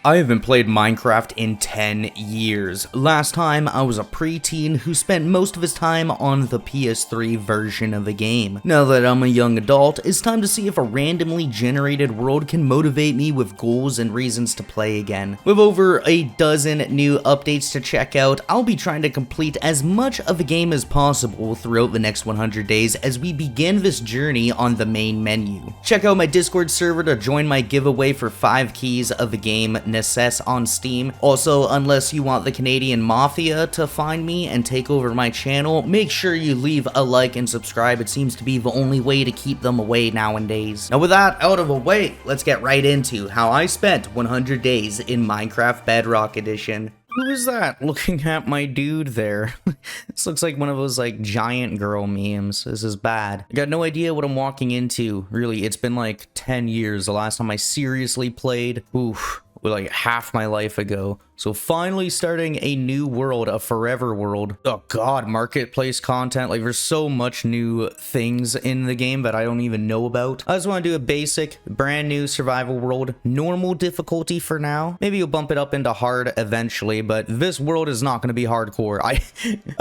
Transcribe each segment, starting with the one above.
I haven't played Minecraft in 10 years. Last time, I was a preteen who spent most of his time on the PS3 version of the game. Now that I'm a young adult, it's time to see if a randomly generated world can motivate me with goals and reasons to play again. With over a dozen new updates to check out, I'll be trying to complete as much of the game as possible throughout the next 100 days as we begin this journey on the main menu. Check out my Discord server to join my giveaway for 5 keys of the game Necess on Steam. Also, unless you want the Canadian Mafia to find me and take over my channel, make sure you leave a like and subscribe. It seems to be the only way to keep them away nowadays. Now with that out of the way, let's get right into how I spent 100 days in Minecraft Bedrock Edition. Who is that looking at my dude there? This looks like one of those like giant girl memes. This is bad. I got no idea what I'm walking into. Really, it's been like 10 years. The last time I seriously played, like half my life ago. So finally starting a new world, a forever world. Oh god, marketplace content. Like there's so much new things in the game that I don't even know about. I just want to do a basic, brand new survival world. Normal difficulty for now. Maybe you'll bump it up into hard eventually, but this world is not going to be hardcore. I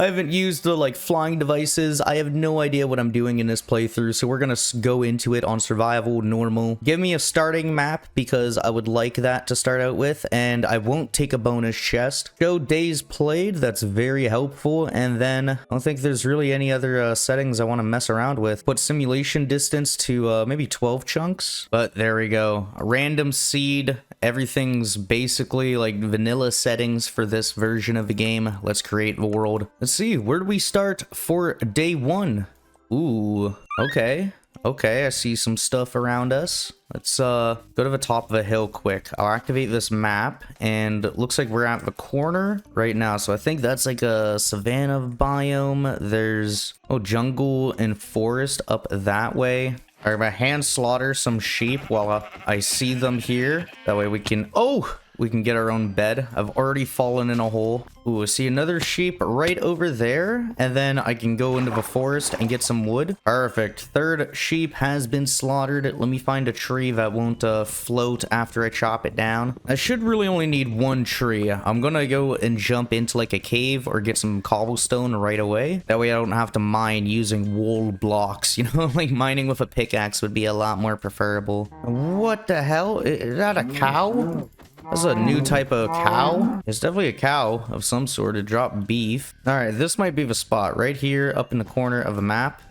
haven't used the like flying devices. I have no idea what I'm doing in this playthrough. So we're going to go into it on survival, normal. Give me a starting map because I would like that to start out with, and I won't take a bonus chest. Show days played, that's very helpful, and then I don't think there's really any other settings I want to mess around with. Put simulation distance to maybe 12 chunks, but there we go. A random seed, everything's basically like vanilla settings for this version of the game. Let's create the world. Let's see, where do we start for day 1? Ooh, okay. Okay, I see some stuff around us. Let's go to the top of the hill quick. I'll activate this map, and it looks like we're at the corner right now. So I think that's like a savanna biome. There's, jungle and forest up that way. I'm gonna hand slaughter some sheep while I see them here. That way we can, we can get our own bed. I've already fallen in a hole. Ooh, I see another sheep right over there. And then I can go into the forest and get some wood. Perfect. Third sheep has been slaughtered. Let me find a tree that won't float after I chop it down. I should really only need one tree. I'm gonna go and jump into like a cave or get some cobblestone right away. That way I don't have to mine using wool blocks. You know, like mining with a pickaxe would be a lot more preferable. What the hell? Is that a cow? That's a new type of cow. It's definitely a cow of some sort to drop beef. All right, this might be the spot right here up in the corner of the map.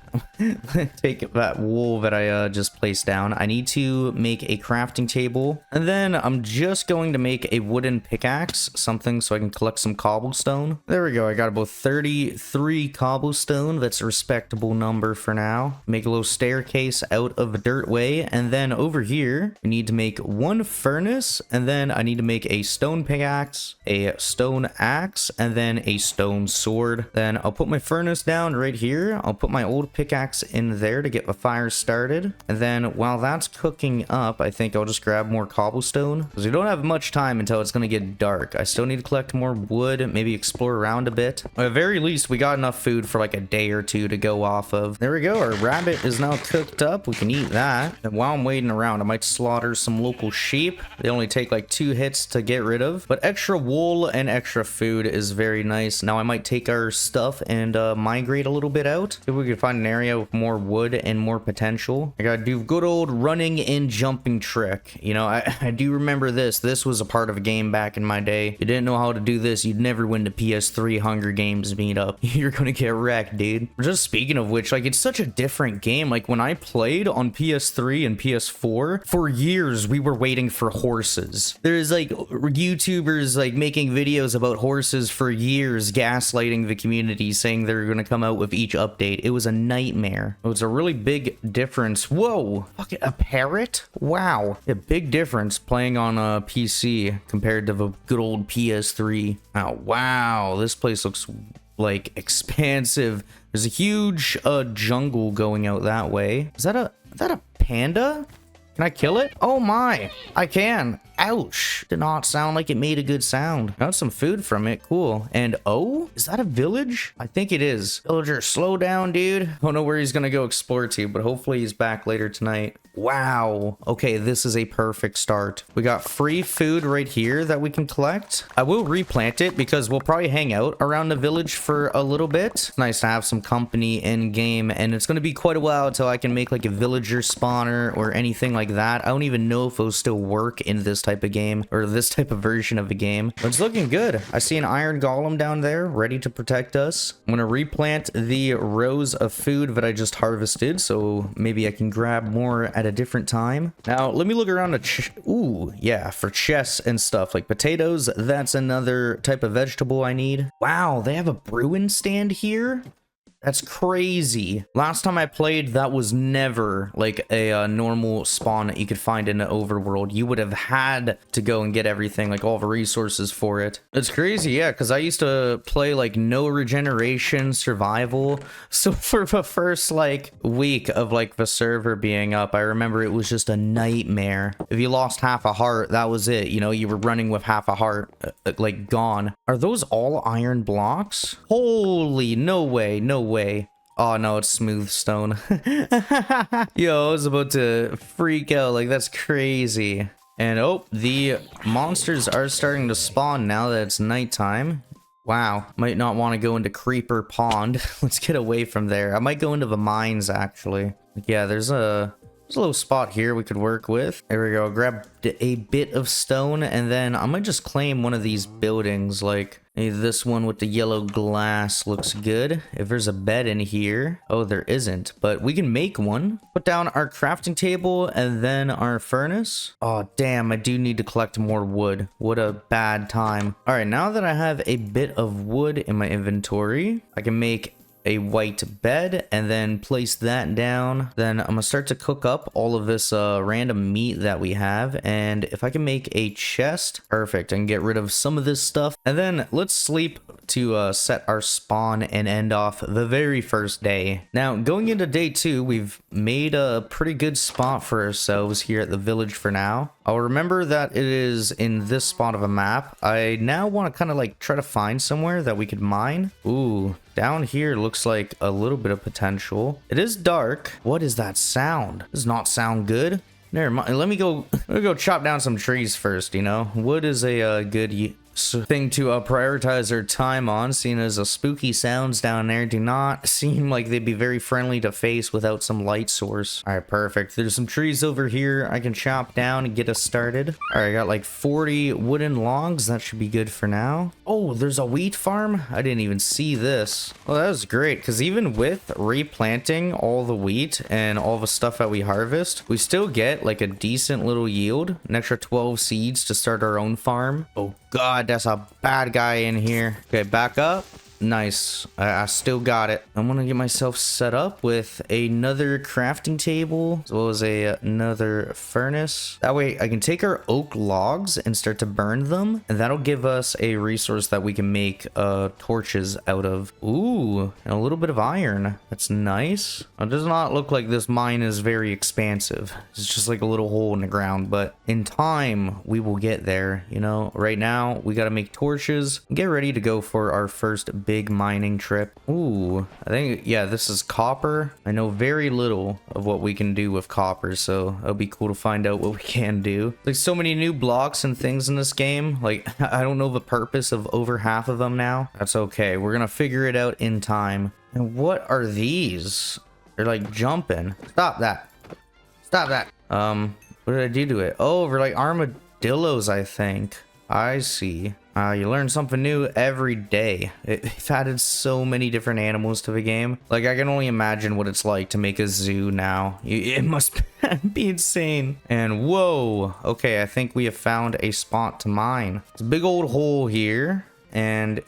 Take that wool that I just placed down. I need to make a crafting table, and then I'm just going to make a wooden pickaxe, something so I can collect some cobblestone. There we go. I got about 33 cobblestone. That's a respectable number for now. Make a little staircase out of a dirt way, and then over here we need to make one furnace, and then I need to make a stone pickaxe, a stone axe, and then a stone sword. Then I'll put my furnace down right here. I'll put my old pickaxe in there to get the fire started, and then while that's cooking up, I think I'll just grab more cobblestone because we don't have much time until it's gonna get dark. I still need to collect more wood, maybe explore around a bit. At the very least, we got enough food for like a day or two to go off of. There we go. Our rabbit is now cooked up. We can eat that. And while I'm waiting around, I might slaughter some local sheep. They only take like 2 hits to get rid of, but extra wool and extra food is very nice. Now I might take our stuff and migrate a little bit out. See if we can find an area with more wood and more potential. I gotta do good old running and jumping trick. You know, I do remember this. This was a part of a game back in my day. If you didn't know how to do this, you'd never win the PS3 Hunger Games meetup. You're gonna get wrecked, dude. Just speaking of which, like, it's such a different game. Like, when I played on PS3 and PS4, for years, we were waiting for horses. There's, like, YouTubers, like, making videos about horses for years, gaslighting the community, saying they're gonna come out with each update. It was a nightmare. Oh, it's a really big difference. Whoa, fuck it, a parrot? Wow, a big difference playing on a PC compared to the good old PS3. Oh, wow, this place looks like expansive. There's a huge jungle going out that way. Is that a panda? Can I kill it? Oh my, I can. Ouch. Did not sound like it made a good sound. Got some food from it. Cool. And is that a village? I think it is. Villager, slow down, dude. Don't know where he's gonna go explore to, but hopefully he's back later tonight. Wow. Okay, this is a perfect start. We got free food right here that we can collect. I will replant it because we'll probably hang out around the village for a little bit. It's nice to have some company in game, and it's going to be quite a while until I can make like a villager spawner or anything like that. I don't even know if it'll still work in this type of game or this type of version of the game. But it's looking good. I see an iron golem down there ready to protect us. I'm going to replant the rows of food that I just harvested, so maybe I can grab more at a different time. Now, let me look around ooh, yeah, for chests and stuff like potatoes. That's another type of vegetable I need. Wow, they have a brewing stand here? That's crazy. Last time I played, that was never like a normal spawn that you could find in the overworld. You would have had to go and get everything, like all the resources for it. It's crazy, yeah, because I used to play like no regeneration survival. So for the first like week of like the server being up, I remember it was just a nightmare. If you lost half a heart, that was it. You know, you were running with half a heart, like gone. Are those all iron blocks? Holy, no way, no way. Oh no, it's smooth stone. Yo, I was about to freak out. Like, that's crazy. And oh, the monsters are starting to spawn now that it's nighttime. Wow, might not want to go into Creeper Pond. Let's get away from there. I might go into the mines, actually. Yeah, there's a little spot here we could work with. There we go. Grab a bit of stone, and then I might just claim one of these buildings. Like, hey, this one with the yellow glass looks good. If there's a bed in here. Oh, there isn't, but we can make one. Put down our crafting table and then our furnace. Oh, damn, I do need to collect more wood. What a bad time. All right, now that I have a bit of wood in my inventory, I can make a white bed and then place that down. Then I'm gonna start to cook up all of this random meat that we have, and if I can make a chest, perfect, and get rid of some of this stuff. And then let's sleep to set our spawn and end off the very first day. Now, going into day 2, we've made a pretty good spot for ourselves here at the village for now. I'll remember that it is in this spot of a map. I now want to kind of like try to find somewhere that we could mine. Ooh, down here looks like a little bit of potential. It is dark. What is that sound? Does not sound good. Never mind. Let me go chop down some trees first, you know? Wood is a good thing to prioritize our time on, seeing as the spooky sounds down there do not seem like they'd be very friendly to face without some light source. All right, perfect. There's some trees over here I can chop down and get us started. All right, I got like 40 wooden logs. That should be good for now. Oh, there's a wheat farm. I didn't even see this. Well, that was great, because even with replanting all the wheat and all the stuff that we harvest, we still get like a decent little yield, an extra 12 seeds to start our own farm. Oh God, that's a bad guy in here. Okay, back up. Nice. I still got it. I'm gonna get myself set up with another crafting table as well as another furnace. That way I can take our oak logs and start to burn them, and that'll give us a resource that we can make torches out of. Ooh, and a little bit of iron. That's nice. It does not look like this mine is very expansive. It's just like a little hole in the ground, but in time we will get there. You know, right now we got to make torches and get ready to go for our first big mining trip. Ooh, I think, yeah, this is copper. I know very little of what we can do with copper, so it'll be cool to find out what we can do. Like, so many new blocks and things in this game. Like, I don't know the purpose of over half of them now. That's okay. We're gonna figure it out in time. And what are these? They're like jumping. Stop that. Stop that. What did I do to it? Oh, they're like armadillos, I think. I see. You learn something new every day. They've added so many different animals to the game. Like, I can only imagine what it's like to make a zoo now. It must be insane. And whoa, okay, I think we have found a spot to mine. It's a big old hole here, and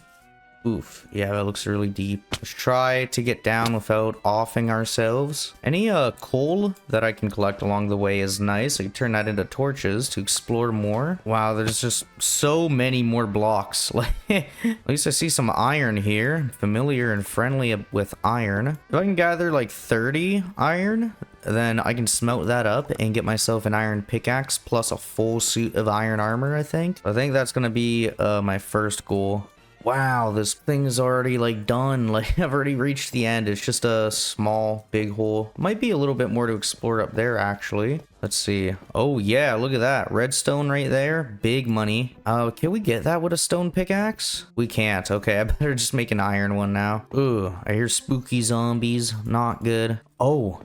oof, yeah, that looks really deep. Let's try to get down without offing ourselves. Any coal that I can collect along the way is nice. I can turn that into torches to explore more. Wow, there's just so many more blocks. At least I see some iron here. Familiar and friendly with iron. If I can gather like 30 iron, then I can smelt that up and get myself an iron pickaxe plus a full suit of iron armor, I think. I think that's gonna be my first goal. Wow, this thing is already like done. Like I've already reached the end. It's just a small big hole. Might be a little bit more to explore up there actually. Let's see. Oh yeah, look at that. Redstone right there. Big money. Can we get that with a stone pickaxe? We can't. Okay, I better just make an iron one now. Ooh, I hear spooky zombies. Not good. Oh,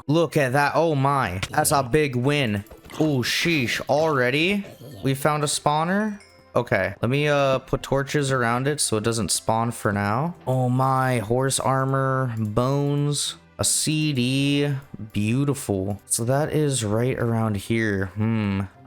look at that. Oh my, that's a big win. Oh sheesh, already we found a spawner. Okay, let me put torches around it so it doesn't spawn for now. Oh my, horse armor, bones, a CD, beautiful. So that is right around here.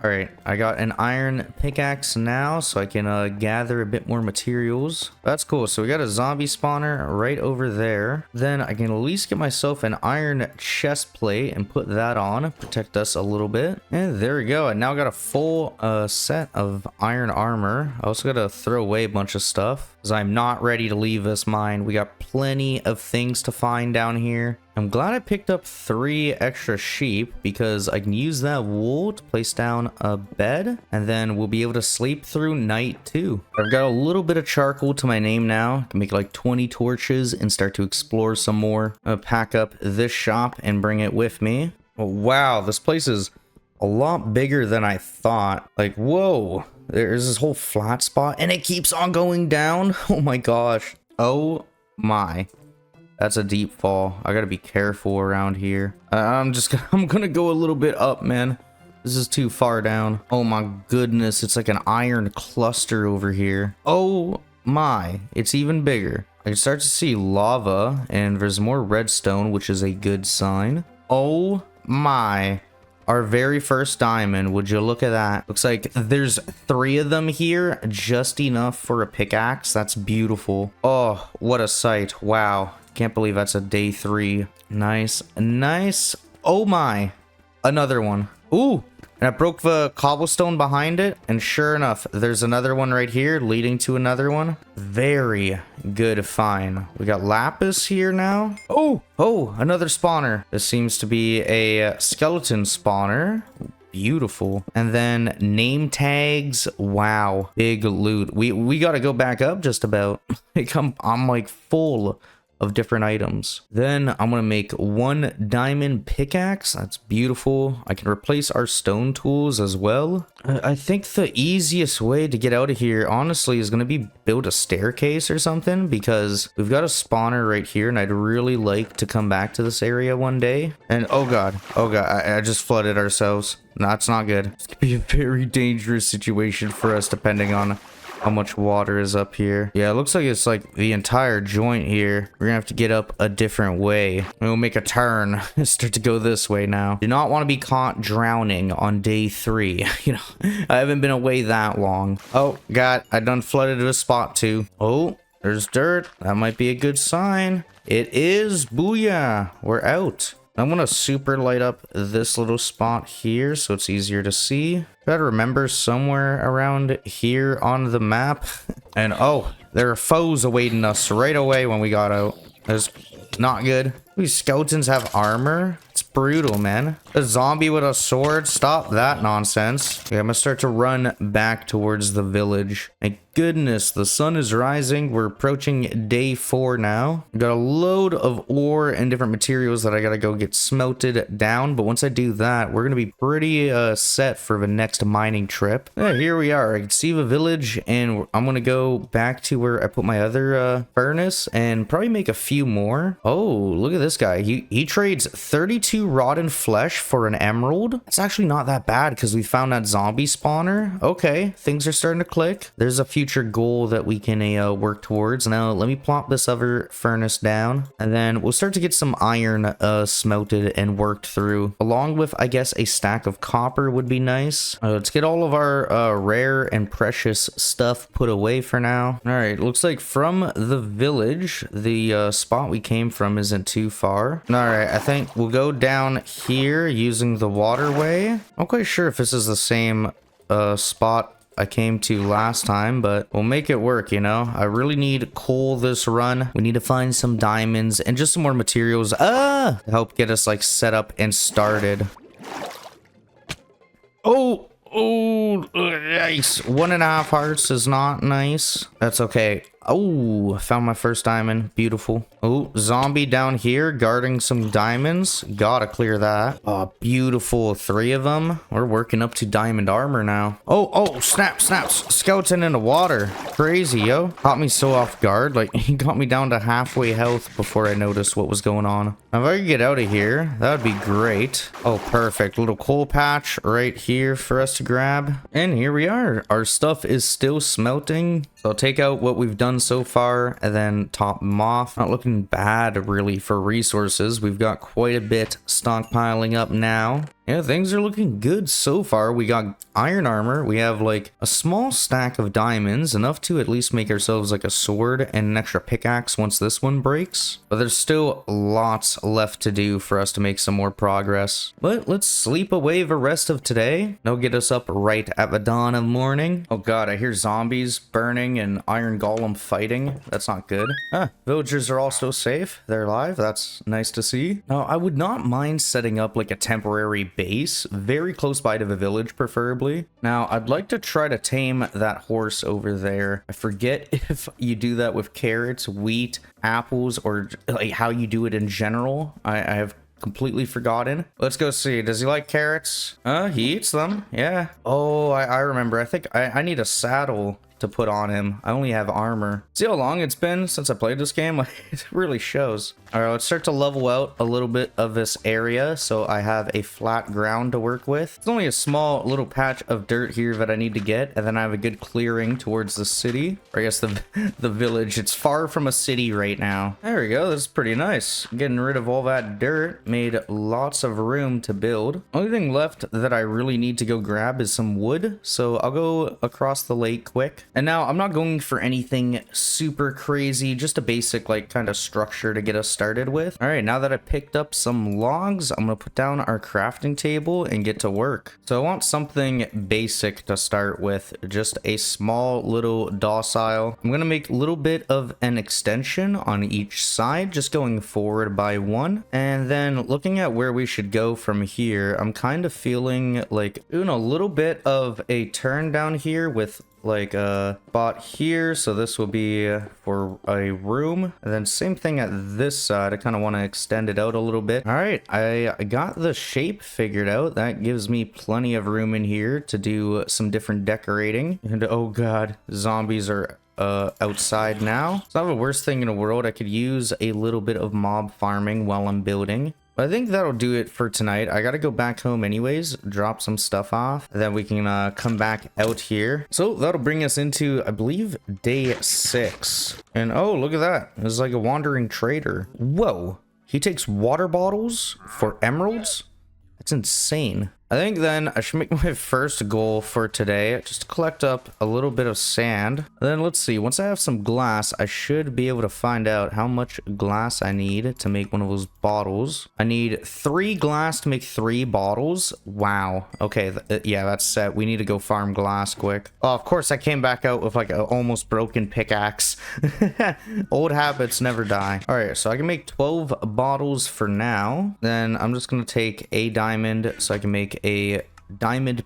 All right, I got an iron pickaxe now, so I can gather a bit more materials. That's cool. So we got a zombie spawner right over there. Then I can at least get myself an iron chest plate and put that on, protect us a little bit. And there we go. I now got a full set of iron armor. I also got to throw away a bunch of stuff because I'm not ready to leave this mine. We got plenty of things to find down here. I'm glad I picked up 3 extra sheep because I can use that wool to place down a bed and then we'll be able to sleep through night too. I've got a little bit of charcoal to my name now. I can make like 20 torches and start to explore some more. I'm gonna pack up this shop and bring it with me. Oh, wow, this place is a lot bigger than I thought. Like, whoa, there's this whole flat spot and it keeps on going down. Oh my gosh. Oh my. That's a deep fall. I gotta be careful around here. I'm gonna go a little bit up, man. This is too far down. Oh my goodness, it's like an iron cluster over here. Oh my, it's even bigger. I can start to see lava and there's more redstone, which is a good sign. Oh my. Our very first diamond, would you look at that? Looks like there's 3 of them here, just enough for a pickaxe. That's beautiful. Oh, what a sight. Wow. Can't believe that's a day 3. Nice. Nice. Oh my. Another one. Ooh. And I broke the cobblestone behind it. And sure enough, there's another one right here leading to another one. Very good find. We got lapis here now. Oh, another spawner. This seems to be a skeleton spawner. Beautiful. And then name tags. Wow. Big loot. We got to go back up just about. I'm like full of different items. Then I'm gonna make 1 diamond pickaxe. That's beautiful. I can replace our stone tools as well. I think the easiest way to get out of here honestly is gonna be build a staircase or something, because we've got a spawner right here and I'd really like to come back to this area one day. And oh god, I just flooded ourselves. That's not good. It's gonna be a very dangerous situation for us depending on how much water is up here. Yeah, it looks like it's like the entire joint here. We're gonna have to get up a different way. We'll make a turn. Start to go this way now. Do not want to be caught drowning on day 3. You know, I haven't been away that long. Oh god, I done flooded a spot too. Oh, there's dirt. That might be a good sign. It is. Booyah, we're out. I'm gonna super light up this little spot here so it's easier to see. Gotta remember somewhere around here on the map. And oh, there are foes awaiting us right away when we got out. That's not good. These skeletons have armor. It's brutal, man. A zombie with a sword. Stop that nonsense. Okay, I'm gonna start to run back towards the village. Thank goodness, the sun is rising. We're approaching day 4 now. Got a load of ore and different materials that I gotta go get smelted down. But once I do that, we're gonna be pretty set for the next mining trip. Yeah, here we are. I can see the village, and I'm gonna go back to where I put my other furnace and probably make a few more. Oh, look at this guy. He trades 32 rotten flesh for an emerald. It's actually not that bad because we found that zombie spawner. Okay, things are starting to click. There's a future goal that we can work towards. Now let me plop this other furnace down, and then we'll start to get some iron smelted and worked through, along with I guess a stack of copper would be nice. Let's get all of our rare and precious stuff put away for now. All right, looks like from the village, the spot we came from isn't too far. All right, I think we'll go down here using the waterway. I'm not quite sure if this is the same spot I came to last time, but we'll make it work, you know. I really need coal this run. We need to find some diamonds and just some more materials to help get us like set up and started. Oh Oh, yikes. 1.5 hearts is not nice. That's okay. Oh, found my first diamond. Beautiful. Oh, zombie down here guarding some diamonds. Gotta clear that. Oh, beautiful. 3 of them. We're working up to diamond armor now. Oh, snaps. Skeleton in the water. Crazy, yo. Caught me so off guard. Like, he got me down to halfway health before I noticed what was going on. Now, if I could get out of here, that would be great. Oh, perfect. Little coal patch right here for us to grab. And here we are. Our stuff is still smelting. So I'll take out what we've done so far and then top them off. Not looking bad really for resources. We've got quite a bit stockpiling up now. Yeah, things are looking good so far. We got iron armor. We have like a small stack of diamonds, enough to at least make ourselves like a sword and an extra pickaxe once this one breaks. But there's still lots left to do for us to make some more progress. But let's sleep away the rest of today. They'll get us up right at the dawn of morning. Oh god, I hear zombies burning and iron golem fighting. That's not good. Villagers are all still safe. They're alive. That's nice to see. Now, I would not mind setting up like a temporary base very close by to the village, preferably. Now, I'd like to try to tame that horse over there. I forget if you do that with carrots, wheat, apples, or like how you do it in general. I have completely forgotten. Let's go see. Does he like carrots? He eats them. Yeah. Oh, I remember. I think I need a saddle to put on him. I only have armor. See how long it's been since I played this game? It really shows. All right, let's start to level out a little bit of this area so I have a flat ground to work with. It's only a small little patch of dirt here that I need to get, and then I have a good clearing towards the city, or I guess the village. It's far from a city right now. There we go. This is pretty nice. Getting rid of all that dirt made lots of room to build. Only thing left that I really need to go grab is some wood, so I'll go across the lake quick. And now I'm not going for anything super crazy, just a basic like kind of structure to get us started with. All right, now that I picked up some logs, I'm gonna put down our crafting table and get to work. So I want something basic to start with, just a small little docile. I'm gonna make a little bit of an extension on each side, just going forward by 1. And then looking at where we should go from here, I'm kind of feeling like doing a little bit of a turn down here with like a spot here, so this will be for a room, and then same thing at this side. I kind of want to extend it out a little bit. All right, I got the shape figured out. That gives me plenty of room in here to do some different decorating. And oh god, zombies are outside now. It's not the worst thing in the world. I could use a little bit of mob farming while I'm building. I think that'll do it for tonight. I gotta go back home anyways, drop some stuff off, and then we can come back out here. So that'll bring us into, I believe, day 6. And oh, look at that. There's like a wandering trader. Whoa. He takes water bottles for emeralds? That's insane. I think then I should make my first goal for today, just to collect up a little bit of sand. And then let's see, once I have some glass, I should be able to find out how much glass I need to make one of those bottles. I need 3 glass to make 3 bottles. Wow. Okay, yeah, that's set. We need to go farm glass quick. Oh, of course I came back out with like an almost broken pickaxe. Old habits never die. All right, so I can make 12 bottles for now. Then I'm just gonna take a diamond so I can make a diamond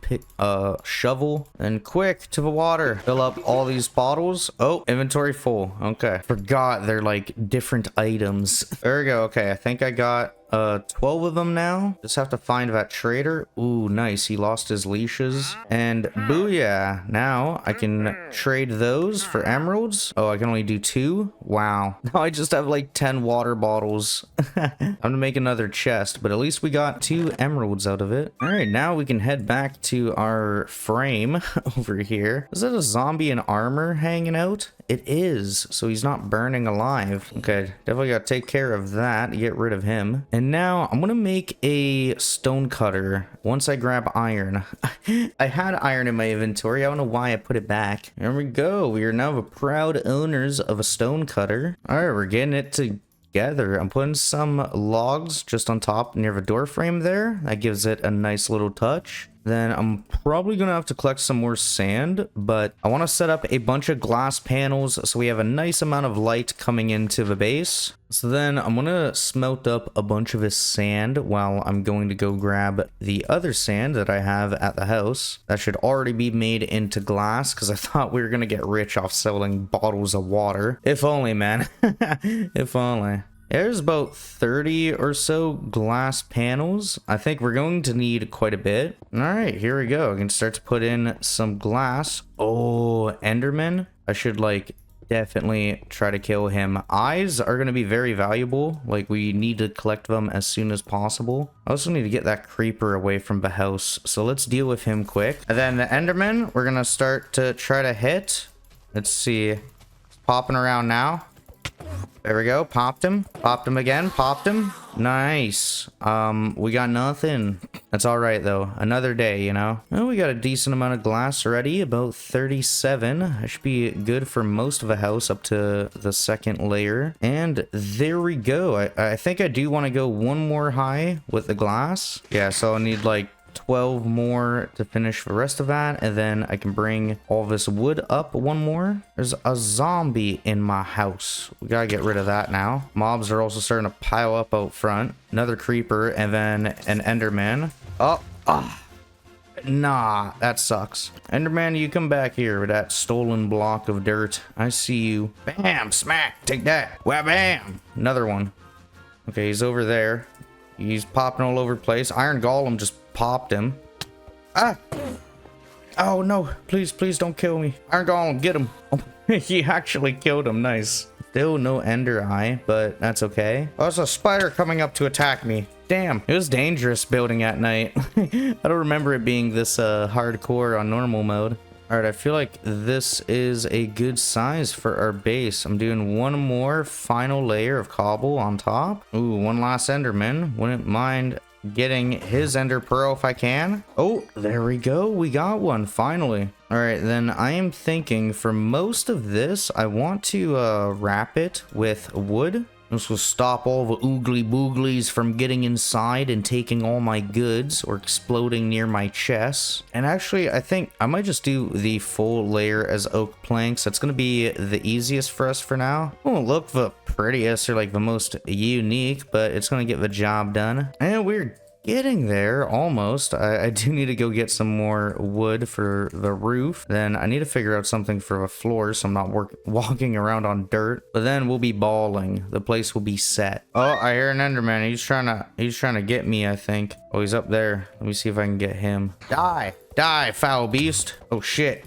shovel, and quick to the water, fill up all these bottles. Oh, inventory full. Okay, forgot they're like different items. There we go. Okay, I think I got 12 of them now. Just have to find that trader. Ooh, nice. He lost his leashes. And booyah. Now I can trade those for emeralds. Oh, I can only do 2. Wow. Now I just have like 10 water bottles. I'm gonna make another chest, but at least we got 2 emeralds out of it. All right, now we can head back to our frame over here. Is that a zombie in armor hanging out? It is, so he's not burning alive. Okay, definitely gotta take care of that, get rid of him. And now I'm gonna make a stone cutter once I grab iron. I had iron in my inventory. I don't know why I put it back. There we go. We are now the proud owners of a stone cutter. All right, we're getting it together. I'm putting some logs just on top near the door frame there. That gives it a nice little touch. Then I'm probably gonna have to collect some more sand, but I want to set up a bunch of glass panels so we have a nice amount of light coming into the base. So then I'm gonna smelt up a bunch of this sand while I'm going to go grab the other sand that I have at the house. That should already be made into glass because I thought we were gonna get rich off selling bottles of water. If only, man. If only. There's about 30 or so glass panels. I think we're going to need quite a bit. All right, here we go. I can start to put in some glass. Oh, Enderman. I should like definitely try to kill him. Eyes are going to be very valuable. Like we need to collect them as soon as possible. I also need to get that creeper away from the house. So let's deal with him quick. And then the Enderman, we're going to start to try to hit. Let's see. It's popping around now. There we go. Popped him. Popped him again. Popped him. Nice. We got nothing. That's all right, though. Another day, you know? Well, we got a decent amount of glass already. About 37. That should be good for most of the house up to the second layer. And there we go. I think I do want to go one more high with the glass. Yeah, so I'll need like 12 more to finish the rest of that, and then I can bring all this wood up one more. There's a zombie in my house. We gotta get rid of that now. Mobs are also starting to pile up out front. Another creeper, and then an Enderman. Nah, that sucks. Enderman, you come back here with that stolen block of dirt. I see you. Bam, smack, take that. Wham, bam. Another one. Okay, he's over there. He's popping all over the place. Iron Golem just popped him. Ah! Oh no, please don't kill me. Iron Golem, get him. Oh, he actually killed him. Nice. Still no ender eye, but that's okay. Oh, there's a spider coming up to attack me. Damn, it was dangerous building at night. I don't remember it being this hardcore on normal mode. All right, I feel like this is a good size for our base. I'm doing one more final layer of cobble on top. Ooh, one last Enderman. Wouldn't mind getting his ender pearl if I can. Oh, there we go. We got one finally. All right, then I am thinking for most of this, I want to wrap it with wood. This will stop all the oogly booglies from getting inside and taking all my goods or exploding near my chests. And actually, I think I might just do the full layer as oak planks. That's going to be the easiest for us for now. It won't look the prettiest or like the most unique, but it's going to get the job done. And we're getting there almost. I do need to go get some more wood for the roof. Then I need to figure out something for the floor so I'm not walking around on dirt. But then we'll be balling. The place will be set. Oh, I hear an Enderman. He's trying to get me, I think. Oh, he's up there. Let me see if I can get him. Die, foul beast. Oh shit.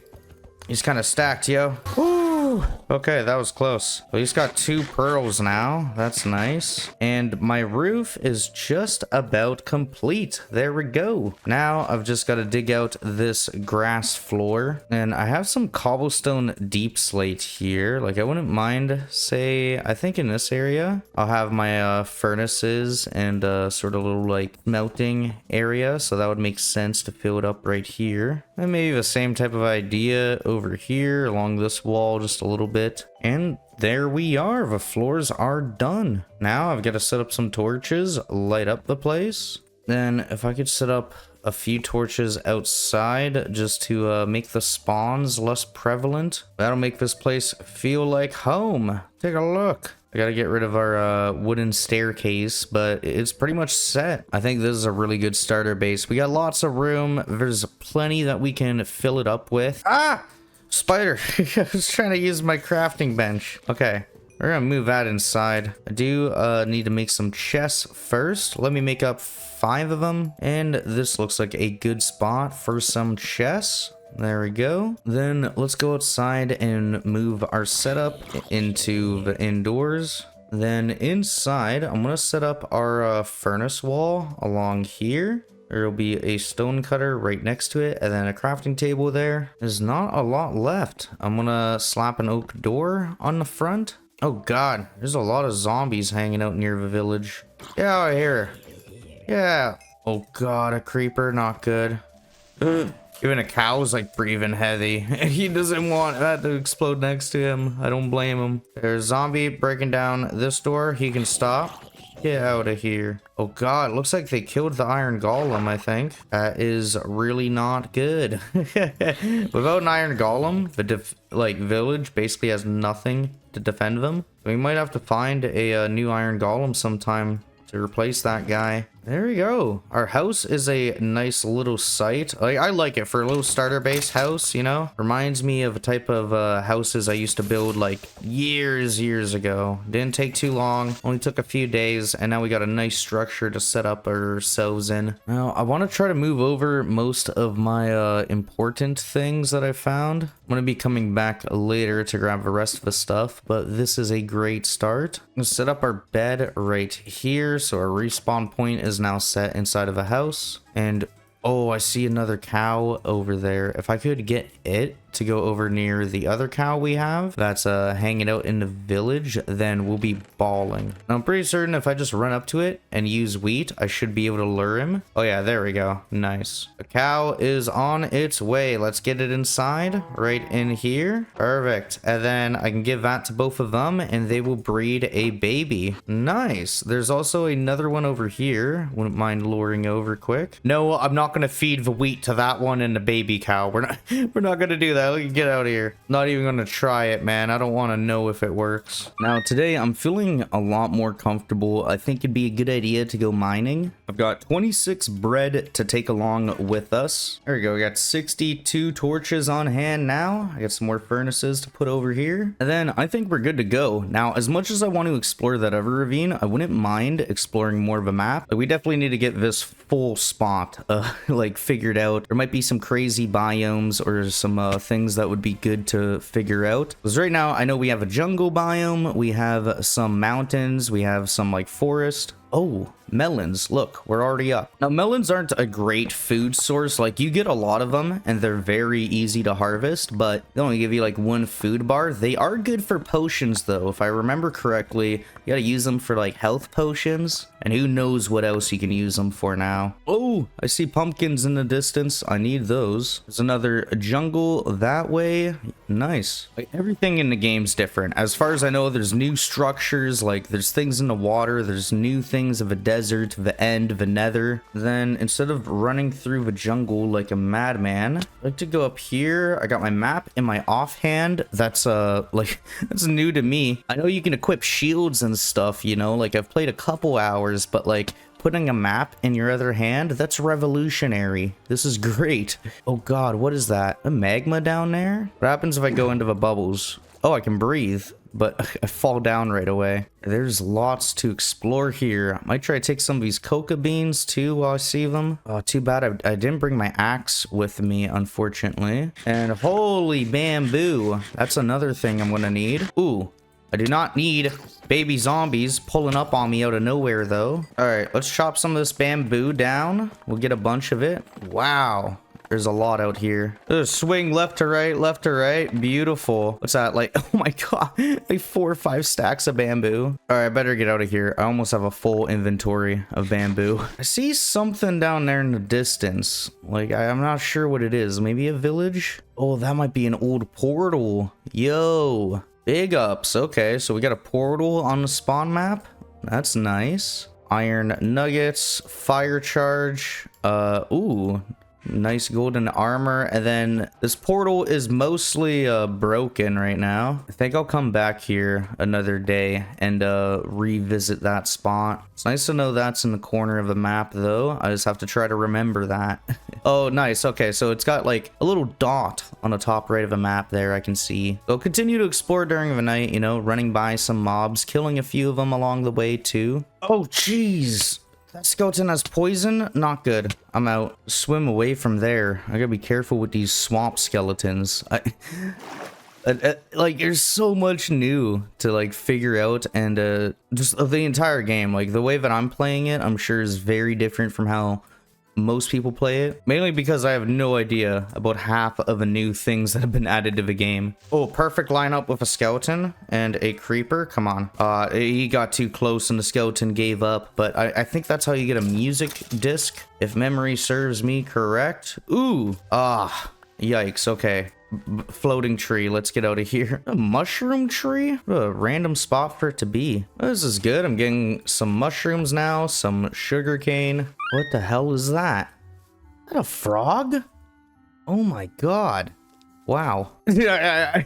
He's kind of stacked, yo. Woo! Okay, that was close. Well, he's got 2 pearls now. That's nice. And my roof is just about complete. There we go. Now I've just got to dig out this grass floor. And I have some cobblestone deep slate here. Like, I wouldn't mind, say, I think in this area, I'll have my furnaces and sort of little, like, melting area. So that would make sense to fill it up right here. And maybe the same type of idea over here along this wall just a little bit. And there we are. The floors are done. Now I've got to set up some torches, light up the place. Then if I could set up a few torches outside just to make the spawns less prevalent, that'll make this place feel like home. Take a look. I gotta get rid of our wooden staircase, but it's pretty much set. I think this is a really good starter base. We got lots of room. There's plenty that we can fill it up with. Ah! Spider! I was trying to use my crafting bench. Okay, we're gonna move that inside. I do need to make some chests first. Let me make up 5 of them. And this looks like a good spot for some chests. There we go. Then let's go outside and move our setup into the indoors. Then inside, I'm gonna set up our furnace wall along here. There will be a stone cutter right next to it, and then a crafting table there. There's not a lot left. I'm gonna slap an oak door on the front. Oh god, there's a lot of zombies hanging out near the village. Get out of here. Yeah. Oh god, a creeper, not good. Even a cow's like breathing heavy. He doesn't want that to explode next to him. I don't blame him. There's a zombie breaking down this door. He can stop. Get out of here. Oh god, looks like they killed the iron golem, I think. That is really not good. Without an iron golem, the village basically has nothing to defend them. We might have to find a new iron golem sometime to replace that guy. There we go. Our house is a nice little site. I like it for a little starter base house, you know? Reminds me of a type of houses I used to build like years ago. Didn't take too long. Only took a few days. And now we got a nice structure to set up ourselves in. Now, I want to try to move over most of my important things that I found. I'm going to be coming back later to grab the rest of the stuff. But this is a great start. Let's set up our bed right here. So our respawn point is now set inside of a house. And oh, I see another cow over there. If I could get it to go over near the other cow we have that's hanging out in the village, then we'll be balling. Now, I'm pretty certain if I just run up to it and use wheat, I should be able to lure him. Oh yeah, there we go. Nice. The cow is on its way. Let's get it inside right in here. Perfect. And then I can give that to both of them and they will breed a baby. Nice. There's also another one over here. Wouldn't mind luring over quick. No, I'm not gonna feed the wheat to that one and the baby cow. We're not gonna do that. Get out of here. Not even gonna try it, man. I don't want to know if it works. Now today I'm feeling a lot more comfortable. I think it'd be a good idea to go mining. I've got 26 bread to take along with us. There we go. We got 62 torches on hand now. I got some more furnaces to put over here. And then I think we're good to go. Now, as much as I want to explore that other ravine, I wouldn't mind exploring more of a map. But we definitely need to get this full spot like figured out. There might be some crazy biomes or some things that would be good to figure out. Because right now I know we have a jungle biome, we have some mountains, we have some like forest. Oh, melons. Look, we're already up. Now, melons aren't a great food source. Like, you get a lot of them, and they're very easy to harvest, but they only give you, like, one food bar. They are good for potions, though. If I remember correctly, you gotta use them for, like, health potions, and who knows what else you can use them for now. Oh, I see pumpkins in the distance. I need those. There's another jungle that way. Nice. Like, everything in the game's different. As far as I know, there's new structures, like, there's things in the water, there's new things of a desert, the end, the nether. Then instead of running through the jungle like a madman, I like to go up here. I got my map in my offhand. That's that's new to me. I know you can equip shields and stuff, you know, like I've played a couple hours, but like putting a map in your other hand, that's revolutionary. This is great. Oh god, what is that? A magma down there? What happens if I go into the bubbles? Oh, I can breathe, but I fall down right away. There's lots to explore here. I might try to take some of these coca beans too while I see them. Oh, too bad I didn't bring my axe with me, unfortunately. And holy bamboo. That's another thing I'm gonna need. Ooh, I do not need baby zombies pulling up on me out of nowhere, though. All right, let's chop some of this bamboo down. We'll get a bunch of it. Wow. There's a lot out here. There's a swing left to right. Beautiful. What's that? Like, oh my god. Like 4 or 5 stacks of bamboo. All right, I better get out of here. I almost have a full inventory of bamboo. I see something down there in the distance. Like, I'm not sure what it is. Maybe a village? Oh, that might be an old portal. Yo. Big ups. Okay, so we got a portal on the spawn map. That's nice. Iron nuggets. Fire charge. Ooh. Nice golden armor. And then this portal is mostly broken right now. I think I'll come back here another day and revisit that spot. It's nice to know that's in the corner of the map, though. I just have to try to remember that. Oh, nice. Okay, so it's got like a little dot on the top right of the map there, I can see. I'll continue to explore during the night, you know, running by some mobs, killing a few of them along the way too. Oh, jeez. That skeleton has poison? Not good. I'm out. Swim away from there. I gotta be careful with these swamp skeletons. Like, there's so much new to, like, figure out, and, just of the entire game. Like, the way that I'm playing it, I'm sure is very different from how most people play it, mainly because I have no idea about half of the new things that have been added to the game. Oh, perfect lineup with a skeleton and a creeper. Come on. He got too close and the skeleton gave up, but I think that's how you get a music disc, if memory serves me correct. Ooh. Yikes. Okay. floating tree. Let's get out of here. A mushroom tree? What a random spot for it to be. This is good. I'm getting some mushrooms now, some sugar cane. What the hell is that? Is that a frog? Oh my god. Wow. I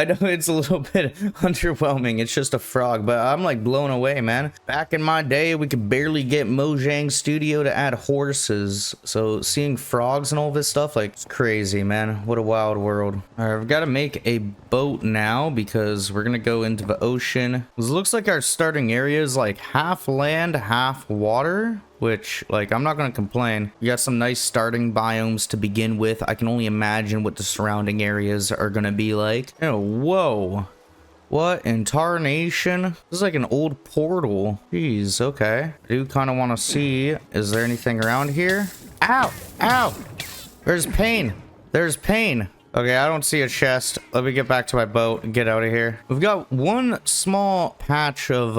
know it's a little bit underwhelming. It's just a frog, but I'm like blown away, man. Back in my day, we could barely get Mojang Studio to add horses. So seeing frogs and all this stuff, like, it's crazy, man. What a wild world. All right, I've got to make a boat now because we're going to go into the ocean. This looks like our starting area is like half land, half water. Which, like, I'm not gonna complain. We got some nice starting biomes to begin with. I can only imagine what the surrounding areas are gonna be like. Oh, whoa. What in tarnation? This is like an old portal. Jeez, okay. I do kind of want to see, is there anything around here? Ow! Ow! There's pain. There's pain. Okay, I don't see a chest. Let me get back to my boat and get out of here. We've got one small patch of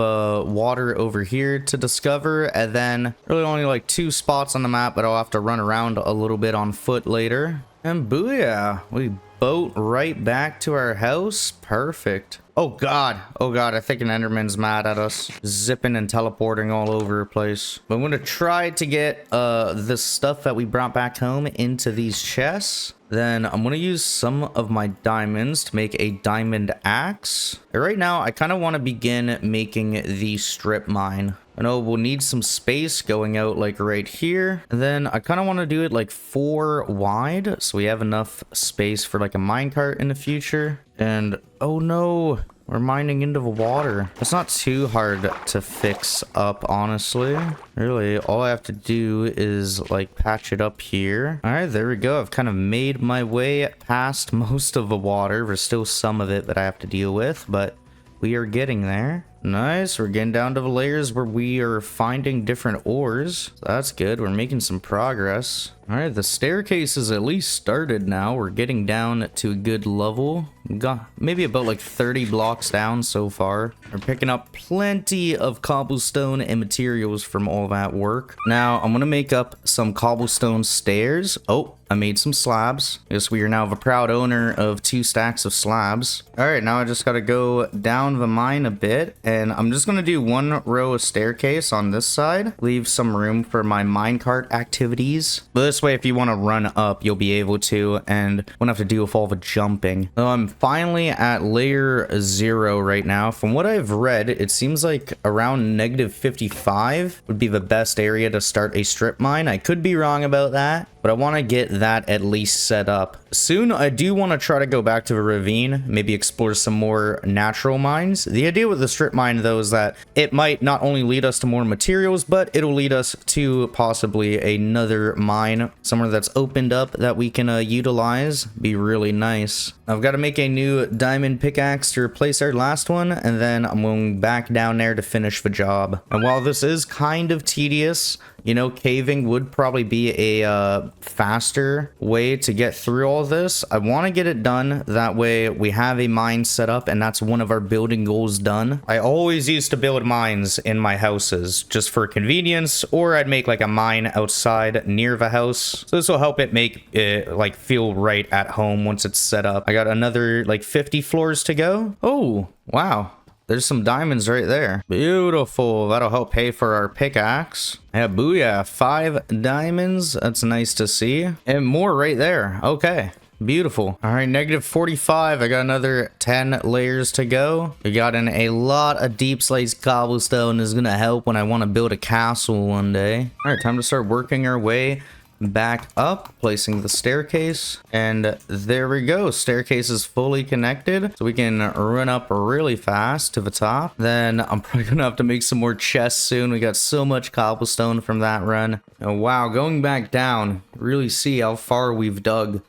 water over here to discover, and then really only like 2 spots on the map, but I'll have to run around a little bit on foot later. And booyah, we boat right back to our house. Perfect. Oh god, I think an Enderman's mad at us. Zipping and teleporting all over the place. But I'm gonna try to get this stuff that we brought back home into these chests. Then I'm gonna use some of my diamonds to make a diamond axe. Right now, I kind of want to begin making the strip mine. I know we'll need some space going out like right here. And then I kind of want to do it like 4 wide, so we have enough space for like a minecart in the future. And oh no, we're mining into the water. It's not too hard to fix up, honestly. Really, all I have to do is like patch it up here. All right, there we go. I've kind of made my way past most of the water. There's still some of it that I have to deal with, but we are getting there. Nice, we're getting down to the layers where we are finding different ores. So that's good, we're making some progress. All right, the staircase is at least started now. We're getting down to a good level. Got maybe about like 30 blocks down so far. We're picking up plenty of cobblestone and materials from all that work. Now, I'm gonna make up some cobblestone stairs. Oh, I made some slabs. Yes, we are now the proud owner of 2 stacks of slabs. All right, now I just gotta go down the mine a bit, and I'm just gonna do 1 row of staircase on this side. Leave some room for my minecart activities. But this way, if you want to run up, you'll be able to, and won't have to deal with all the jumping. So I'm finally at layer 0 right now. From what I've read, it seems like around -55 would be the best area to start a strip mine. I could be wrong about that, but I want to get that at least set up. Soon, I do want to try to go back to the ravine, maybe explore some more natural mines. The idea with the strip mine, though, is that it might not only lead us to more materials, but it'll lead us to possibly another mine, somewhere that's opened up that we can utilize. Be really nice. I've got to make a new diamond pickaxe to replace our last one, and then I'm going back down there to finish the job. And while this is kind of tedious, you know, caving would probably be a faster way to get through all this. I want to get it done. That way we have a mine set up, and that's one of our building goals done. I always used to build mines in my houses just for convenience, or I'd make like a mine outside near the house. So this will help it make it like feel right at home once it's set up. I got another like 50 floors to go. Oh, wow. There's some diamonds right there. Beautiful. That'll help pay for our pickaxe. Yeah, booyah. 5 diamonds. That's nice to see. And more right there. Okay. Beautiful. All right, -45. I got another 10 layers to go. We got in a lot of deep sliced cobblestone. Is gonna help when I want to build a castle one day. All right, time to start working our way back up, placing the staircase, and there we go. Staircase is fully connected, so we can run up really fast to the top. Then I'm probably gonna have to make some more chests soon. We got so much cobblestone from that run. Oh wow, going back down, really see how far we've dug.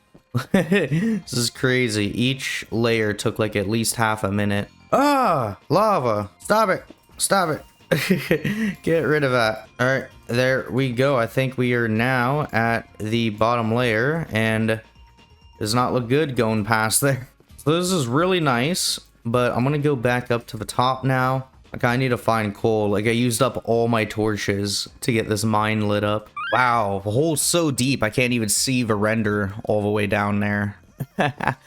This is crazy. Each layer took like at least half a minute. Ah, lava. Stop it. Stop it. Get rid of that. All right, there we go. I think we are now at the bottom layer, and does not look good going past there. So this is really nice, but I'm gonna go back up to the top now. Like, I need to find coal. Like, I used up all my torches to get this mine lit up. Wow, the hole's so deep I can't even see the render all the way down there.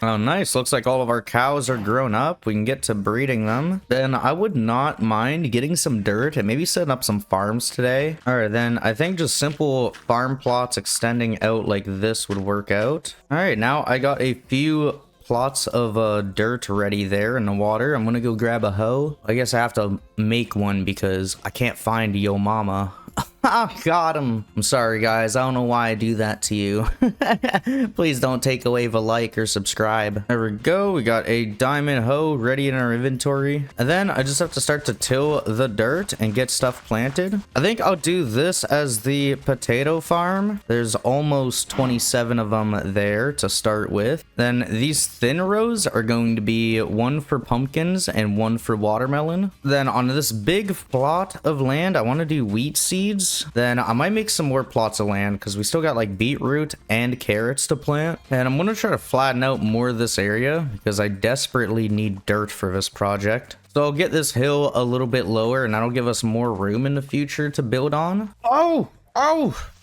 Oh, nice. Looks like all of our cows are grown up. We can get to breeding them. Then I would not mind getting some dirt and maybe setting up some farms today. All right, then I think just simple farm plots extending out like this would work out. All right, now I got a few plots of dirt ready there in the water. I'm gonna go grab a hoe. I guess I have to make one because I can't find yo mama. Ah, got him. I'm sorry, guys. I don't know why I do that to you. Please don't take away the like or subscribe. There we go. We got a diamond hoe ready in our inventory. And then I just have to start to till the dirt and get stuff planted. I think I'll do this as the potato farm. There's almost 27 of them there to start with. Then these thin rows are going to be one for pumpkins and one for watermelon. Then on this big plot of land, I want to do wheat seeds. Then I might make some more plots of land because we still got like beetroot and carrots to plant. And I'm going to try to flatten out more of this area because I desperately need dirt for this project. So I'll get this hill a little bit lower and that'll give us more room in the future to build on. Oh,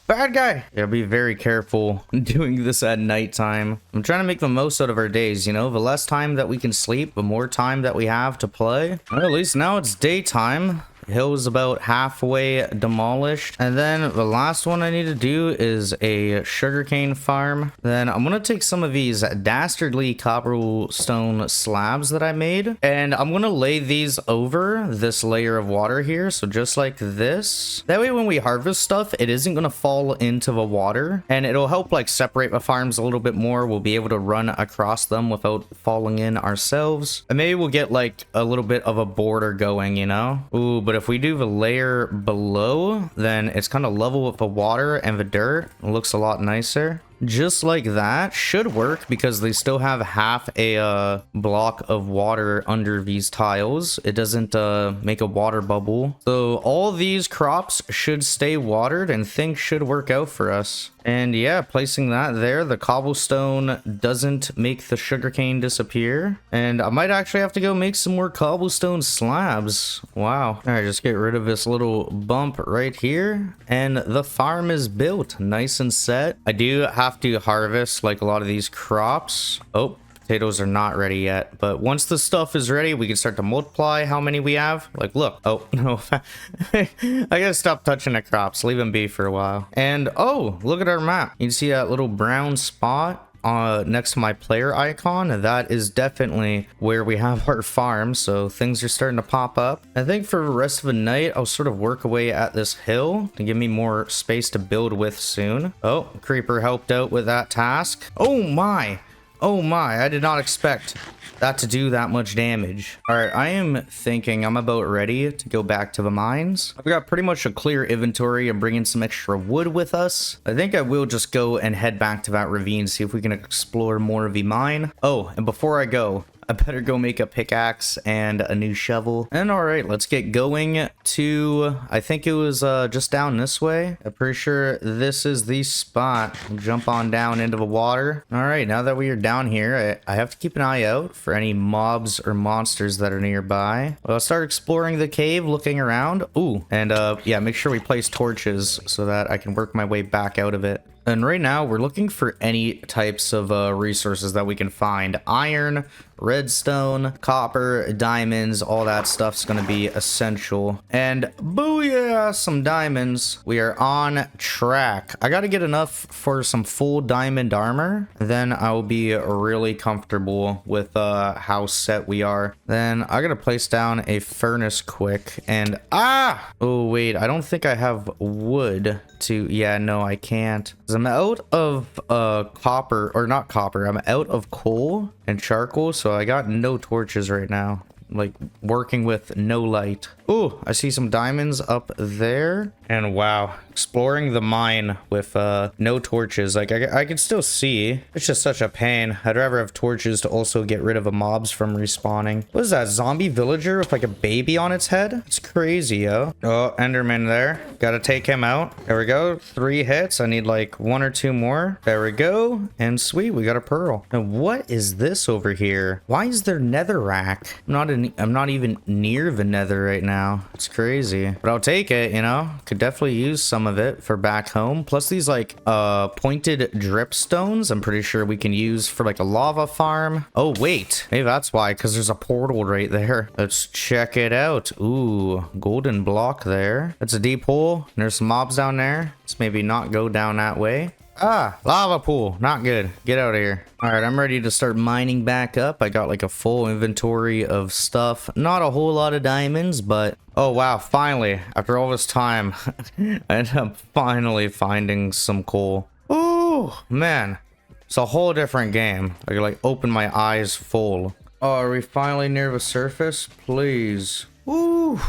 bad guy. Yeah, be very careful doing this at nighttime. I'm trying to make the most out of our days, you know? The less time that we can sleep, the more time that we have to play. Well, at least now it's daytime. Hill's about halfway demolished. And then the last one I need to do is a sugarcane farm. Then I'm gonna take some of these dastardly cobblestone slabs that I made, and I'm gonna lay these over this layer of water here. So just like this. That way when we harvest stuff, it isn't gonna fall into the water, and it'll help like separate the farms a little bit more. We'll be able to run across them without falling in ourselves. And maybe we'll get like a little bit of a border going, you know? Ooh, but if we do the layer below, then it's kind of level with the water and the dirt. It looks a lot nicer. Just like that should work because they still have half a block of water under these tiles. It doesn't make a water bubble. So all these crops should stay watered and things should work out for us. And yeah, placing that there, the cobblestone doesn't make the sugarcane disappear. And I might actually have to go make some more cobblestone slabs. Wow. All right, just get rid of this little bump right here. And the farm is built, nice and set. I do have to harvest like a lot of these crops. Oh, potatoes are not ready yet, but once the stuff is ready, we can start to multiply how many we have. Like, look. Oh no. I gotta stop touching the crops, leave them be for a while. And oh, look at our map. You can see that little brown spot next to my player icon. That is definitely where we have our farm, so things are starting to pop up. I think for the rest of the night I'll sort of work away at this hill to give me more space to build with soon. Oh, creeper helped out with that task. Oh my, I did not expect that to do that much damage. All right, I am thinking I'm about ready to go back to the mines. I've got pretty much a clear inventory and bringing some extra wood with us. I think I will just go and head back to that ravine, see if we can explore more of the mine. Oh, and before I go, I better go make a pickaxe and a new shovel. And all right, let's get going to, I think it was just down this way. I'm pretty sure this is the spot. Jump on down into the water. All right, now that we are down here, I have to keep an eye out for any mobs or monsters that are nearby. I'll start exploring the cave, looking around. Ooh, and yeah, make sure we place torches so that I can work my way back out of it. And right now we're looking for any types of resources that we can find. Iron, redstone, copper, diamonds, all that stuff's going to be essential. And booyah, some diamonds. We are on track. I got to get enough for some full diamond armor. Then I'll be really comfortable with how set we are. Then I got to place down a furnace quick. And oh wait, I don't think I have wood to, yeah, no, I can't. 'Cause I'm out of copper, or not copper, I'm out of coal and charcoal, so I got no torches right now. Like, working with no light. Oh, I see some diamonds up there. And wow, exploring the mine with no torches. Like, I can still see. It's just such a pain. I'd rather have torches to also get rid of the mobs from respawning. What is that, zombie villager with like a baby on its head? It's crazy, yo. Oh, Enderman there. Gotta take him out. There we go. 3 hits. I need like 1 or 2 more. There we go. And sweet, we got a pearl. And what is this over here? Why is there netherrack? I'm not even near the nether right now. It's crazy. But I'll take it, you know? Could definitely use some of it for back home. Plus these like pointed drip stones, I'm pretty sure we can use for like a lava farm. Oh wait, maybe that's why, because there's a portal right there. Let's check it out. Ooh, golden block there. That's a deep hole. There's some mobs down there. Let's maybe not go down that way. Ah, lava pool. Not good. Get out of here. All right, I'm ready to start mining back up. I got like a full inventory of stuff. Not a whole lot of diamonds, but oh wow, finally, after all this time, I ended up finally finding some coal. Oh man, it's a whole different game. I could like open my eyes full. Oh, are we finally near the surface? Please. Woo,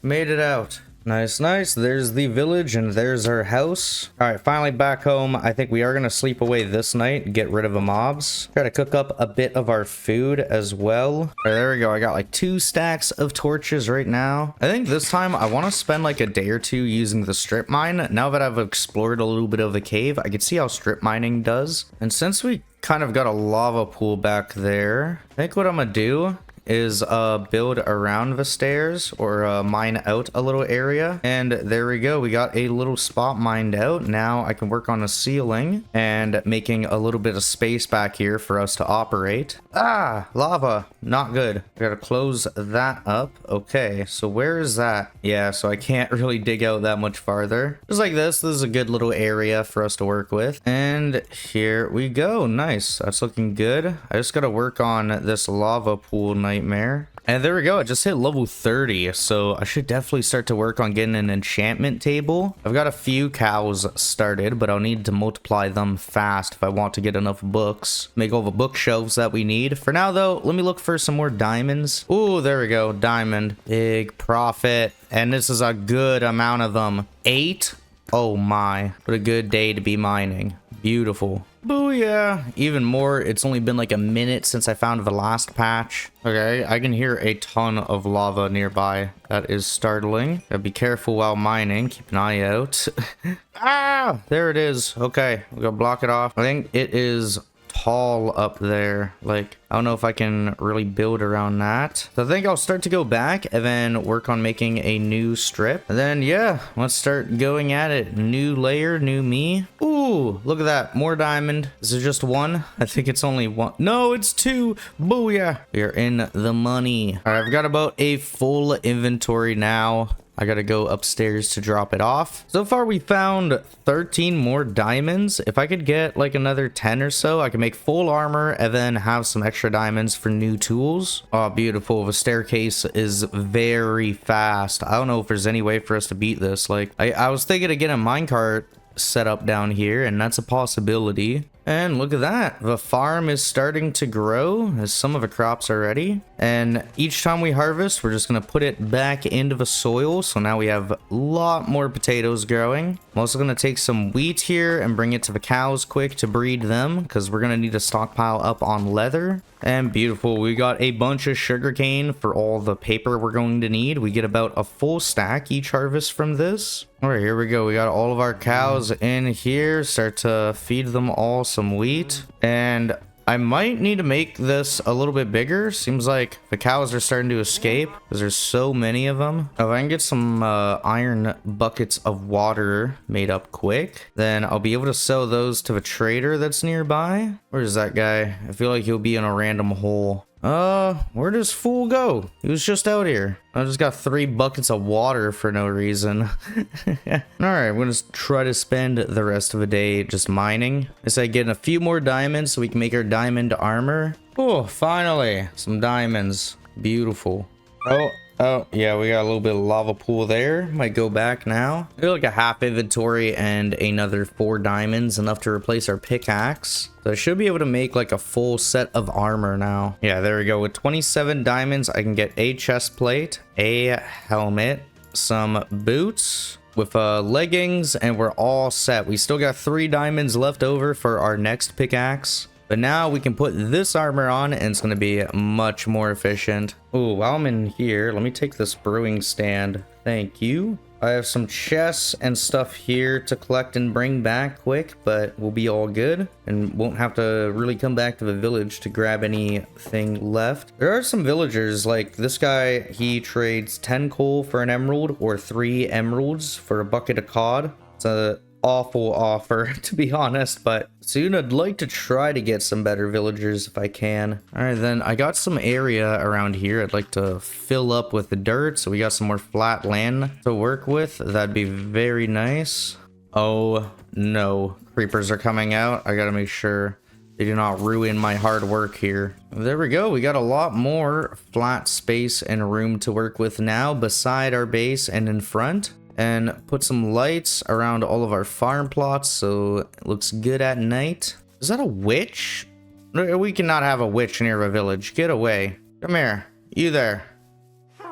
made it out. Nice, nice. There's the village and there's our house. All right, finally back home. I think we are going to sleep away this night, get rid of the mobs. Try to cook up a bit of our food as well. All right, there we go. I got like 2 stacks of torches right now. I think this time I want to spend like a day or two using the strip mine. Now that I've explored a little bit of the cave, I can see how strip mining does. And since we kind of got a lava pool back there, I think what I'm going to do is build around the stairs or mine out a little area. And there we go, we got a little spot mined out. Now I can work on a ceiling and making a little bit of space back here for us to operate. Ah, lava, not good. I gotta close that up. Okay, so where is that? Yeah, so I can't really dig out that much farther. Just like this is a good little area for us to work with. And here we go. Nice, that's looking good. I just gotta work on this lava pool nightmare. And there we go, I just hit level 30, so I should definitely start to work on getting an enchantment table. I've got a few cows started, but I'll need to multiply them fast if I want to get enough books. Make all the bookshelves that we need. For now though, let me look for some more diamonds. Ooh, there we go, diamond. Big profit. And this is a good amount of them. 8? Oh my, what a good day to be mining. Beautiful. Booyah. Even more, it's only been like a minute since I found the last patch. Okay, I can hear a ton of lava nearby. That is startling. Gotta be careful while mining. Keep an eye out. Ah, there it is. Okay, we're gonna block it off. I think it is tall up there. Like, I don't know if I can really build around that. So I think I'll start to go back and then work on making a new strip. And then, yeah, let's start going at it. New layer, new me. Ooh, look at that. More diamond. Is it just one? I think it's only one. No, it's 2. Booyah. We are in the money. All right, I've got about a full inventory now. I gotta go upstairs to drop it off. So far we found 13 more diamonds. If I could get like another 10 or so, I can make full armor and then have some extra diamonds for new tools. Oh, beautiful. The staircase is very fast. I don't know if there's any way for us to beat this. Like, I was thinking of getting a minecart set up down here, and that's a possibility. And look at that, the farm is starting to grow as some of the crops are ready, and each time we harvest we're just going to put it back into the soil. So now we have a lot more potatoes growing. I'm also going to take some wheat here and bring it to the cows quick to breed them, because we're going to need to stockpile up on leather. And beautiful, we got a bunch of sugarcane for all the paper we're going to need. We get about a full stack each harvest from this. All right, here we go. We got all of our cows in here. Start to feed them all some wheat. And I might need to make this a little bit bigger. Seems like the cows are starting to escape because there's so many of them. If I can get some iron buckets of water made up quick, then I'll be able to sell those to the trader that's nearby. Where's that guy? I feel like he'll be in a random hole. Where does fool go? He was just out here. I just got 3 buckets of water for no reason. Alright, I'm gonna try to spend the rest of the day just mining. I said getting a few more diamonds so we can make our diamond armor. Oh, finally, some diamonds. Beautiful. Oh, yeah, we got a little bit of lava pool there. Might go back now. We got like a half inventory and another 4 diamonds, enough to replace our pickaxe. So I should be able to make like a full set of armor now. Yeah, there we go. With 27 diamonds, I can get a chest plate, a helmet, some boots with leggings, and we're all set. We still got 3 diamonds left over for our next pickaxe. But now we can put this armor on and it's going to be much more efficient. Oh, while I'm in here, let me take this brewing stand. Thank you. I have some chests and stuff here to collect and bring back quick, but we'll be all good and won't have to really come back to the village to grab anything left. There are some villagers, like this guy, he trades 10 coal for an emerald or 3 emeralds for a bucket of cod. It's a awful offer, to be honest, but soon I'd like to try to get some better villagers if I can. All right, then I got some area around here I'd like to fill up with the dirt, so we got some more flat land to work with. That'd be very nice. Oh no, creepers are coming out. I gotta make sure they do not ruin my hard work here. There we go. We got a lot more flat space and room to work with now beside our base and in front. And put some lights around all of our farm plots so it looks good at night. Is that a witch? We cannot have a witch near a village. Get away. Come here. You there.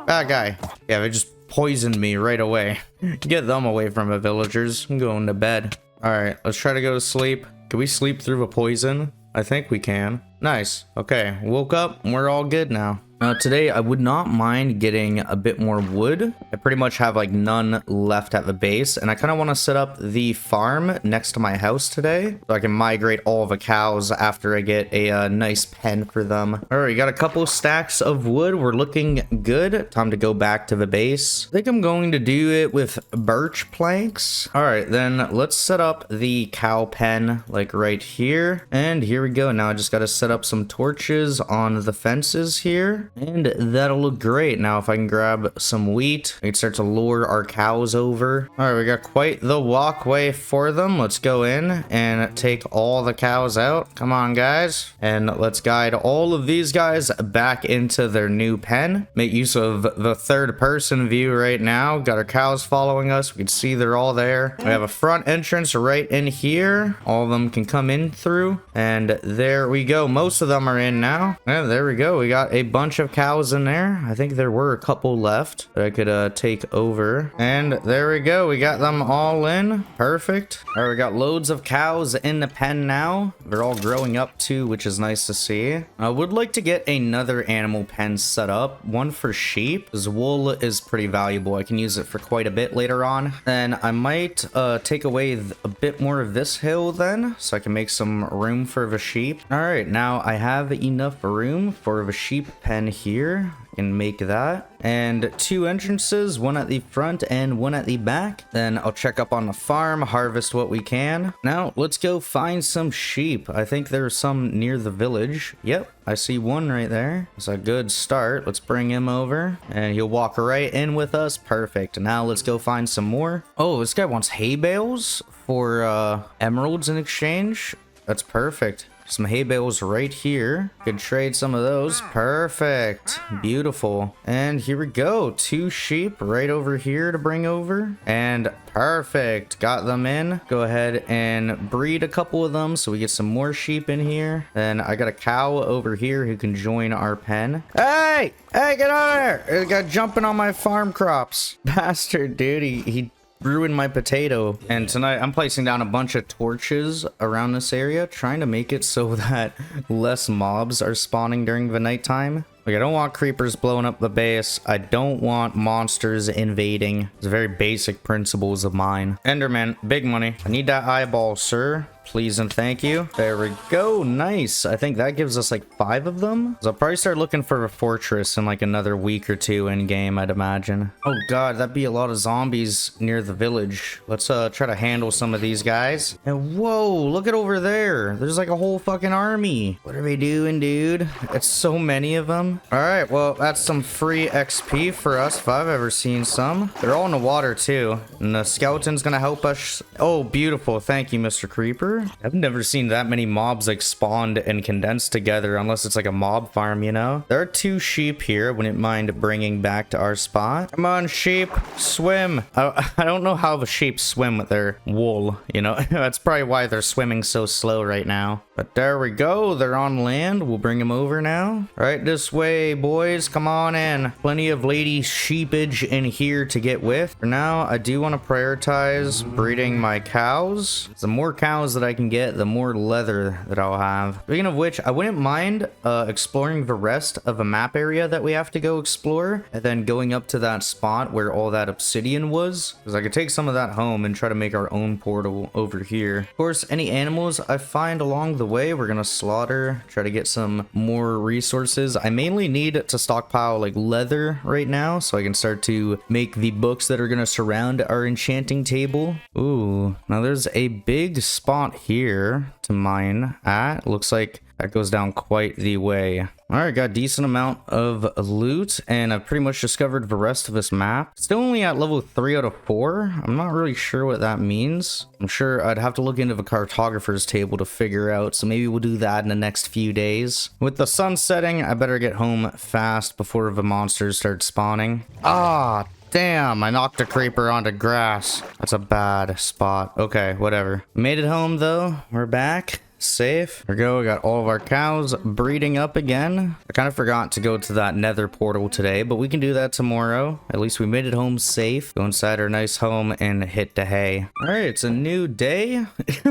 Bad guy. Yeah, they just poisoned me right away. Get them away from the villagers. I'm going to bed. Alright, let's try to go to sleep. Can we sleep through the poison? I think we can. Nice. Okay, woke up. We're all good now. Today, I would not mind getting a bit more wood. I pretty much have like none left at the base, and I kind of want to set up the farm next to my house today so I can migrate all the cows after I get a nice pen for them. All right, got a couple stacks of wood. We're looking good. Time to go back to the base. I think I'm going to do it with birch planks. All right, then let's set up the cow pen like right here. And here we go. Now I just got to set up some torches on the fences here. And that'll look great. Now if I can grab some wheat, we can start to lure our cows over. All right, we got quite the walkway for them. Let's go in and take all the cows out. Come on, guys. And let's guide all of these guys back into their new pen. Make use of the third person view right now. Got our cows following us. We can see they're all there. We have a front entrance right in here. All of them can come in through. And there we go. Most of them are in now. Yeah, there we go. We got a bunch of cows in there. I think there were a couple left that I could take over. And there we go. We got them all in. Perfect. All right, we got loads of cows in the pen now. They're all growing up too, which is nice to see. I would like to get another animal pen set up. One for sheep, because wool is pretty valuable. I can use it for quite a bit later on. And I might take away a bit more of this hill then, so I can make some room for the sheep. All right, now I have enough room for the sheep pen here. I can make that. And 2 entrances, one at the front and one at the back. Then I'll check up on the farm, harvest what we can. Now let's go find some sheep. I think there's some near the village. Yep, I see one right there. It's a good start. Let's bring him over and he'll walk right in with us. Perfect. Now let's go find some more. Oh, this guy wants hay bales for emeralds in exchange. That's perfect. Some hay bales right here. Could trade some of those. Perfect. Beautiful. And here we go. 2 sheep right over here to bring over. And perfect. Got them in. Go ahead and breed a couple of them so we get some more sheep in here. Then I got a cow over here who can join our pen. Hey! Hey, get out of there! This guy jumping on my farm crops. Bastard, dude. He ruined my potato. And tonight I'm placing down a bunch of torches around this area, trying to make it so that less mobs are spawning during the nighttime. Like, I don't want creepers blowing up the base. I don't want monsters invading. It's very basic principles of mine. Enderman, big money. I need that eyeball, sir. Please and thank you. There we go. Nice. I think that gives us like 5 of them. So I'll probably start looking for a fortress in like another week or 2 in game, I'd imagine. Oh god, that'd be a lot of zombies near the village. Let's try to handle some of these guys. And whoa, look at over there. There's like a whole fucking army. What are they doing, dude? It's so many of them. All right, well, that's some free XP for us if I've ever seen some. They're all in the water too. And the skeleton's gonna help us. Oh, beautiful. Thank you, Mr. Creeper. I've never seen that many mobs like spawned and condensed together unless it's like a mob farm, you know? There are 2 sheep here. Wouldn't mind bringing back to our spot. Come on, sheep, swim. I don't know how the sheep swim with their wool, you know? That's probably why they're swimming so slow right now. But there we go. They're on land. We'll bring them over now. Right this way, boys. Come on in. Plenty of lady sheepage in here to get with. For now, I do want to prioritize breeding my cows. The more cows that I can get, the more leather that I'll have. Speaking of which, I wouldn't mind exploring the rest of a map area that we have to go explore, and then going up to that spot where all that obsidian was, because I could take some of that home and try to make our own portal over here. Of course, any animals I find along the way. We're gonna slaughter, try to get some more resources. I mainly need to stockpile like leather right now so I can start to make the books that are gonna surround our enchanting table. Ooh, now there's a big spot here to mine at. Looks like that goes down quite the way. All right, got a decent amount of loot, and I've pretty much discovered the rest of this map. Still only at level 3 out of 4. I'm not really sure what that means. I'm sure I'd have to look into the cartographer's table to figure out, so maybe we'll do that in the next few days. With the sun setting, I better get home fast before the monsters start spawning. Ah, damn, I knocked a creeper onto grass. That's a bad spot. Okay, whatever. Made it home, though. We're back. Safe. There we go. We got all of our cows breeding up again. I kind of forgot to go to that nether portal today, but we can do that tomorrow. At least we made it home safe. Go inside our nice home and hit the hay. All right, it's a new day.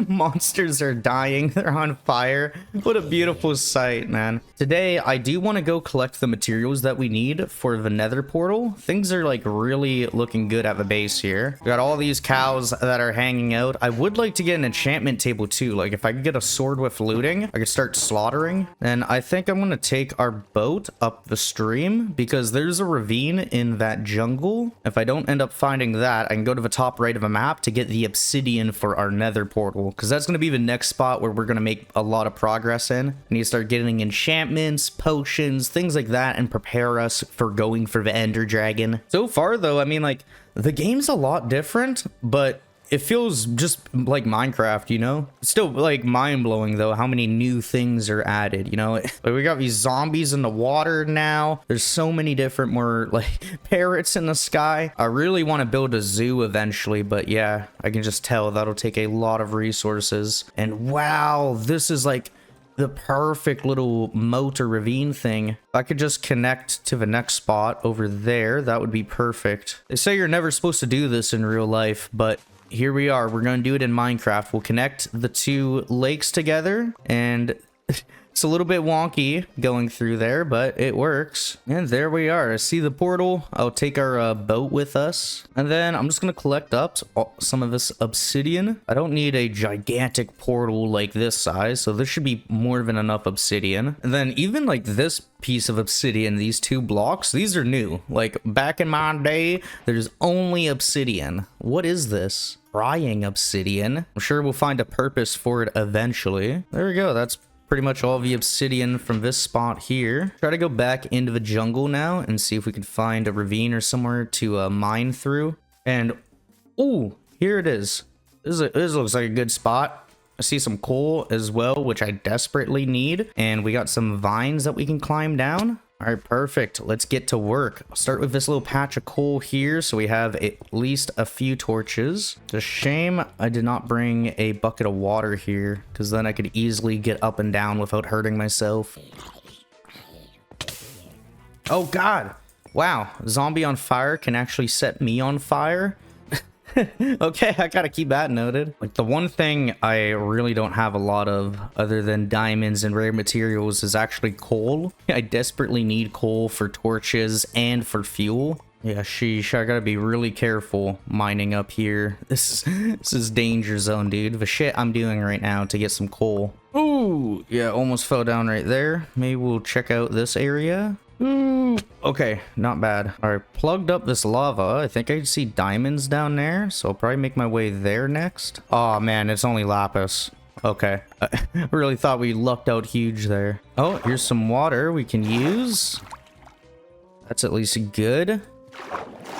Monsters are dying. They're on fire. What a beautiful sight, man. Today, I do want to go collect the materials that we need for the nether portal. Things are like really looking good at the base here. We got all these cows that are hanging out. I would like to get an enchantment table too. Like if I could get a sword with looting, I could start slaughtering. And I think I'm gonna take our boat up the stream because there's a ravine in that jungle. If I don't end up finding that, I can go to the top right of a map to get the obsidian for our nether portal, because that's gonna be the next spot where we're gonna make a lot of progress in. I need to start getting enchantments, potions, things like that, and prepare us for going for the ender dragon. So far though, I mean, like, the game's a lot different, but it feels just like Minecraft, you know? It's still like mind-blowing though how many new things are added, you know? Like we got these zombies in the water now. There's so many different more like parrots in the sky. I really want to build a zoo eventually, but yeah, I can just tell that'll take a lot of resources. And wow, this is like the perfect little moat or ravine thing. If I could just connect to the next spot over there, that would be perfect. They say you're never supposed to do this in real life, but here we are. We're going to do it in Minecraft. We'll connect the two lakes together, and it's a little bit wonky going through there, but it works. And there we are. I see the portal. I'll take our boat with us, and then I'm just going to collect up some of this obsidian. I don't need a gigantic portal like this size, so this should be more than enough obsidian. And then even like this piece of obsidian, these 2 blocks, these are new. Like back in my day, there's only obsidian. What is this? Frying obsidian. I'm sure we'll find a purpose for it eventually. There we go. That's pretty much all the obsidian from this spot here. Try to go back into the jungle now and see if we can find a ravine or somewhere to mine through. And oh, here it is. This looks like a good spot. I see some coal as well, which I desperately need. And we got some vines that we can climb down. All right, perfect. Let's get to work. I'll start with this little patch of coal here, so we have at least a few torches. It's a shame I did not bring a bucket of water here, because then I could easily get up and down without hurting myself. Oh, God. Wow. Zombie on fire can actually set me on fire. Okay, I gotta keep that noted. Like, the one thing I really don't have a lot of other than diamonds and rare materials is actually coal. I desperately need coal for torches and for fuel. Yeah, sheesh, I gotta be really careful mining up here. This is danger zone, dude. The shit I'm doing right now to get some coal. Ooh, yeah, almost fell down right there. Maybe we'll check out this area. Ooh, okay, not bad. All right, plugged up this lava. I think I can see diamonds down there, so I'll probably make my way there next. Oh man, it's only lapis. Okay, I really thought we lucked out huge there. Oh, here's some water we can use. That's at least good.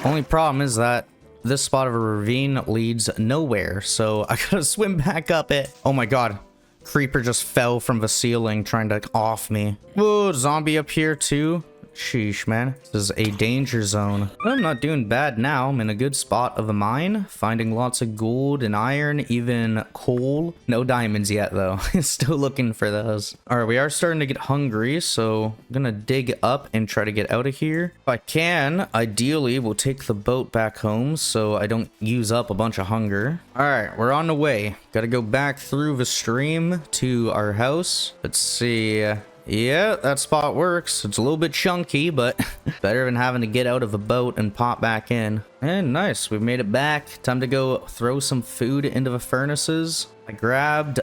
Only problem is that this spot of a ravine leads nowhere, so I gotta swim back up it. Oh my god. Creeper just fell from the ceiling trying to off me. Whoa, zombie up here too. Sheesh, man. This is a danger zone. I'm not doing bad now. I'm in a good spot of a mine. Finding lots of gold and iron, even coal. No diamonds yet, though. Still looking for those. All right, we are starting to get hungry, so I'm gonna dig up and try to get out of here. If I can, ideally, we'll take the boat back home so I don't use up a bunch of hunger. All right, we're on the way. Gotta go back through the stream to our house. Let's see. Yeah, that spot works. It's a little bit chunky, but better than having to get out of a boat and pop back in. And nice, we've made it back. Time to go throw some food into the furnaces. I grabbed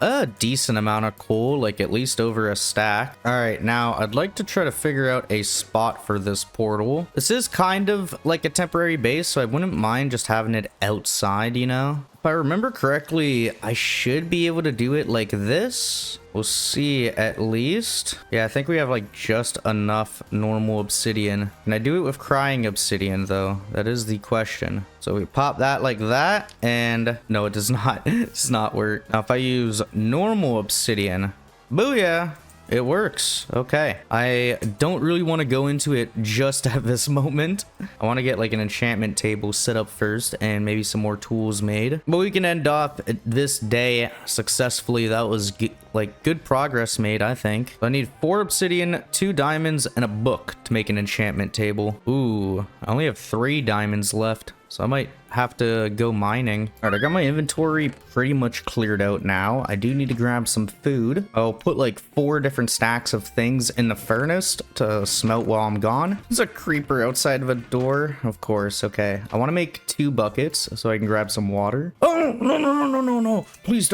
a decent amount of coal, like at least over a stack. All right, now I'd like to try to figure out a spot for this portal. This is kind of like a temporary base, so I wouldn't mind just having it outside, you know? If I remember correctly, I should be able to do it like this. We'll see at least. Yeah, I think we have like just enough normal obsidian. Can I do it with crying obsidian though? That is the question. So we pop that like that, and no, it does not. It does not work. Now if I use normal obsidian, booyah! It works. Okay. I don't really want to go into it just at this moment. I want to get like an enchantment table set up first and maybe some more tools made. But we can end off this day successfully. That was good progress made, I think. So I need 4 obsidian, 2 diamonds, and a book to make an enchantment table. Ooh, I only have 3 diamonds left, so I might have to go mining. All right, I got my inventory pretty much cleared out now. I do need to grab some food. I'll put like 4 different stacks of things in the furnace to smelt while I'm gone. There's a creeper outside of a door, of course. Okay, I want to make 2 buckets so I can grab some water. Oh, no. Please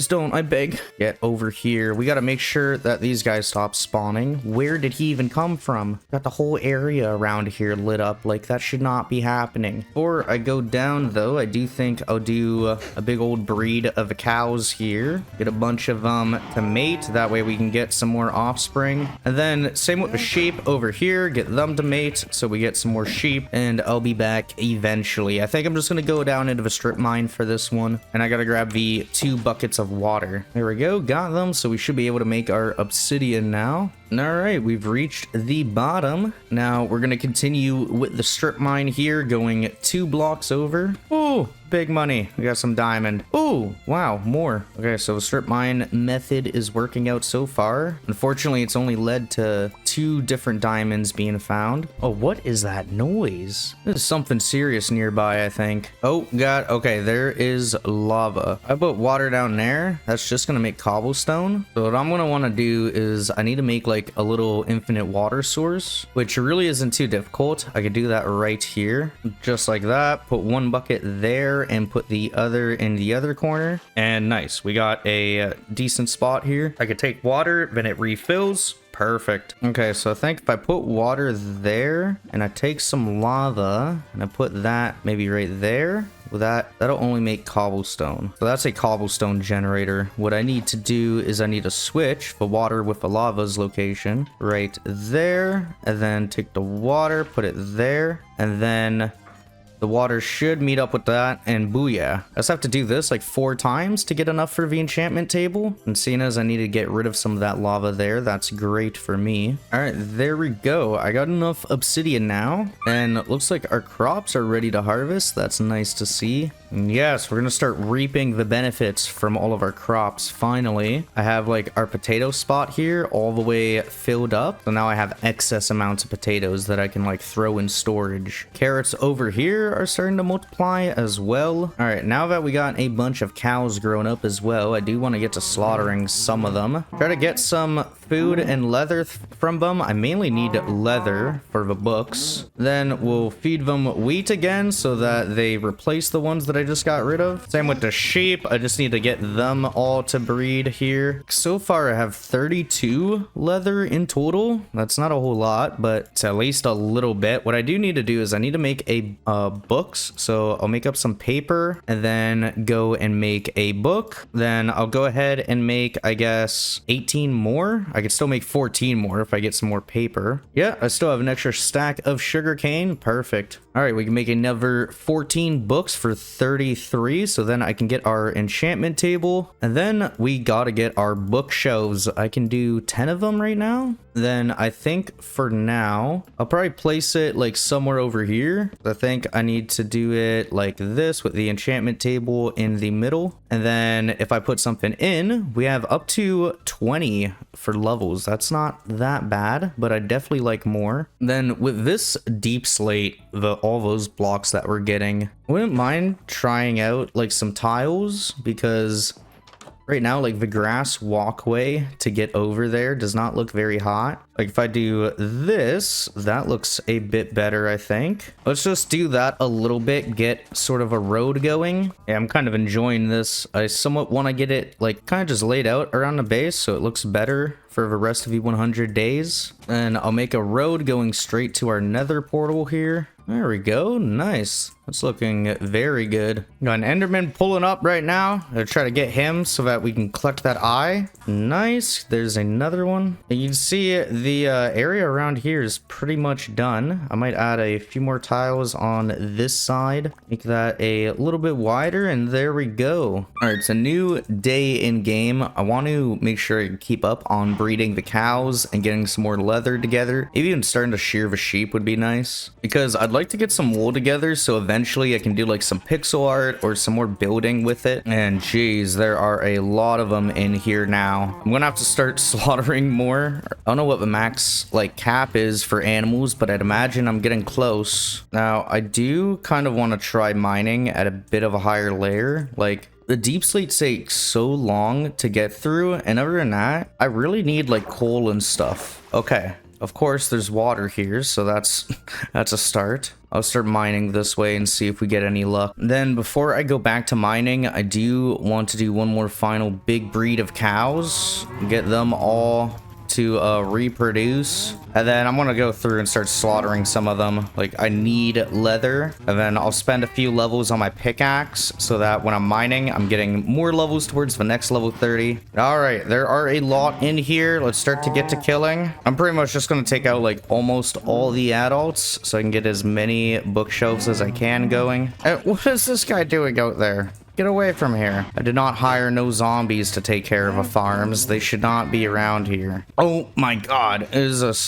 don't, I beg. Get over here. We got to make sure that these guys stop spawning. Where did he even come from? Got the whole area around here lit up. Like, that should not be happening. Before I go down though, I do think I'll do a big old breed of cows here. Get a bunch of them to mate. That way we can get some more offspring. And then same with the sheep over here. Get them to mate so we get some more sheep. And I'll be back eventually. I think I'm just going to go down into a strip mine for this one. And I got to grab the 2 buckets of water. There we go. Got them. So we should be able to make our obsidian now. All right, we've reached the bottom. Now we're going to continue with the strip mine here, going 2 blocks over. Oh, big money. We got some diamond. Oh, wow, more. Okay, so the strip mine method is working out so far. Unfortunately, it's only led to 2 different diamonds being found. Oh, what is that noise? There's something serious nearby, I think. Oh, God. Okay, there is lava. I put water down there. That's just going to make cobblestone. So what I'm going to want to do is I need to make like a little infinite water source, which really isn't too difficult. I could do that right here, just like that. Put 1 bucket there and put the other in the other corner, and nice, we got a decent spot here. I could take water, then it refills. Perfect. Okay, so I think if I put water there and I take some lava and I put that maybe right there, well, that'll only make cobblestone. So that's a cobblestone generator. What I need to do is I need to switch the water with the lava's location right there, and then take the water, put it there, and then the water should meet up with that, and booyah. I just have to do this like 4 times to get enough for the enchantment table. And seeing as I need to get rid of some of that lava there, that's great for me. All right, there we go. I got enough obsidian now, and it looks like our crops are ready to harvest. That's nice to see. And yes, we're gonna start reaping the benefits from all of our crops. Finally, I have like our potato spot here all the way filled up. So now I have excess amounts of potatoes that I can like throw in storage. Carrots over here are starting to multiply as well. All right, now that we got a bunch of cows growing up as well, I do want to get to slaughtering some of them. Try to get some food and leather from them. I mainly need leather for the books. Then we'll feed them wheat again so that they replace the ones that I just got rid of. Same with the sheep. I just need to get them all to breed here. So far I have 32 leather in total. That's not a whole lot, but it's at least a little bit. What I do need to do is I need to make a books. So I'll make up some paper and then go and make a book. Then I'll go ahead and make, I guess, 18 more. I could still make 14 more if I get some more paper. Yeah, I still have an extra stack of sugar cane. Perfect. All right, we can make another 14 books for 33. So then I can get our enchantment table, and then we gotta get our bookshelves. I can do 10 of them right now. Then I think for now, I'll probably place it like somewhere over here. I think I need to do it like this with the enchantment table in the middle. And then if I put something in, we have up to 20 for levels. That's not that bad, but I definitely like more. Then with this deep slate, all those blocks that we're getting, I wouldn't mind trying out like some tiles, because right now, like the grass walkway to get over there does not look very hot. Like if I do this, that looks a bit better, I think. Let's just do that a little bit, get sort of a road going. Yeah, I'm kind of enjoying this. I somewhat want to get it like kind of just laid out around the base so it looks better for the rest of the 100 days. And I'll make a road going straight to our nether portal here. There we go. Nice. That's looking very good. Got an enderman pulling up right now. I'll try to get him so that we can collect that eye. Nice. There's another one. And you can see the area around here is pretty much done. I might add a few more tiles on this side. Make that a little bit wider, and there we go. All right, it's a new day in game. I want to make sure I keep up on breeding the cows and getting some more leather together. Maybe even starting to shear the sheep would be nice, because I'd like to get some wool together so eventually I can do like some pixel art or some more building with it. And geez, there are a lot of them in here now. I'm gonna have to start slaughtering more. I don't know what the max like cap is for animals, but I'd imagine I'm getting close. Now I do kind of want to try mining at a bit of a higher layer. Like the deep slate takes so long to get through, and other than that, I really need like coal and stuff. Okay. Of course, there's water here, so that's a start. I'll start mining this way and see if we get any luck. Then before I go back to mining, I do want to do one more final big breed of cows. Get them all to reproduce, and then I'm gonna go through and start slaughtering some of them. Like I need leather, and then I'll spend a few levels on my pickaxe so that when I'm mining I'm getting more levels towards the next level 30. All right, there are a lot in here. Let's start to get to killing. I'm pretty much just gonna take out like almost all the adults so I can get as many bookshelves as I can going. What is this guy doing out there? Get away from here. I did not hire no zombies to take care of the farms. They should not be around here. Oh my god. Is this...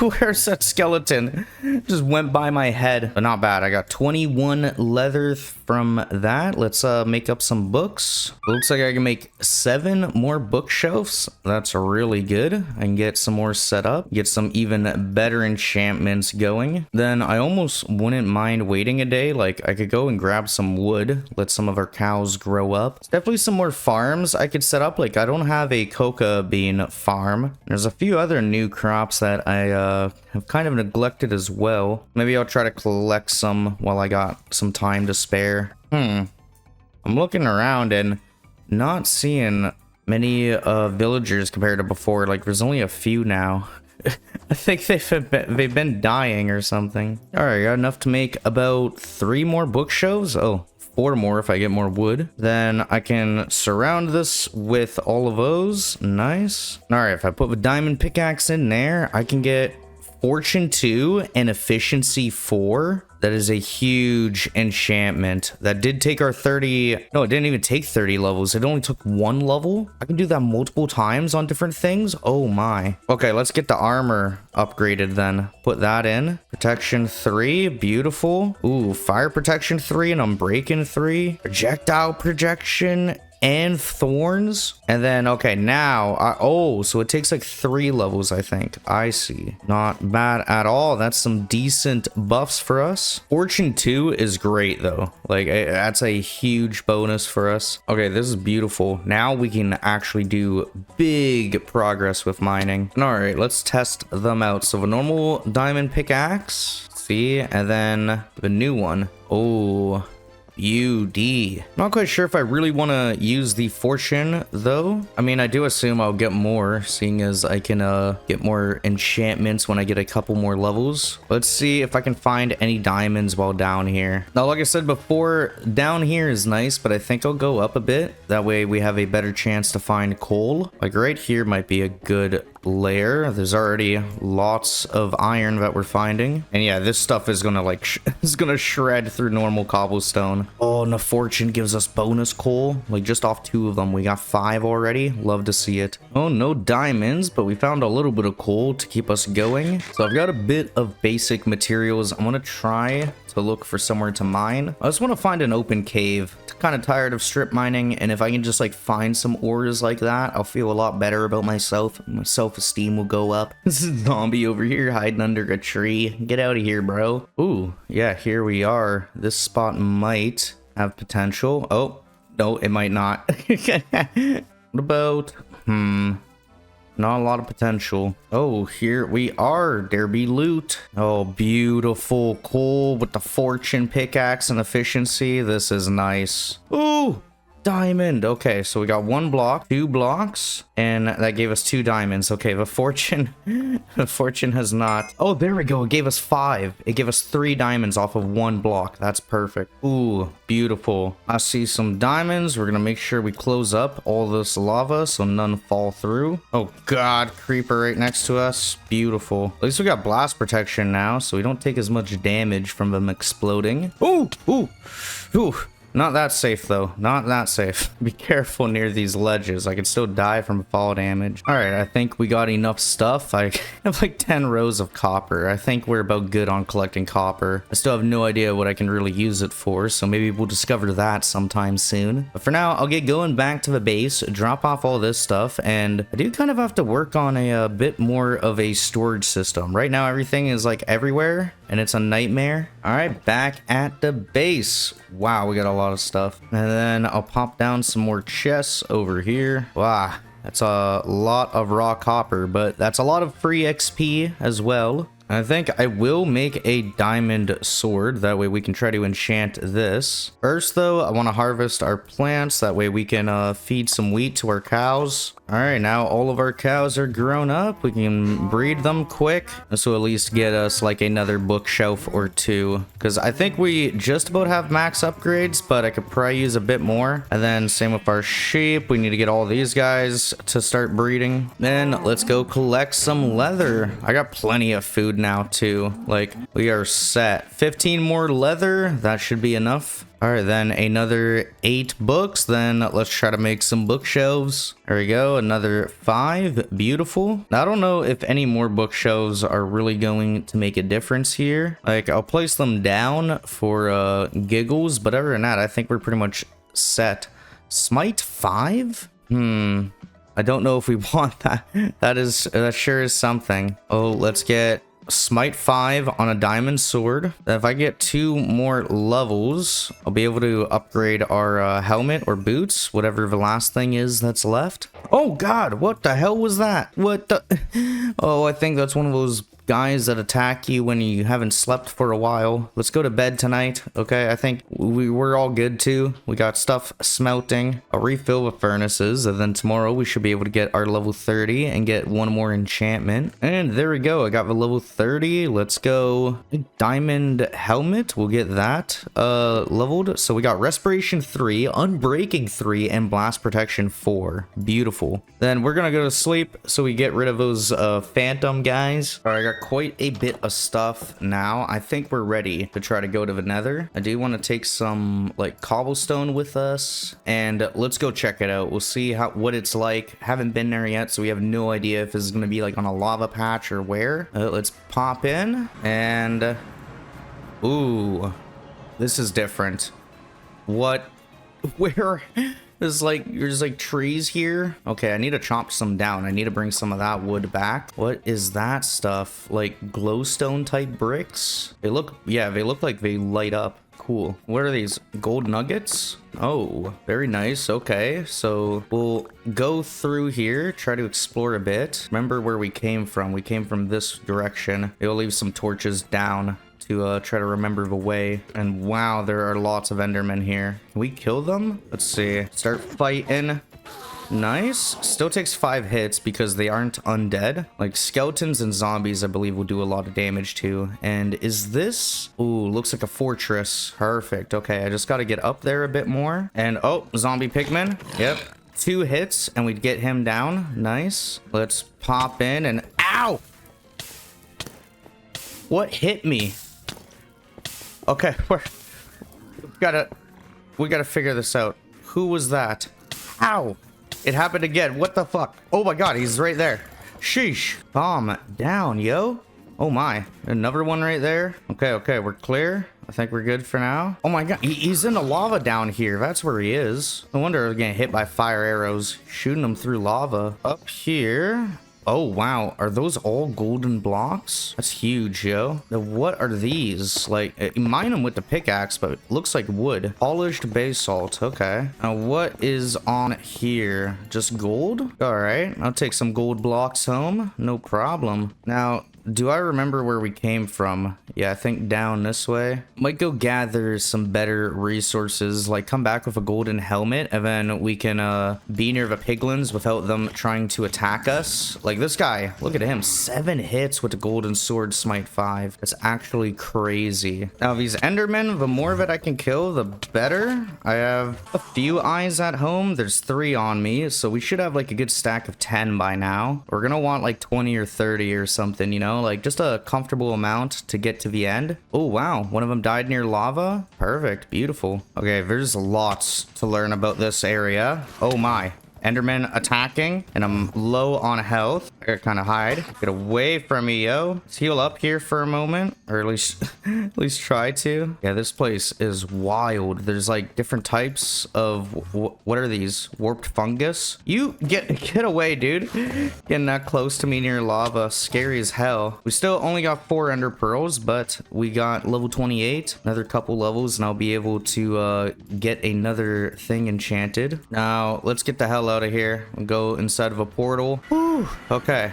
Where's that skeleton? Just went by my head. But not bad. I got 21 leather from that. Let's make up some books. It looks like I can make 7 more bookshelves. That's really good. I can get some more set up. Get some even better enchantments going. Then I almost wouldn't mind waiting a day. Like I could go and grab some wood. Let some of our cows grow up. Definitely some more farms I could set up. Like I don't have a coca bean farm. There's a few other new crops that I have kind of neglected as well. Maybe I'll try to collect some while I got some time to spare. I'm looking around and not seeing many villagers compared to before. Like there's only a few now. I think they've been dying or something. All right, got enough to make about 3 more bookshelves. Oh, 4 more if I get more wood. Then I can surround this with all of those. Nice. All right, if I put the diamond pickaxe in there, I can get Fortune 2 and Efficiency 4. That is a huge enchantment. That did take our 30... No, it didn't even take 30 levels. It only took 1 level. I can do that multiple times on different things. Oh my. Okay, let's get the armor upgraded then. Put that in. Protection 3. Beautiful. Ooh, fire protection 3 and unbreaking 3. Projectile projection and thorns. And then okay, now oh, so it takes like 3 levels, I think. I see. Not bad at all. That's some decent buffs for us. Fortune 2 is great though. Like that's a huge bonus for us. Okay, this is beautiful. Now we can actually do big progress with mining. All right, let's test them out. So the normal diamond pickaxe, see, and then the new one. Oh, UD. Not quite sure if I really want to use the fortune though. I mean, I do assume I'll get more, seeing as I can get more enchantments when I get a couple more levels. Let's see if I can find any diamonds while down here. Now, like I said before, down here is nice, but I think I'll go up a bit. That way we have a better chance to find coal. Like right here might be a good layer. There's already lots of iron that we're finding, and yeah, this stuff is gonna like is gonna shred through normal cobblestone. Oh, and the fortune gives us bonus coal, like just off 2 of them. We got 5 already. Love to see it. Oh, no diamonds, but we found a little bit of coal to keep us going. So I've got a bit of basic materials. I'm gonna try to look for somewhere to mine. I just want to find an open cave. Kind of tired of strip mining, and if I can just like find some ores like that, I'll feel a lot better about myself. My self-esteem will go up. This is a zombie over here hiding under a tree. Get out of here, bro. Ooh, yeah, here we are. This spot might have potential. Oh, no, it might not. What about, Not a lot of potential. Oh, here we are. There be loot. Oh, beautiful. Cool with the fortune pickaxe and efficiency. This is nice. Ooh. Diamond. Okay, so we got 1 block, 2 blocks, and that gave us 2 diamonds. Okay, the fortune the fortune has not. Oh, there we go. It gave us 5. It gave us 3 diamonds off of 1 block. That's perfect. Ooh, beautiful. I see some diamonds. We're gonna make sure we close up all this lava so none fall through. Oh god, creeper right next to us. Beautiful. At least we got blast protection now, so we don't take as much damage from them exploding. Ooh, ooh, ooh. Not that safe, though. Not that safe. Be careful near these ledges. I could still die from fall damage. All right, I think we got enough stuff. I have like 10 rows of copper. I think we're about good on collecting copper. I still have no idea what I can really use it for, so maybe we'll discover that sometime soon. But for now, I'll get going back to the base, drop off all this stuff, and I do kind of have to work on a bit more of a storage system. Right now, everything is like everywhere, and it's a nightmare. All right, back at the base. Wow, we got a lot of stuff. And then I'll pop down some more chests over here. Wow, that's a lot of raw copper, but that's a lot of free XP as well. I think I will make a diamond sword. That way we can try to enchant this. First, though, I want to harvest our plants. That way we can feed some wheat to our cows. All right, now all of our cows are grown up. We can breed them quick. This will at least get us like another bookshelf or 2. Because I think we just about have max upgrades, but I could probably use a bit more. And then same with our sheep. We need to get all these guys to start breeding. Then let's go collect some leather. I got plenty of food now too. Like, we are set. 15 more leather. That should be enough. All right, then another 8 books. Then let's try to make some bookshelves. There we go, another 5. Beautiful. Now, I don't know if any more bookshelves are really going to make a difference here. Like, I'll place them down for giggles, but other than that, I think we're pretty much set. Smite 5? I don't know if we want that. That sure is something. Oh, let's get Smite 5 on a diamond sword. If I get 2 more levels, I'll be able to upgrade our helmet or boots, whatever the last thing is that's left. Oh god, what the hell was that? What the... Oh, I think that's one of those guys that attack you when you haven't slept for a while. Let's go to bed tonight, okay? I think we're all good too. We got stuff smelting. I'll refill the furnaces, and then tomorrow we should be able to get our level 30 and get 1 more enchantment. And there we go. I got the level 30. Let's go. Diamond helmet. We'll get that leveled. So we got respiration 3, unbreaking 3, and blast protection 4. Beautiful. Then we're gonna go to sleep so we get rid of those phantom guys. All right, I got quite a bit of stuff now. I think we're ready to try to go to the Nether. I do want to take some like cobblestone with us, and let's go check it out. We'll see what it's like. Haven't been there yet, so we have no idea if this is going to be like on a lava patch or where. Let's pop in, and ooh, this is different. What? Where? There's like trees here. Okay, I need to chop some down. I need to bring some of that wood back. What is that stuff? Like glowstone type bricks? They look, yeah, they look like they light up. Cool. What are these? Gold nuggets? Oh, very nice. Okay, so we'll go through here, try to explore a bit. Remember where we came from. We came from this direction. We'll leave some torches down to try to remember the way. And wow, there are lots of endermen here. Can we kill them? Let's see. Start fighting. Nice. Still takes 5 hits because they aren't undead. Like skeletons and zombies, I believe, will do a lot of damage too. And is this... Ooh, looks like a fortress. Perfect. Okay, I just got to get up there a bit more. And oh, zombie pigman. Yep. 2 hits and we'd get him down. Nice. Let's pop in and... Ow! What hit me? Okay, we gotta figure this out. Who was that? Ow! It happened again. What the fuck? Oh my god, he's right there. Sheesh. Calm down, yo. Oh my. Another one right there. Okay, we're clear. I think we're good for now. Oh my god, he's in the lava down here. That's where he is. No wonder I was getting hit by fire arrows, shooting him through lava. Up here. Oh, wow. Are those all golden blocks? That's huge, yo. Now, what are these? Like, you mine them with the pickaxe, but it looks like wood. Polished basalt. Okay. Now, what is on here? Just gold? All right. I'll take some gold blocks home. No problem. Now, do I remember where we came from? Yeah, I think down this way. Might go gather some better resources, like come back with a golden helmet, and then we can be near the piglins without them trying to attack us. Like this guy, look at him, 7 hits with the golden sword smite 5. That's actually crazy. Now these endermen, the more that I can kill, the better. I have a few eyes at home. There's 3 on me, so we should have like a good stack of 10 by now. We're gonna want like 20 or 30 or something, you know? Like just a comfortable amount to get to the end. Oh wow, one of them died near lava. Perfect, beautiful. Okay, there's lots to learn about this area. Oh my. Enderman attacking, and I'm low on health. I gotta kind of hide. Get away from me, yo. Let's heal up here for a moment, or at least try to. Yeah, this place is wild. There's like different types of what are these? Warped fungus? You get away, dude. Getting that close to me near lava, scary as hell. We still only got 4 ender pearls, but we got level 28. Another couple levels, and I'll be able to get another thing enchanted. Now let's get the hell out of here and go inside of a portal. Whew. Okay,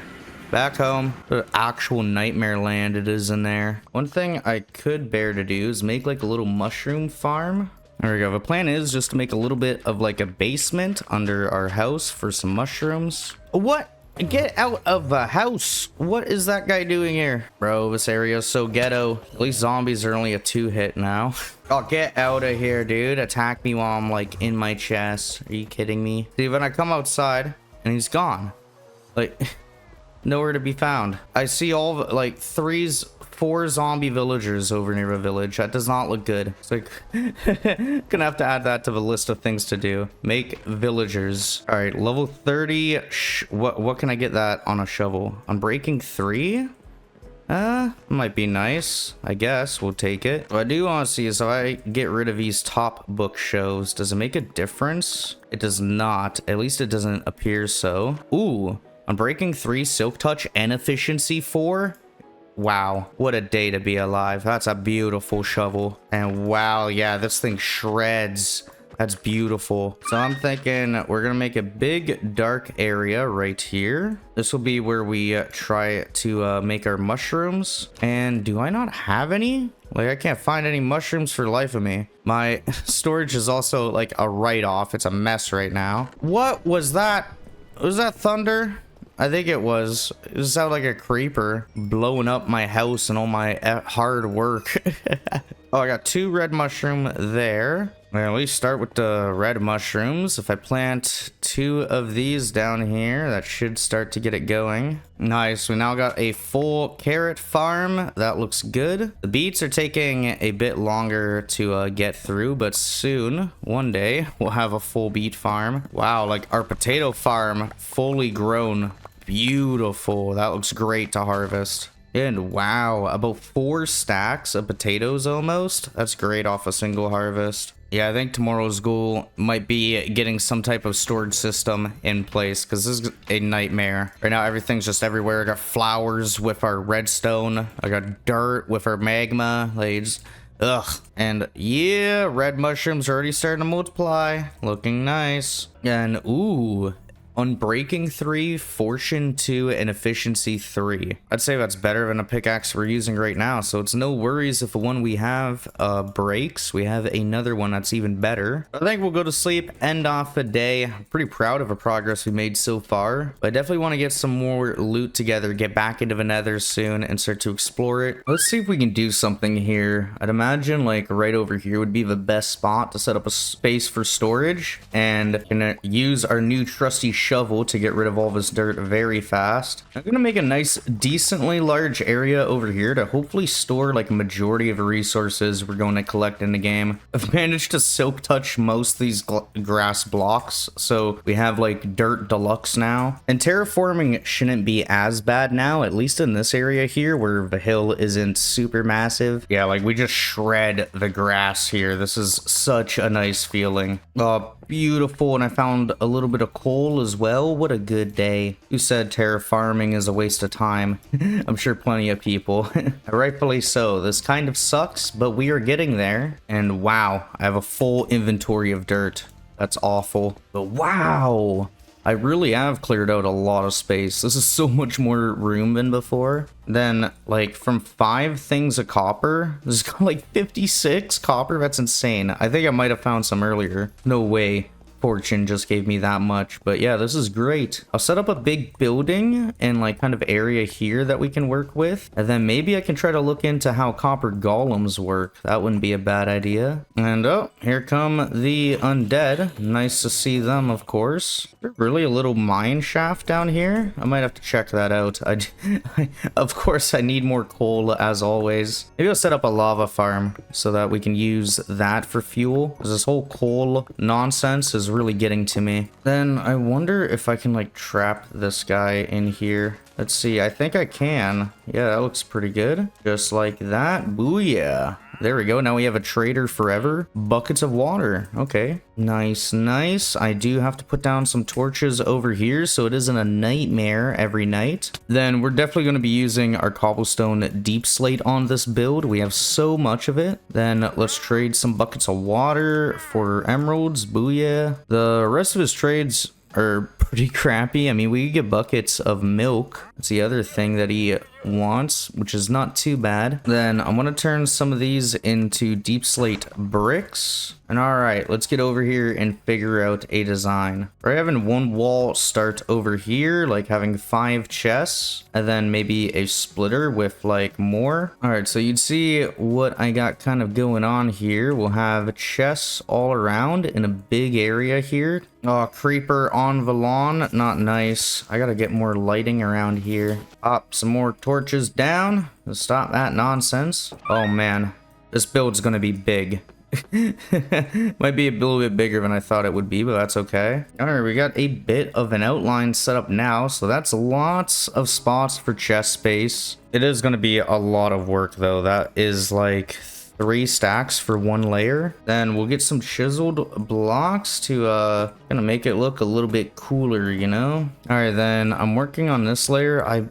back home. The actual nightmare land it is in there. One thing I could bear to do is make like a little mushroom farm. There we go. The plan is just to make a little bit of like a basement under our house for some mushrooms. What? Get out of the house. What is that guy doing here? Bro, this area is so ghetto. At least zombies are only a 2-hit now. Oh, get out of here, dude. Attack me while I'm like in my chest. Are you kidding me? See, when I come outside and he's gone. Like, nowhere to be found. I see all like 4 zombie villagers over near a village. That does not look good. It's like gonna have to add that to the list of things to do. Make villagers. All right, level 30. What can I get that on a shovel? Unbreaking 3? Might be nice. I guess we'll take it. What I do want to see is if I get rid of these top bookshelves, does it make a difference? It does not. At least it doesn't appear so. Ooh, Unbreaking 3, Silk Touch, and Efficiency 4. Wow, what a day to be alive. That's a beautiful shovel. And wow, yeah, this thing shreds. That's beautiful. So I'm thinking we're gonna make a big dark area right here. This will be where we try to make our mushrooms. And do I not have any? Like, I can't find any mushrooms for the life of me. My storage is also like a write-off. It's a mess right now. What was that? Was that thunder? I think it was. It sounded like a creeper blowing up my house and all my hard work. Oh, I got 2 red mushroom there. Well, at least start with the red mushrooms. If I plant 2 of these down here, that should start to get it going. Nice. We now got a full carrot farm. That looks good. The beets are taking a bit longer to get through, but soon, one day, we'll have a full beet farm. Wow, like our potato farm, fully grown. Beautiful. That looks great to harvest. And wow, about 4 stacks of potatoes almost. That's great off a single harvest. Yeah, I think tomorrow's goal might be getting some type of storage system in place, because this is a nightmare. Right now, everything's just everywhere. I got flowers with our redstone. I got dirt with our magma. Like, just, ugh. And yeah, red mushrooms are already starting to multiply. Looking nice. And ooh, Unbreaking 3, Fortune 2, and Efficiency 3. I'd say that's better than a pickaxe we're using right now, so it's no worries if the one we have breaks. We have another one that's even better. I think we'll go to sleep, end off the day. I'm pretty proud of the progress we made so far, but I definitely want to get some more loot together, get back into the Nether soon, and start to explore it. Let's see if we can do something here. I'd imagine like right over here would be the best spot to set up a space for storage, and gonna use our new trusty shovel to get rid of all this dirt very fast. I'm gonna make a nice, decently large area over here to hopefully store like a majority of the resources we're going to collect in the game. I've managed to silk touch most of these grass blocks, so we have like dirt deluxe now. And terraforming shouldn't be as bad now, at least in this area here where the hill isn't super massive. Yeah, like we just shred the grass here. This is such a nice feeling. beautiful, and I found a little bit of coal as well. What a good day. Who said terra farming is a waste of time? I'm sure plenty of people. Rightfully so. This kind of sucks, but we are getting there. And wow, I have a full inventory of dirt. That's awful. But wow, I really have cleared out a lot of space. This is so much more room than before. Then, like, from 5 things of copper, this is got like 56 copper. That's insane. I think I might have found some earlier. No way. Fortune just gave me that much, but yeah, this is great. I'll set up a big building and like kind of area here that we can work with, and then maybe I can try to look into how copper golems work. That wouldn't be a bad idea. And oh, here come the undead. Nice to see them, of course. There's really a little mine shaft down here. I might have to check that out. Of course, I need more coal as always. Maybe I'll set up a lava farm so that we can use that for fuel. This whole coal nonsense is really getting to me. Then I wonder if I can like trap this guy in here. Let's see, I think I can. Yeah, that looks pretty good. Just like that. Booyah. There we go. Now we have a trader forever. Buckets of water. Okay. Nice, nice. I do have to put down some torches over here so it isn't a nightmare every night. Then we're definitely going to be using our cobblestone deep slate on this build. We have so much of it. Then let's trade some buckets of water for emeralds. Booyah. The rest of his trades are pretty crappy. I mean, we could get buckets of milk. That's the other thing that he wants, which is not too bad. Then I'm gonna turn some of these into deep slate bricks. And all right, let's get over here and figure out a design. We're having one wall start over here, like having 5 chests, and then maybe a splitter with like more. All right, so you'd see what I got kind of going on here. We'll have chests all around in a big area here. Oh, creeper on the lawn. Not nice. I gotta get more lighting around here. Pop some more torches down to stop that nonsense. Oh man, this build's gonna be big. Might be a little bit bigger than I thought it would be, but that's okay. All right, we got a bit of an outline set up now, so that's lots of spots for chest space. It is going to be a lot of work though. That is like 3 stacks for 1 layer. Then we'll get some chiseled blocks to gonna make it look a little bit cooler, you know. All right, then I'm working on this layer. I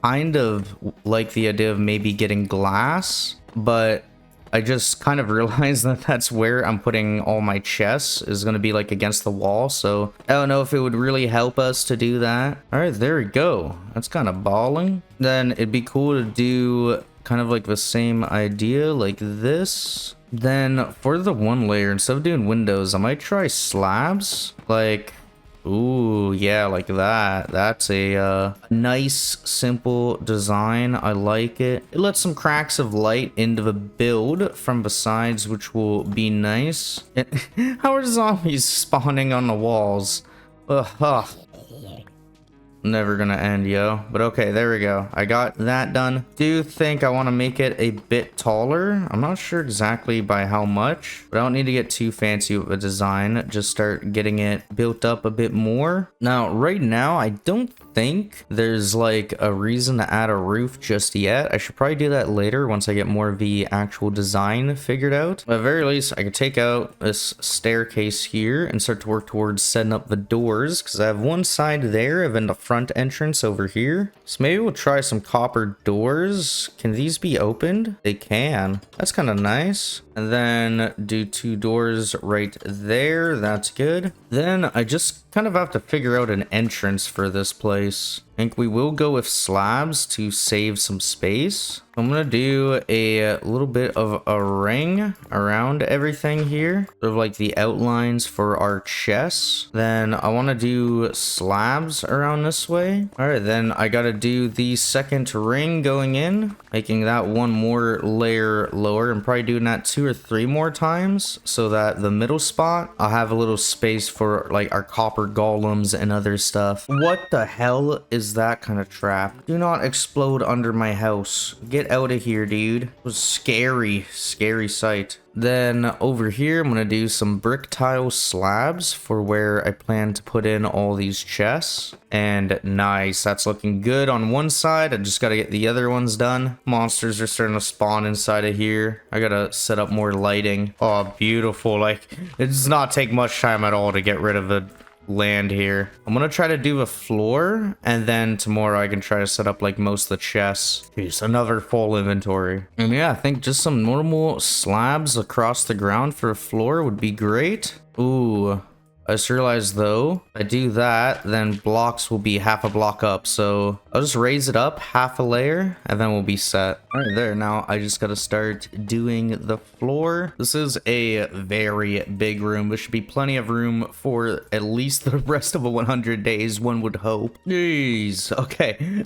kind of like the idea of maybe getting glass, but I just kind of realized that that's where I'm putting all my chests is going to be like against the wall. So I don't know if it would really help us to do that. All right, there we go. That's kind of balling. Then it'd be cool to do kind of like the same idea like this. Then for the 1 layer, instead of doing windows, I might try slabs. Like, ooh, yeah, like that. That's a nice, simple design. I like it. It lets some cracks of light into the build from the sides, which will be nice. How are zombies spawning on the walls? Ugh. Never gonna end, yo. But okay, there we go. I got that done. Do think I want to make it a bit taller. I'm not sure exactly by how much, but I don't need to get too fancy with a design. Just start getting it built up a bit more. Now, right now, I don't think there's like a reason to add a roof just yet. I should probably do that later once I get more of the actual design figured out. But at the very least, I could take out this staircase here and start to work towards setting up the doors, because I have one side there and then the front entrance over here. So maybe we'll try some copper doors. Can these be opened? They can. That's kind of nice. And then do 2 doors right there. That's good. Then I just kind of have to figure out an entrance for this place. I think we will go with slabs to save some space. I'm gonna do a little bit of a ring around everything here, sort of like the outlines for our chests. Then I want to do slabs around this way. All right, then I gotta do the second ring going in, making that 1 more layer lower, and probably doing that 2 or 3 more times, so that the middle spot I'll have a little space for like our copper golems and other stuff. What the hell is is that kind of trap? Do not explode under my house. Get out of here, dude. It was scary sight. Then over here, I'm gonna do some brick tile slabs for where I plan to put in all these chests. And nice, that's looking good on one side. I just gotta get the other ones done. Monsters are starting to spawn inside of here. I gotta set up more lighting. Oh, beautiful. Like, it does not take much time at all to get rid of the land here. I'm gonna try to do a floor, and then tomorrow I can try to set up like most of the chests. Jeez, another full inventory. And yeah, I think just some normal slabs across the ground for a floor would be great. Ooh, I just realized though, if I do that, then blocks will be half a block up. So I'll just raise it up half a layer and then we'll be set. All right, there. Now I just got to start doing the floor. This is a very big room. There should be plenty of room for at least the rest of 100 days, one would hope. Jeez. Okay.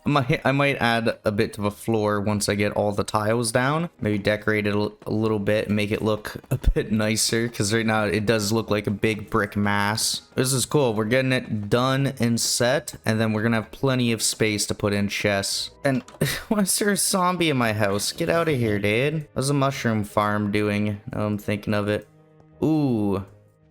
I might add a bit of a floor once I get all the tiles down. Maybe decorate it a little bit and make it look a bit nicer, because right now it does look like a big brick mass. This is cool. We're getting it done and set, and then we're gonna have plenty of space to put in chests. And why is there a zombie in my house? Get out of here, dude. How's a mushroom farm doing? Now I'm thinking of it. Ooh,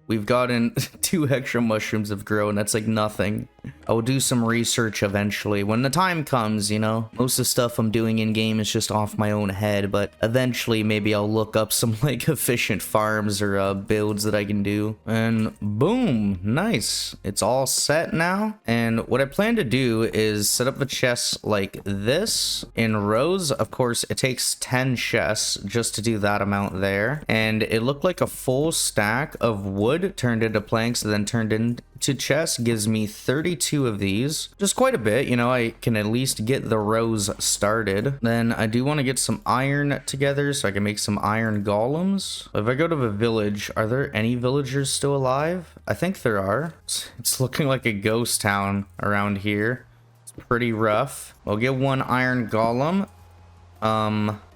we've gotten 2 extra mushrooms have grown. That's like nothing. I will do some research eventually when the time comes, you know. Most of the stuff I'm doing in game is just off my own head, but eventually maybe I'll look up some like efficient farms or builds that I can do. And boom, nice. It's all set now. And what I plan to do is set up the chests like this in rows. Of course, it takes 10 chests just to do that amount there. And it looked like a full stack of wood turned into planks and then turned into chests gives me 32 of these, just quite a bit. You know, I can at least get the rows started. Then I do want to get some iron together so I can make some iron golems. If I go to the village, are there any villagers still alive? I think there are. It's looking like a ghost town around here. It's pretty rough. We'll get 1 iron golem.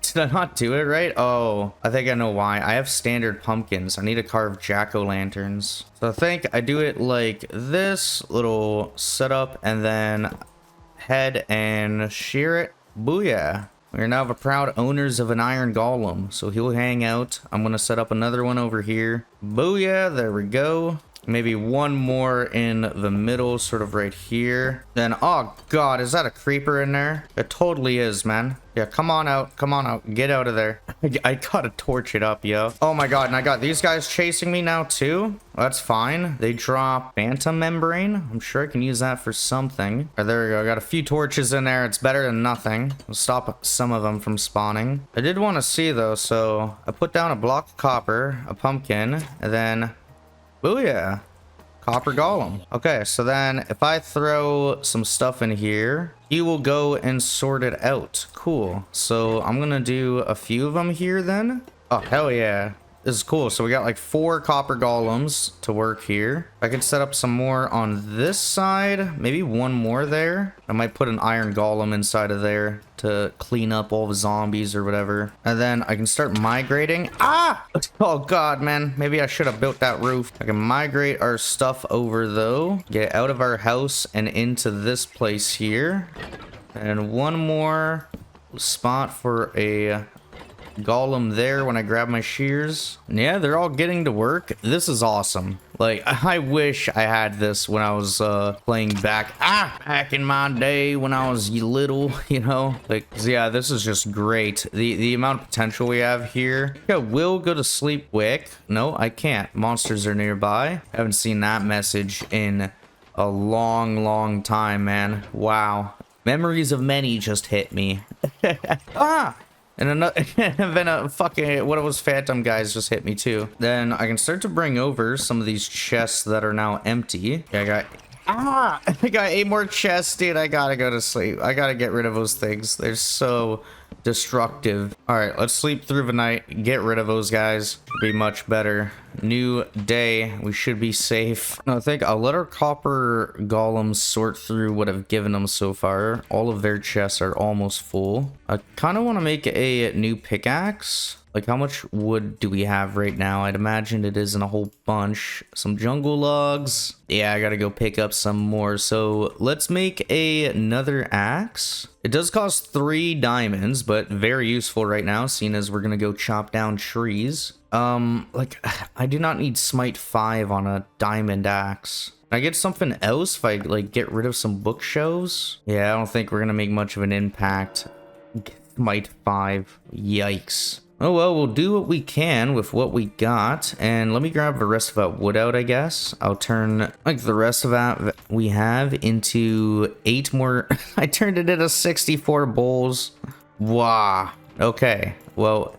Did I not do it right? Oh, I think I know why. I have standard pumpkins. I need to carve jack-o'-lanterns. So I think I do it like this little setup and then head and shear it. Booyah. We are now the proud owners of an iron golem. So he'll hang out. I'm going to set up another one over here. Booyah. There we go. Maybe 1 more in the middle, sort of right here. Then, oh god, is that a creeper in there? It totally is, man. Yeah, come on out. Come on out. Get out of there. I gotta torch it up, yo. Oh my god, and I got these guys chasing me now, too. Well, that's fine. They drop phantom membrane. I'm sure I can use that for something. Oh, there we go. I got a few torches in there. It's better than nothing. I'll stop some of them from spawning. I did want to see, though, so I put down a block of copper, a pumpkin, and then... Booyah. Copper golem. Okay, so then if I throw some stuff in here, he will go and sort it out. Cool. So I'm gonna do a few of them here then. Oh, hell yeah. This is cool. So we got like 4 copper golems to work here. I can set up some more on this side. Maybe 1 more there. I might put an iron golem inside of there to clean up all the zombies or whatever. And then I can start migrating. Ah! Oh god, man. Maybe I should have built that roof. I can migrate our stuff over though. Get out of our house and into this place here. And 1 more spot for a golem there when I grab my shears. And yeah, they're all getting to work. This is awesome. Like, I wish I had this when I was playing back in my day when I was little, you know. Like, yeah, this is just great. The amount of potential we have here. I will go to sleep quick. No, I can't. Monsters are nearby. I haven't seen that message in a long time, man. Wow. Memories of many just hit me. Ah! And another, and then a fucking, what it was, phantom guys just hit me too. Then I can start to bring over some of these chests that are now empty. Yeah, I got 8 more chests, dude. I gotta go to sleep. I gotta get rid of those things. They're so destructive. All right, let's sleep through the night. Get rid of those guys. Be much better. New day. We should be safe. I think I'll let our copper golems sort through what I've given them so far. All of their chests are almost full. I kind of want to make a new pickaxe. Like, how much wood do we have right now? I'd imagine it isn't a whole bunch. Some jungle logs. Yeah, I gotta go pick up some more. So let's make another axe. It does cost 3 diamonds, but very useful right now, seeing as we're gonna go chop down trees. Like, I do not need smite 5 on a diamond axe. Can I get something else if I, like, get rid of some bookshelves? Yeah, I don't think we're gonna make much of an impact. Smite 5. Yikes. Oh well, we'll do what we can with what we got, and let me grab the rest of that wood out, I guess. I'll turn, like, the rest of that we have into 8 more. I turned it into 64 bowls. Wow. Okay, well,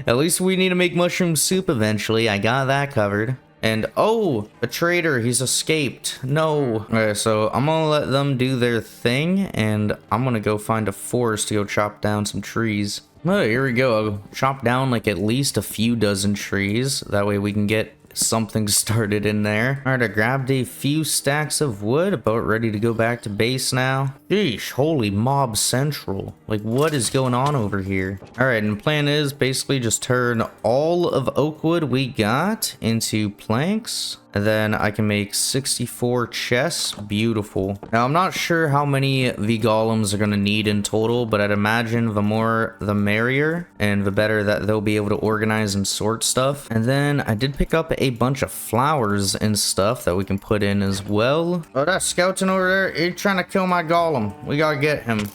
at least we need to make mushroom soup eventually. I got that covered. And, oh, a traitor, he's escaped. No. Okay, so I'm gonna let them do their thing, and I'm gonna go find a forest to go chop down some trees. Oh, here we go. I'll chop down like at least a few dozen trees. That way we can get something started in there. All right, I grabbed a few stacks of wood, about ready to go back to base now. Sheesh, holy mob central. Like, what is going on over here? All right, and the plan is basically just turn all of oak wood we got into planks. And then I can make 64 chests. Beautiful. Now, I'm not sure how many the golems are going to need in total, but I'd imagine the more the merrier, and the better that they'll be able to organize and sort stuff. And then I did pick up a bunch of flowers and stuff that we can put in as well. Oh, that skeleton over there, he's trying to kill my golem. We gotta get him.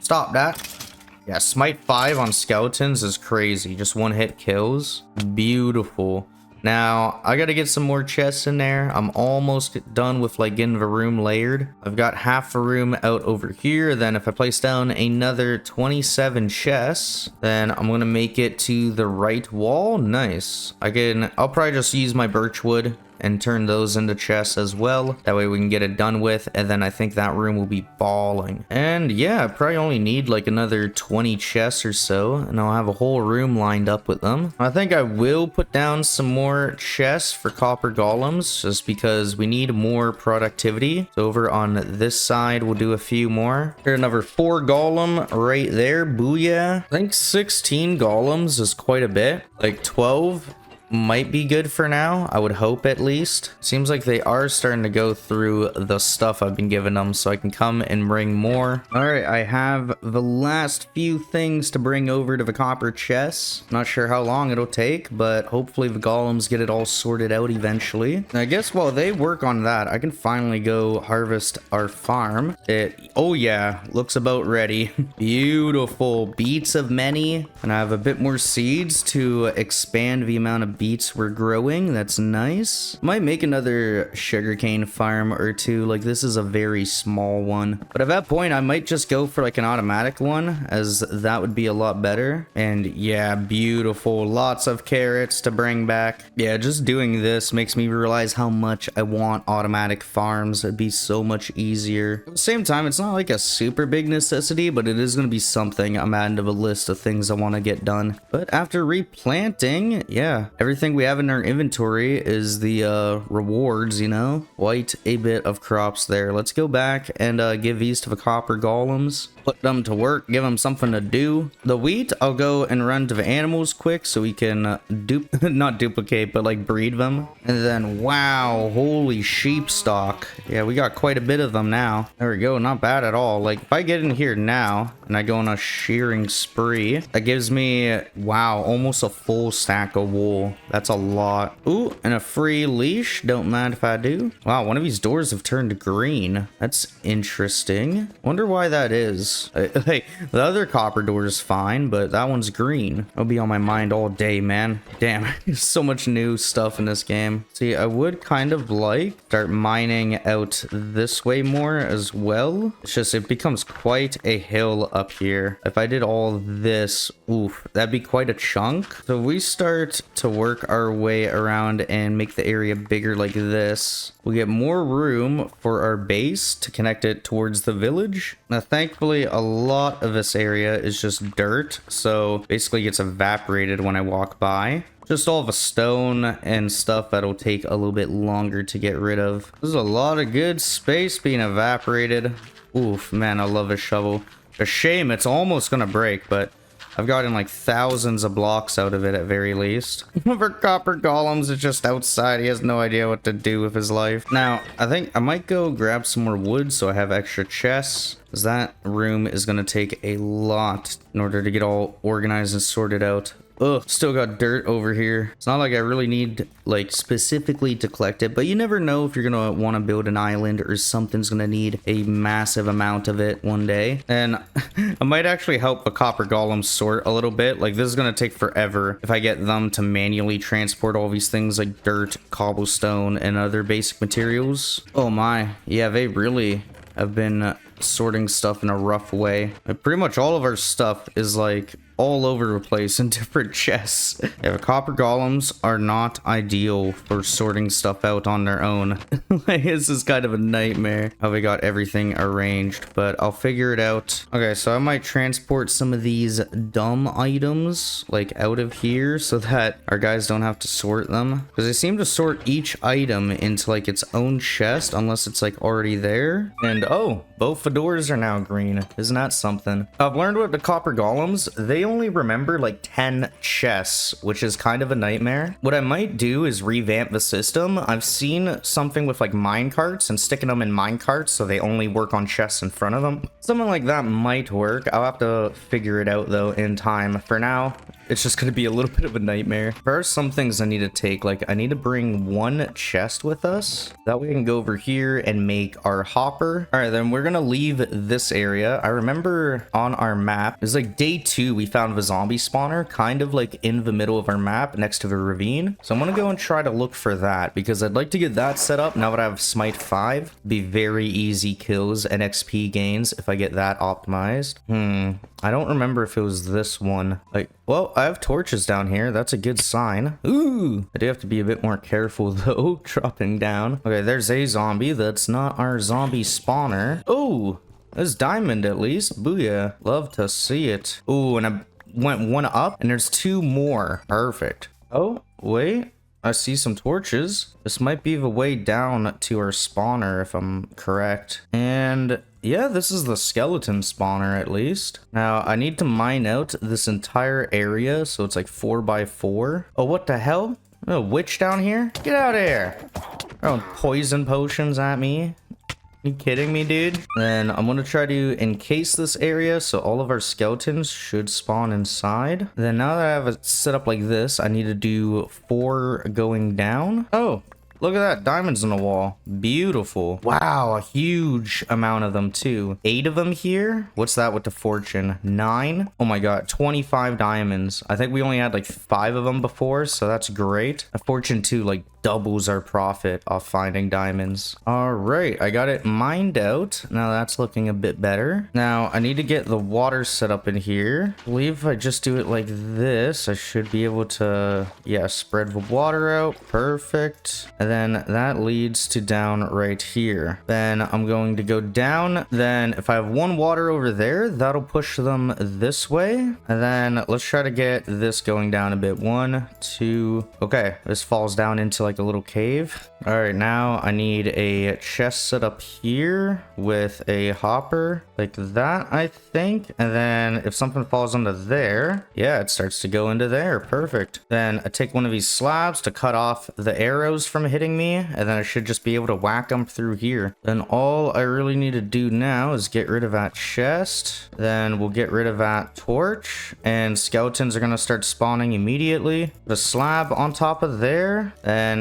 Stop that. Yeah, smite 5 on skeletons is crazy. Just one hit kills. Beautiful. Now, I gotta get some more chests in there. I'm almost done with, like, getting the room layered. I've got half the room out over here. Then if I place down another 27 chests, then I'm gonna make it to the right wall. Nice. I'll probably just use my birch wood and turn those into chests as well. That way we can get it done with, and then I think that room will be balling. And yeah, I probably only need like another 20 chests or so, and I'll have a whole room lined up with them. I think I will put down some more chests for copper golems, just because we need more productivity. So over on this side, we'll do a few more. Here's another 4 golem right there. Booyah. I think 16 golems is quite a bit. Like 12 might be good for now, I would hope at least. Seems like they are starting to go through the stuff I've been giving them, so I can come and bring more. All right, I have the last few things to bring over to the copper chests. Not sure how long it'll take, but hopefully the golems get it all sorted out eventually. I guess while they work on that, I can finally go harvest our farm. Oh yeah, looks about ready. Beautiful. Beets of many, and I have a bit more seeds to expand the amount of beets we're growing. That's nice. Might make another sugarcane farm or two. Like, this is a very small one, but at that point I might just go for like an automatic one, as that would be a lot better. And yeah, beautiful. Lots of carrots to bring back. Yeah, just doing this makes me realize how much I want automatic farms. It'd be so much easier. At the same time, it's not like a super big necessity, but it is going to be something I'm adding to the list of things I want to get done. But after replanting, yeah, everything we have in our inventory is the rewards, you know? Quite a bit of crops there. Let's go back and give these to the copper golems. Put them to work, give them something to do. The wheat, I'll go and run to the animals quick so we can not duplicate, but like breed them. And then, wow, holy sheep stock. Yeah, we got quite a bit of them now. There we go, not bad at all. Like, if I get in here now and I go on a shearing spree, that gives me, wow, almost a full stack of wool. That's a lot. Ooh, and a free leash. Don't mind if I do. Wow, one of these doors have turned green. That's interesting. Wonder why that is. Hey, the other copper door is fine, but that one's green. It'll be on my mind all day, man. Damn, there's so much new stuff in this game. See, I would kind of like start mining out this way more as well. It's just, it becomes quite a hill up here. If I did all this, oof, that'd be quite a chunk. So we start to work our way around and make the area bigger like this. We'll get more room for our base to connect it towards the village. Now, thankfully, a lot of this area is just dirt, so basically gets evaporated when I walk by. Just all the stone and stuff that'll take a little bit longer to get rid of. There's a lot of good space being evaporated. Oof, man, I love a shovel. A shame it's almost gonna break, but I've gotten like thousands of blocks out of it at very least. One of our copper golems is just outside. He has no idea what to do with his life. Now, I think I might go grab some more wood so I have extra chests. Because that room is going to take a lot in order to get all organized and sorted out. Ugh, still got dirt over here. It's not like I really need, like, specifically to collect it, but you never know if you're gonna want to build an island or something's gonna need a massive amount of it one day. And I might actually help a copper golem sort a little bit. Like, this is gonna take forever if I get them to manually transport all these things like dirt, cobblestone, and other basic materials. Oh my, yeah, they really have been sorting stuff in a rough way. Pretty much all of our stuff is like all over the place in different chests. Yeah, the copper golems are not ideal for sorting stuff out on their own. Like, this is kind of a nightmare how we got everything arranged, but I'll figure it out. Okay, so I might transport some of these dumb items like out of here so that our guys don't have to sort them, because they seem to sort each item into like its own chest unless it's like already there. And oh, both the doors are now green. Isn't that something? I've learned with the copper golems, they only remember like 10 chests, which is kind of a nightmare. What I might do is revamp the system. I've seen something with like mine carts and sticking them in mine carts so they only work on chests in front of them. Something like that might work. I'll have to figure it out though in time. For now, it's just going to be a little bit of a nightmare. There are some things I need to take. Like, I need to bring one chest with us. That way we can go over here and make our hopper. All right, then we're going to leave this area. I remember on our map, it was like day 2, we found the zombie spawner kind of like in the middle of our map next to the ravine. So I'm going to go and try to look for that because I'd like to get that set up now that I have Smite 5. Be very easy kills and XP gains if I get that optimized. I don't remember if it was this one. Like, well, I have torches down here. That's a good sign. Ooh, I do have to be a bit more careful though, dropping down. Okay, there's a zombie. That's not our zombie spawner. Oh, there's diamond at least. Booyah. Love to see it. Ooh, and I went one up and there's 2 more. Perfect. Oh, wait. I see some torches. This might be the way down to our spawner if I'm correct. And yeah, this is the skeleton spawner at least. Now, I need to mine out this entire area, so it's like 4x4. Oh, what the hell? A witch down here? Get out of here. Throwing poison potions at me. You kidding me, dude? Then I'm gonna try to encase this area so all of our skeletons should spawn inside. Then now that I have it set up like this, I need to do 4 going down. Oh, look at that, diamonds on the wall. Beautiful. Wow, a huge amount of them too. 8 of them here. What's that with the fortune? 9. Oh my god, 25 diamonds. I think we only had like 5 of them before, so that's great. A fortune 2 like doubles our profit off finding diamonds. All right, I got it mined out. Now that's looking a bit better. Now I need to get the water set up in here. I believe if I just do it like this, I should be able to, yeah, spread the water out. Perfect. And then that leads to down right here. Then I'm going to go down. Then if I have 1 water over there, that'll push them this way. And then let's try to get this going down a bit. 1, 2. Okay, this falls down into like a little cave. All right, now I need a chest set up here with a hopper like that, I think. And then if something falls into there, yeah, it starts to go into there. Perfect. Then I take one of these slabs to cut off the arrows from hitting me, and then I should just be able to whack them through here. Then all I really need to do now is get rid of that chest. Then we'll get rid of that torch, and skeletons are gonna start spawning immediately. The slab on top of there, and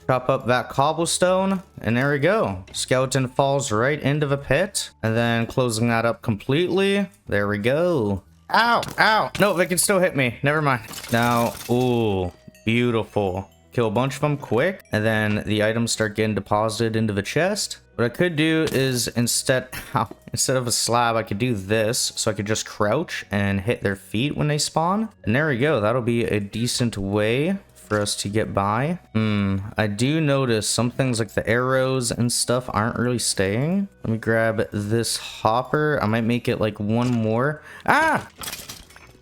chop up that cobblestone, and there we go. Skeleton falls right into the pit, and then closing that up completely. There we go. Ow, ow. No, they can still hit me. Never mind. Now, ooh, beautiful. Kill a bunch of them quick, and then the items start getting deposited into the chest. What I could do is instead of a slab, I could do this, so I could just crouch and hit their feet when they spawn. And there we go. That'll be a decent way for us to get by. I do notice some things like the arrows and stuff aren't really staying. Let me grab this hopper. I might make it like 1 more. Ah!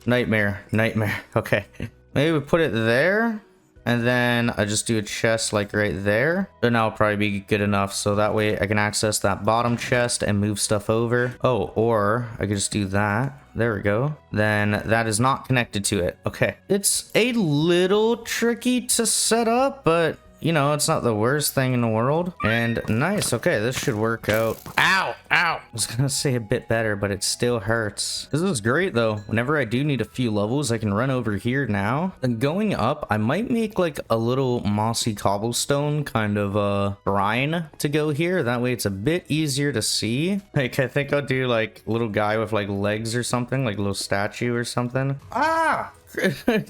Nightmare, nightmare. Okay. Maybe we put it there. And then I just do a chest like right there. And that'll probably be good enough. So that way I can access that bottom chest and move stuff over. Oh, or I could just do that. There we go. Then that is not connected to it. Okay. It's a little tricky to set up, but you know, it's not the worst thing in the world. And nice. Okay, this should work out. Ow! Ow! I was gonna say a bit better, but it still hurts. This is great, though. Whenever I do need a few levels, I can run over here now. And going up, I might make, like, a little mossy cobblestone kind of, brine to go here. That way it's a bit easier to see. Like, I think I'll do, like, a little guy with, like, legs or something. Like, a little statue or something. Ah!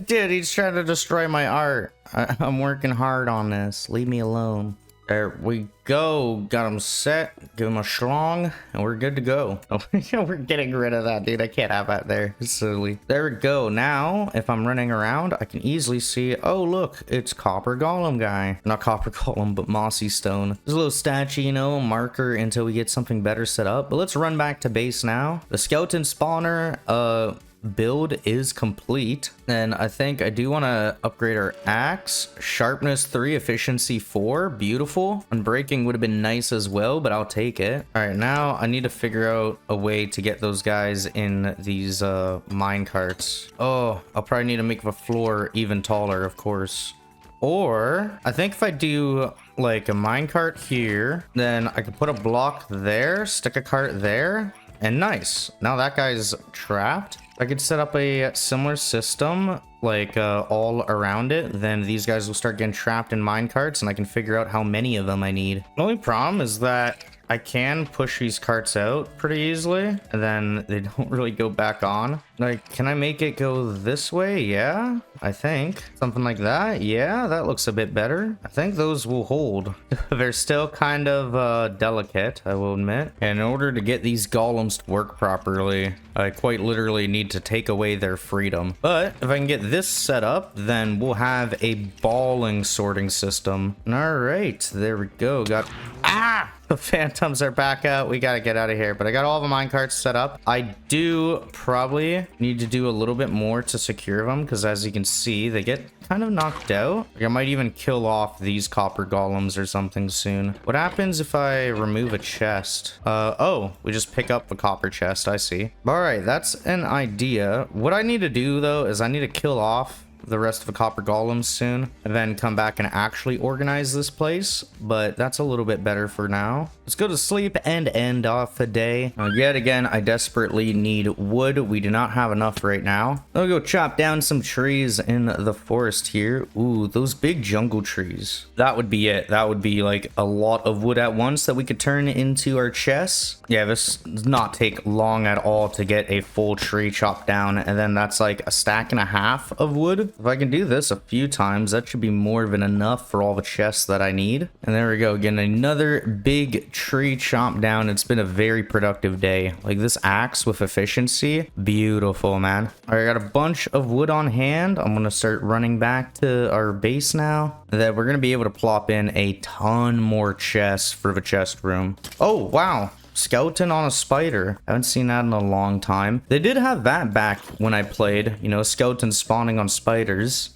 Dude, he's trying to destroy my art. I'm working hard on this. Leave me alone. There we go. Got him set. Give him a schlong, and we're good to go. Oh, we're getting rid of that, dude. I can't have that there. It's silly. There we go. Now, if I'm running around, I can easily see. Oh, look, it's Copper Golem guy. Not Copper Golem, but Mossy Stone. There's a little statue, you know, marker until we get something better set up. But let's run back to base now. The skeleton spawner, build is complete, and I think I do want to upgrade our axe. Sharpness 3, efficiency 4, beautiful. Unbreaking would have been nice as well, but I'll take it. All right, now I need to figure out a way to get those guys in these mine carts. Oh, I'll probably need to make the floor even taller, of course. Or I think if I do like a minecart here, then I could put a block there, stick a cart there, and nice. Now that guy's trapped. I could set up a similar system, like all around it. Then these guys will start getting trapped in minecarts, and I can figure out how many of them I need. The only problem is that I can push these carts out pretty easily, and then they don't really go back on. Like, can I make it go this way? Yeah, I think. Something like that. Yeah, that looks a bit better. I think those will hold. They're still kind of delicate, I will admit. And in order to get these golems to work properly, I quite literally need to take away their freedom. But if I can get this set up, then we'll have a balling sorting system. All right, there we go. Got... Ah! The phantoms are back out. We gotta get out of here. But I got all the minecarts set up. I do probably need to do a little bit more to secure them, because as you can see, they get kind of knocked out. Like, I might even kill off these copper golems or something soon. What happens if I remove a chest? Oh, we just pick up the copper chest. I see. All right, that's an idea. What I need to do, though, is I need to kill off the rest of the copper golems soon, and then come back and actually organize this place. But that's a little bit better for now. Let's go to sleep and end off the day. Yet again, I desperately need wood. We do not have enough right now. I'll go chop down some trees in the forest here. Ooh, those big jungle trees. That would be it. That would be like a lot of wood at once that we could turn into our chests. Yeah, this does not take long at all to get a full tree chopped down, and then that's like a stack and a half of wood. If I can do this a few times, that should be more than enough for all the chests that I need. And there we go, getting another big tree chopped down. It's been a very productive day. Like, this axe with efficiency, beautiful, man. All right, I got a bunch of wood on hand. I'm gonna start running back to our base now. That we're gonna be able to plop in a ton more chests for the chest room. Oh, wow. Skeleton on a spider. I haven't seen that in a long time. They did have that back when I played, you know, skeletons spawning on spiders.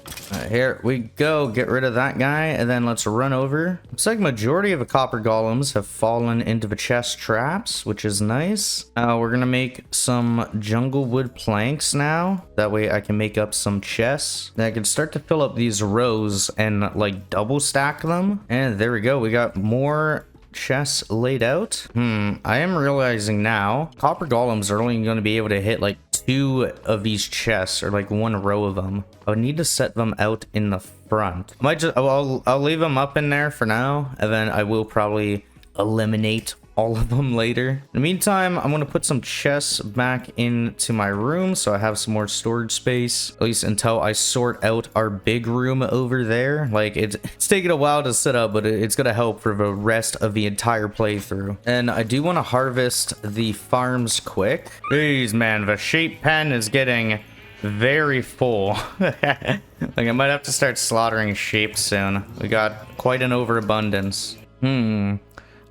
Here we go. Get rid of that guy, and then let's run over. Looks like majority of the copper golems have fallen into the chest traps, which is nice. We're gonna make some jungle wood planks now. That way I can make up some chests. Then I can start to fill up these rows and like double stack them. And there we go. We got more chests laid out. I am realizing now copper golems are only going to be able to hit like 2 of these chests, or like 1 row of them. I would need to set them out in the front. I might just I'll leave them up in there for now, and then I will probably eliminate all of them later. In the meantime, I'm gonna put some chests back into my room so I have some more storage space, at least until I sort out our big room over there. Like, it's taking a while to set up, but it's gonna help for the rest of the entire playthrough. And I do want to harvest the farms quick. Jeez, man, the sheep pen is getting very full. Like, I might have to start slaughtering sheep soon. We got quite an overabundance.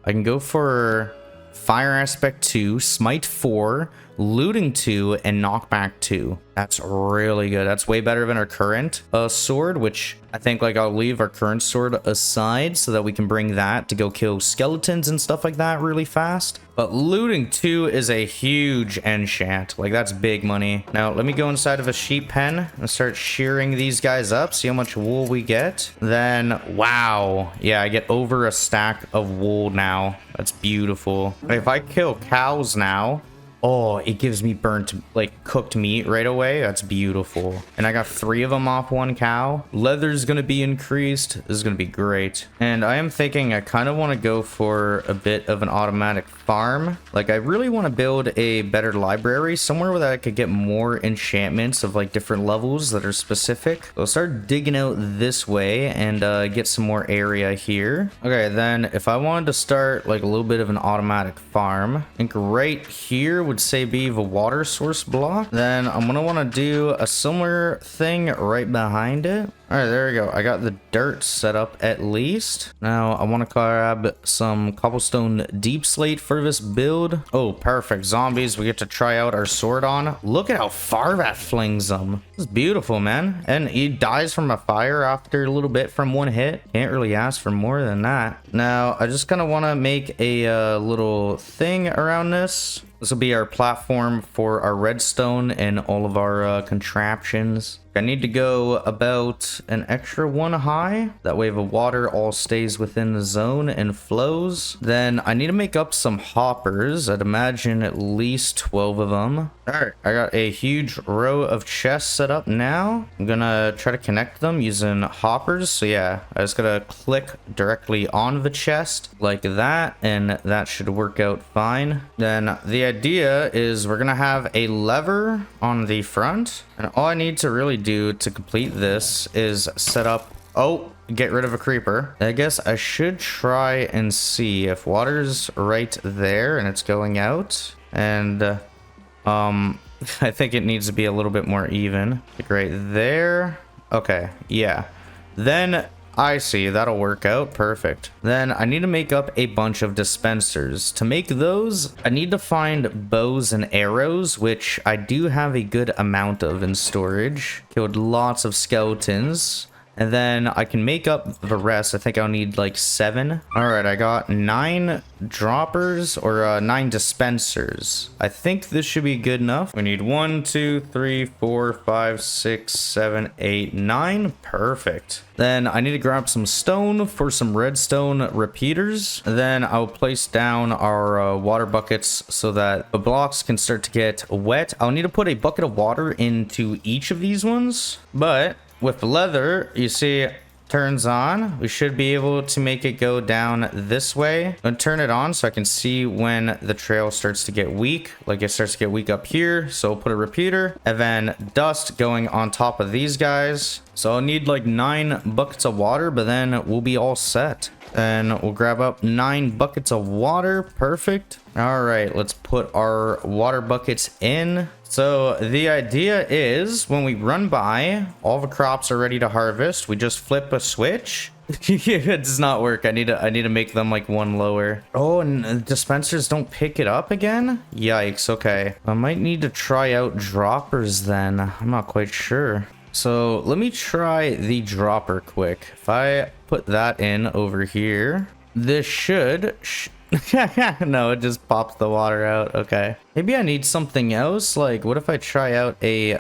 I can go for Fire Aspect 2, Smite 4, looting 2, and knockback 2. That's really good. That's way better than our current sword, which I think like I'll leave our current sword aside so that we can bring that to go kill skeletons and stuff like that really fast. But looting 2 is a huge enchant. Like, that's big money. Now, let me go inside of a sheep pen and start shearing these guys up, see how much wool we get. Then, wow. Yeah, I get over a stack of wool now. That's beautiful. If I kill cows now, oh, it gives me burnt, like, cooked meat right away. That's beautiful. And I got 3 of them off 1 cow. Leather's gonna be increased. This is gonna be great. And I am thinking I kind of want to go for a bit of an automatic farm. Like, I really want to build a better library somewhere where I could get more enchantments of, like, different levels that are specific. So I'll start digging out this way and get some more area here. Okay, then if I wanted to start, like, a little bit of an automatic farm, I think right here would say be the water source block. Then I'm gonna want to do a similar thing right behind it. All right, there we go. I got the dirt set up at least. Now I want to grab some cobblestone deep slate for this build. Oh, perfect. Zombies we get to try out our sword on. Look at how far that flings them. This is beautiful, man. And he dies from a fire after a little bit from 1 hit. Can't really ask for more than that. Now I just kind of want to make a little thing around this. This will be our platform for our redstone and all of our contraptions. I need to go about an extra 1 high. That way the water all stays within the zone and flows. Then I need to make up some hoppers. I'd imagine at least 12 of them. All right, I got a huge row of chests set up now. I'm gonna try to connect them using hoppers. So yeah, I just gotta click directly on the chest like that, and that should work out fine. Then the idea is we're gonna have a lever on the front, and all I need to really do to complete this is set up, oh, get rid of a creeper. I guess I should try and see if water's right there and it's going out, and I think it needs to be a little bit more even. Like right there. Okay, yeah, then I see, that'll work out perfect. Then I need to make up a bunch of dispensers. To make those, I need to find bows and arrows, which I do have a good amount of in storage. Killed lots of skeletons. And then I can make up the rest. I think I'll need like 7. All right, I got 9 droppers or 9 dispensers. I think this should be good enough. We need 1, 2, 3, 4, 5, 6, 7, 8, 9. Perfect. Then I need to grab some stone for some redstone repeaters. Then I'll place down our water buckets so that the blocks can start to get wet. I'll need to put a bucket of water into each of these ones, but with the leather, you see, turns on. We should be able to make it go down this way. I'm gonna turn it on so I can see when the trail starts to get weak. Like it starts to get weak up here. So I'll put a repeater and then dust going on top of these guys. So I'll need like 9 buckets of water, but then we'll be all set. And we'll grab up 9 buckets of water. Perfect. All right, let's put our water buckets in. So the idea is when we run by, all the crops are ready to harvest. We just flip a switch. It does not work. I need to make them like 1 lower. Oh, and the dispensers don't pick it up again? Yikes. Okay. I might need to try out droppers then. I'm not quite sure. So let me try the dropper quick. If I put that in over here, this should... No, it just pops the water out. Okay. Maybe I need something else. Like, what if I try out a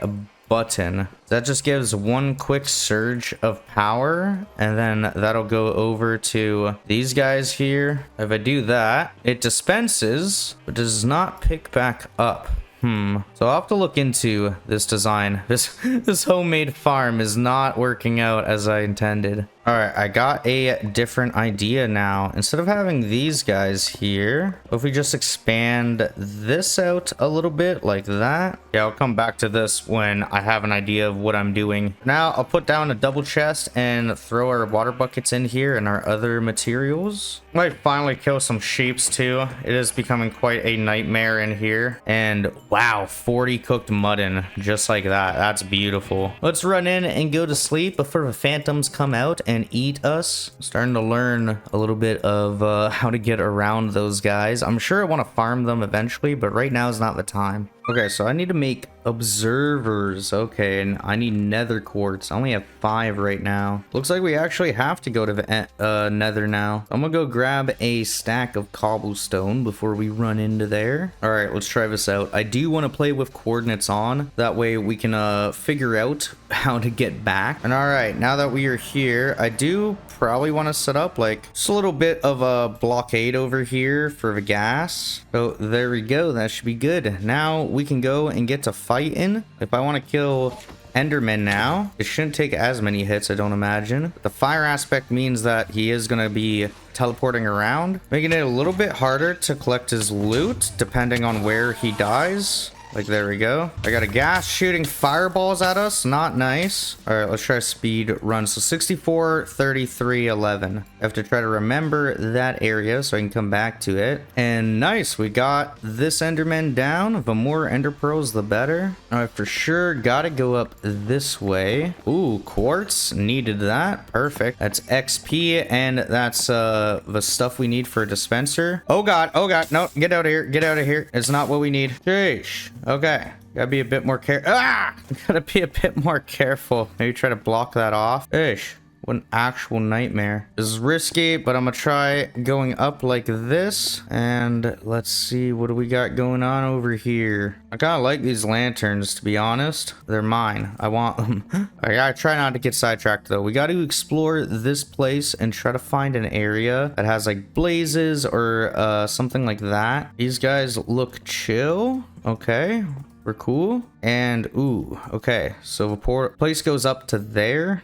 button? That just gives 1 quick surge of power, and then that'll go over to these guys here. If I do that, it dispenses, but does not pick back up. So I'll have to look into this design. This homemade farm is not working out as I intended. All right, I got a different idea now. Instead of having these guys here, if we just expand this out a little bit like that. Yeah, I'll come back to this when I have an idea of what I'm doing. Now I'll put down a double chest and throw our water buckets in here and our other materials. Might finally kill some sheeps too. It is becoming quite a nightmare in here. And wow, 40 cooked mutton, just like that. That's beautiful. Let's run in and go to sleep before the phantoms come out and eat us. I'm starting to learn a little bit of how to get around those guys. I'm sure I want to farm them eventually, but right now is not the time. Okay, so I need to make observers. Okay, and I need nether quartz. I only have 5 right now. Looks like we actually have to go to the nether now. I'm gonna go grab a stack of cobblestone before we run into there. All right, let's try this out. I do want to play with coordinates on. That way we can figure out how to get back. And all right, now that we are here, I do probably want to set up like just a little bit of a blockade over here for the gas. So there we go. That should be good. Now we can go and get to fighting. If I want to kill Enderman now, it shouldn't take as many hits, I don't imagine. The fire aspect means that he is going to be teleporting around, making it a little bit harder to collect his loot depending on where he dies. Like, there we go. I got a gas shooting fireballs at us. Not nice. All right, let's try speed run. So 64, 33, 11. I have to try to remember that area so I can come back to it. And nice, we got this Enderman down. The more Ender Pearls, the better. All right, for sure, gotta go up this way. Ooh, quartz, needed that. Perfect. That's XP, and that's the stuff we need for a dispenser. Oh God, no, get out of here, get out of here. It's not what we need. Sheesh. Okay, gotta be a bit more gotta be a bit more careful. Maybe try to block that off. Ish, what an actual nightmare. This is risky, but I'm gonna try going up like this. And let's see, what do we got going on over here? I kind of like these lanterns, to be honest. They're mine. I want them. I gotta try not to get sidetracked, though. We got to explore this place and try to find an area that has like blazes or something like that. These guys look chill. Okay, we're cool. And ooh, okay, so the place goes up to there.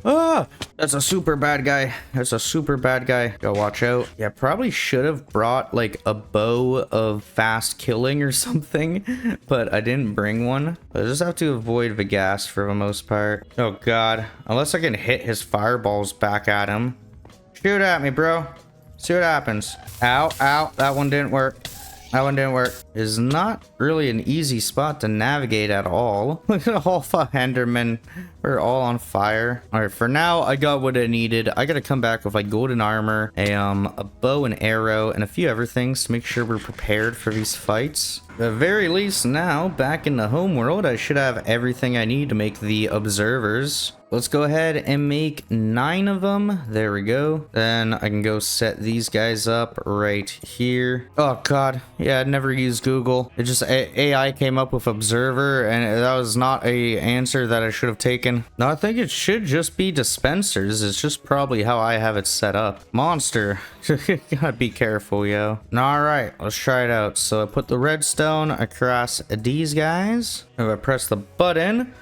Ah, that's a super bad guy. That's a super bad guy. Gotta watch out. Yeah, probably should have brought like a bow of fast killing or something, but I didn't bring one. I just have to avoid the gas for the most part. Oh God, unless I can hit his fireballs back at him. Shoot at me, bro. See what happens. Ow, ow, that one didn't work. That one didn't work. It's not really an easy spot to navigate at all. Look at all the Endermen. We're all on fire. All right, for now, I got what I needed. I gotta come back with like golden armor, a bow and arrow, and a few other things to make sure we're prepared for these fights. At the very least, now, back in the home world, I should have everything I need to make the observers. Let's go ahead and make 9 of them. There we go. Then I can go set these guys up right here. Oh God, yeah, I'd never used Google. It just AI came up with observer, and that was not a answer that I should have taken. No, I think it should just be dispensers. It's just probably how I have it set up. Monster. Gotta be careful, yo. All right, let's try it out. So I put the redstone across these guys. If I press the button,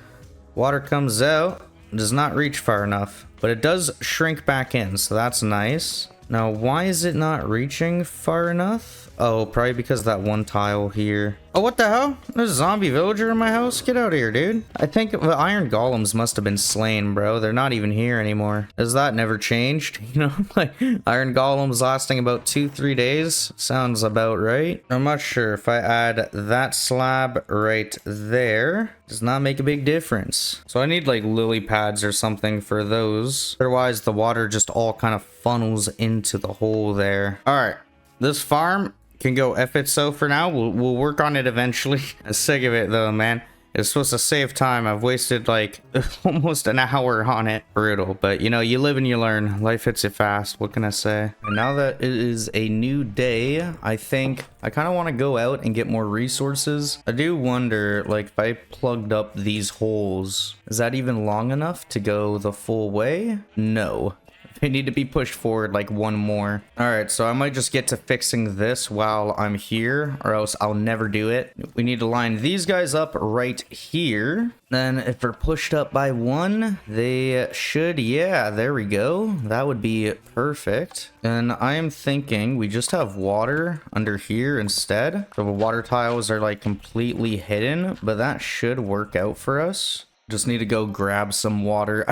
water comes out. It does not reach far enough, but it does shrink back in, so that's nice. Now, why is it not reaching far enough? Oh, probably because of that one tile here. Oh, what the hell? There's a zombie villager in my house? Get out of here, dude. I think the iron golems must have been slain, bro. They're not even here anymore. Has that never changed? You know, like iron golems lasting about 2-3 days? Sounds about right. I'm not sure if I add that slab right there. Does not make a big difference. So I need like lily pads or something for those. Otherwise, the water just all kind of funnels into the hole there. All right, this farm can go F it so for now. We'll work on it eventually. I'm sick of it though, man. It's supposed to save time. I've wasted like almost an hour on it. Brutal, but you know, you live and you learn. Life hits you fast. What can I say? And now that it is a new day, I think I kind of want to go out and get more resources. I do wonder, like, if I plugged up these holes, is that even long enough to go the full way? No. They need to be pushed forward like one more. All right, so I might just get to fixing this while I'm here, or else I'll never do it. We need to line these guys up right here. Then if they're pushed up by one, they should, yeah, there we go. That would be perfect. And I am thinking we just have water under here instead. So the water tiles are like completely hidden, but that should work out for us. Just need to go grab some water.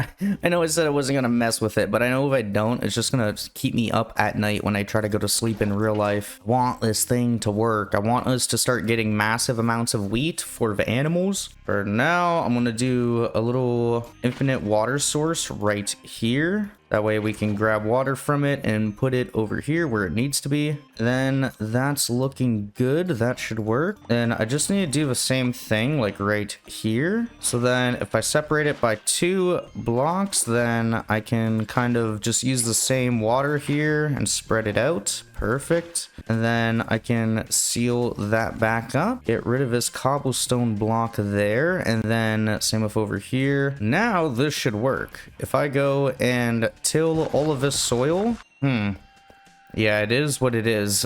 I know I said I wasn't going to mess with it, but I know if I don't, it's just going to keep me up at night when I try to go to sleep in real life. I want this thing to work. I want us to start getting massive amounts of wheat for the animals. For now, I'm going to do a little infinite water source right here. That way we can grab water from it and put it over here where it needs to be. Then that's looking good. That should work. And I just need to do the same thing like right here. So then if I separate it by 2 blocks, then I can kind of just use the same water here and spread it out. Perfect. And then I can seal that back up, get rid of this cobblestone block there, and then same with over here. Now this should work. If I go and till all of this soil, yeah, it is what it is.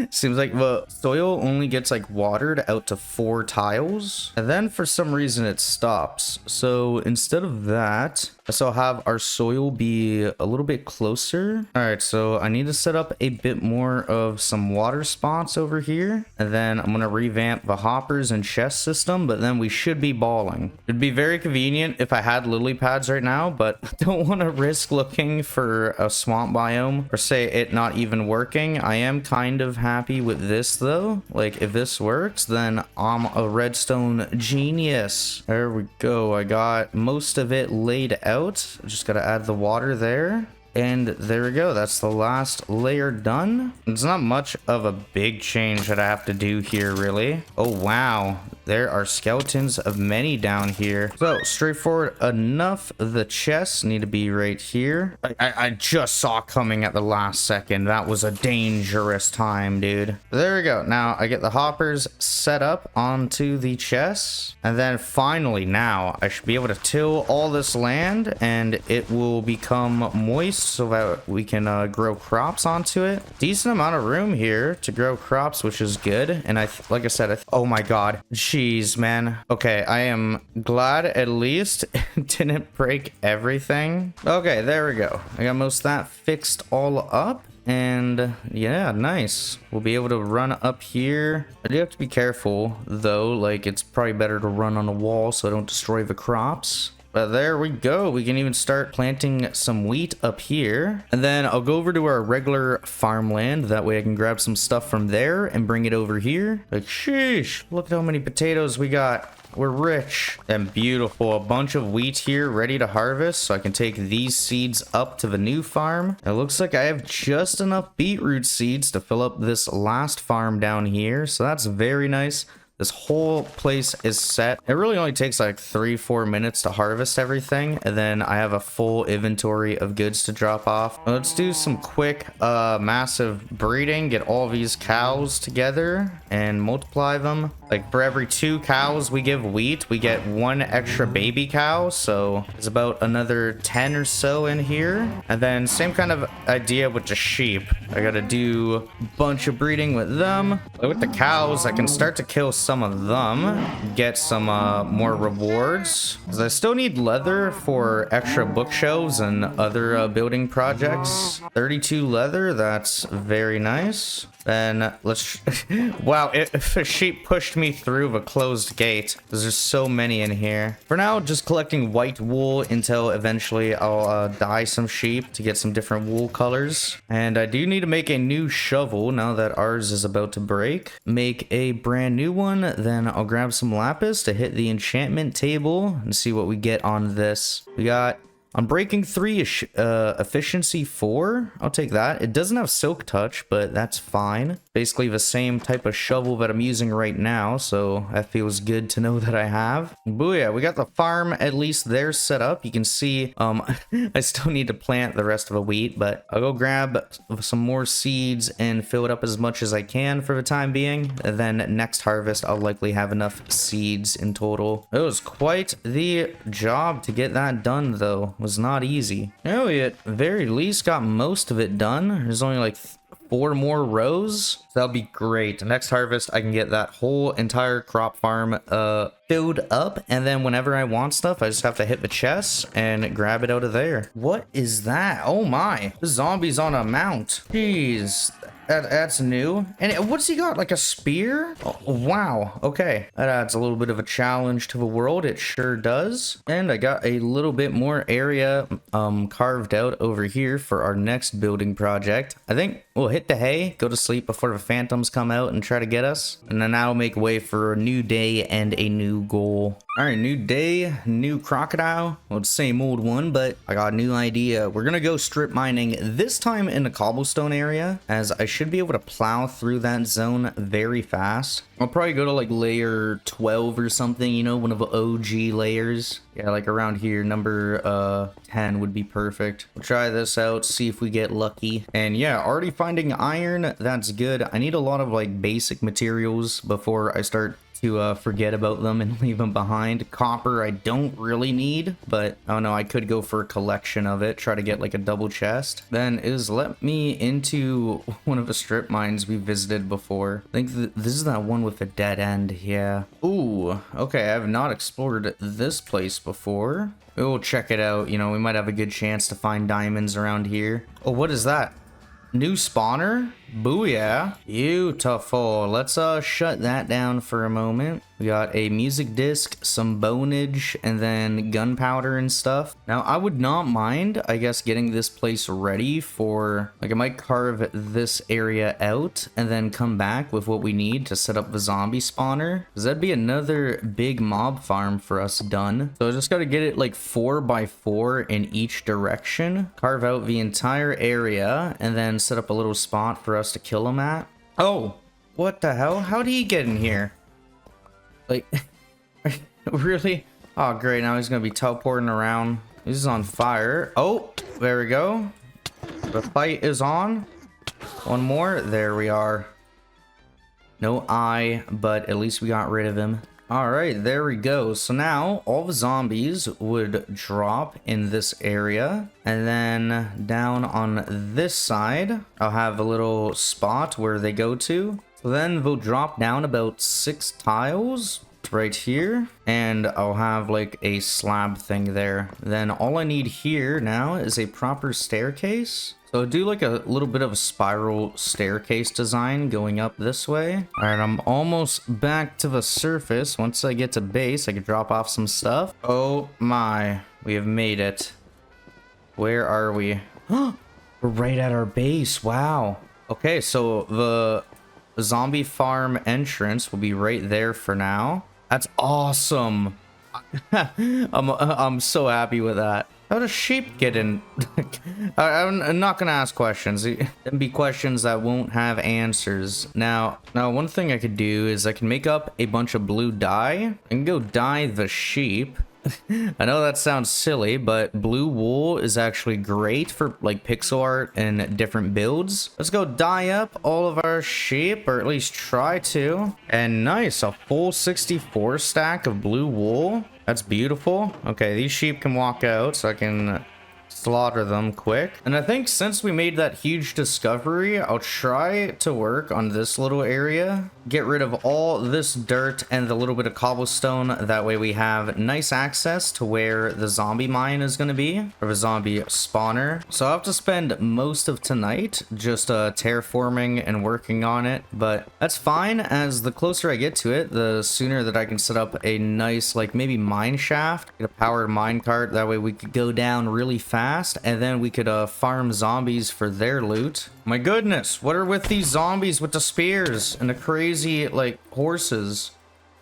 Seems like the soil only gets like watered out to 4 tiles, and then for some reason it stops. So instead of that, I'll have our soil be a little bit closer. All right, so I need to set up a bit more of some water spots over here, and then I'm gonna revamp the hoppers and chest system, but then we should be balling. It'd be very convenient if I had lily pads right now, but I don't want to risk looking for a swamp biome or say it not even working. I am kind of happy with this though. Like if this works, then I'm a redstone genius. There we go. I got most of it laid out. Just gotta add the water there. And there we go. That's the last layer done. It's not much of a big change that I have to do here, really. Oh, wow. There are skeletons of many down here. So, straightforward enough. The chests need to be right here. I just saw coming at the last second. That was a dangerous time, dude. There we go. Now, I get the hoppers set up onto the chests. And then finally, now, I should be able to till all this land. And it will become moist so that we can grow crops onto it. Decent amount of room here to grow crops, which is good. And like I said, oh my god. Jeez, man. Okay, I am glad at least it didn't break everything. Okay, there we go. I got most of that fixed all up. And yeah, nice. We'll be able to run up here. I do have to be careful though. Like it's probably better to run on a wall so I don't destroy the crops. But there we go. We can even start planting some wheat up here. And then I'll go over to our regular farmland. That way I can grab some stuff from there and bring it over here. Like, sheesh. Look at how many potatoes we got. We're rich and beautiful. A bunch of wheat here ready to harvest. So I can take these seeds up to the new farm. It looks like I have just enough beetroot seeds to fill up this last farm down here. So that's very nice. This whole place is set. It really only takes like 3-4 minutes to harvest everything. And then I have a full inventory of goods to drop off. Let's do some quick, massive breeding. Get all these cows together and multiply them. Like for every 2 cows we give wheat, we get 1 extra baby cow. So it's about another 10 or so in here. And then same kind of idea with the sheep. I gotta do a bunch of breeding with them. With the cows, I can start to kill some of them, get some more rewards, because I still need leather for extra bookshelves and other building projects. 32 leather, that's very nice. Then let's wow, if a sheep pushed me through the closed gate because there's so many in here. For now, just collecting white wool until eventually I'll dye some sheep to get some different wool colors. And I do need to make a new shovel now that ours is about to break. Make a brand new one. Then I'll grab some lapis to hit the enchantment table and see what we get on this. We got Unbreaking 3, efficiency 4. I'll take that. It doesn't have silk touch, but that's fine. Basically the same type of shovel that I'm using right now, so that feels good to know that I have. Booyah, we got the farm at least there set up. You can see I still need to plant the rest of the wheat, but I'll go grab some more seeds and fill it up as much as I can for the time being. And then next harvest, I'll likely have enough seeds in total. It was quite the job to get that done, though. Was not easy. Oh, we at very least got most of it done. There's only like 4 more rows. So that'll be great. Next harvest, I can get that whole entire crop farm filled up. And then whenever I want stuff, I just have to hit the chest and grab it out of there. What is that? Oh my. The zombie's on a mount. Jeez. That's new. And what's he got? Like a spear? Oh, wow. Okay. That adds a little bit of a challenge to the world. It sure does. And I got a little bit more area carved out over here for our next building project. I think We'll hit the hay, go to sleep before the phantoms come out and try to get us. And then that'll make way for a new day and a new goal. Alright, new day, new crocodile. Well, it's the same old one, but I got a new idea. We're gonna go strip mining, this time in the cobblestone area, as I should be able to plow through that zone very fast. I'll probably go to like layer 12 or something, you know, one of the OG layers. Yeah, like around here, number 10 would be perfect. We'll try this out, see if we get lucky. And yeah, already finding iron, that's good. I need a lot of like basic materials before I start to forget about them and leave them behind. Copper I don't really need, but I don't know, I could go for a collection of it, try to get like a double chest. Then is let me into one of the strip mines we visited before. I think this is that one with a dead end. Yeah. Ooh, okay, I have not explored this place before. We'll check it out, you know, we might have a good chance to find diamonds around here. Oh, what is that? New spawner? Booyah. Beautiful. Let's shut that down for a moment. We got a music disc, some bonage, and then gunpowder and stuff. Now, I would not mind, I guess, getting this place ready for, like, I might carve this area out and then come back with what we need to set up the zombie spawner. Because that'd be another big mob farm for us done. So I just got to get it like 4x4 in each direction, carve out the entire area, and then set up a little spot for us to kill him at. Oh, what the hell? How did he get in here? Like, really? Oh, great. Now he's going to be teleporting around. He's on fire. Oh, there we go. The fight is on. One more. There we are. No eye, but at least we got rid of him. All right, there we go. So now all the zombies would drop in this area, and then down on this side, I'll have a little spot where they go to. So then they'll drop down about 6 tiles right here, and I'll have like a slab thing there. Then all I need here now is a proper staircase. So do like a little bit of a spiral staircase design going up this way. All right, I'm almost back to the surface. Once I get to base, I can drop off some stuff. Oh my, we have made it. Where are we? We're right at our base. Wow. Okay, so the zombie farm entrance will be right there for now. That's awesome. I'm so happy with that. How does sheep get in? I'm not gonna ask questions. There'll be questions that won't have answers. Now one thing I could do is I can make up a bunch of blue dye and go dye the sheep. I know that sounds silly, but blue wool is actually great for like pixel art and different builds. Let's go dye up all of our sheep, or at least try to. And nice, a full 64 stack of blue wool. That's beautiful. Okay, these sheep can walk out, so I can slaughter them quick. And I think since we made that huge discovery, I'll try to work on this little area, get rid of all this dirt and the little bit of cobblestone. That way we have nice access to where the zombie mine is going to be, or the zombie spawner. So I'll have to spend most of tonight just terraforming and working on it, but that's fine, as the closer I get to it, the sooner that I can set up a nice, like maybe mine shaft, get a powered mine cart. That way we could go down really fast, and then we could farm zombies for their loot. My goodness, what are with these zombies with the spears and the crazy like horses?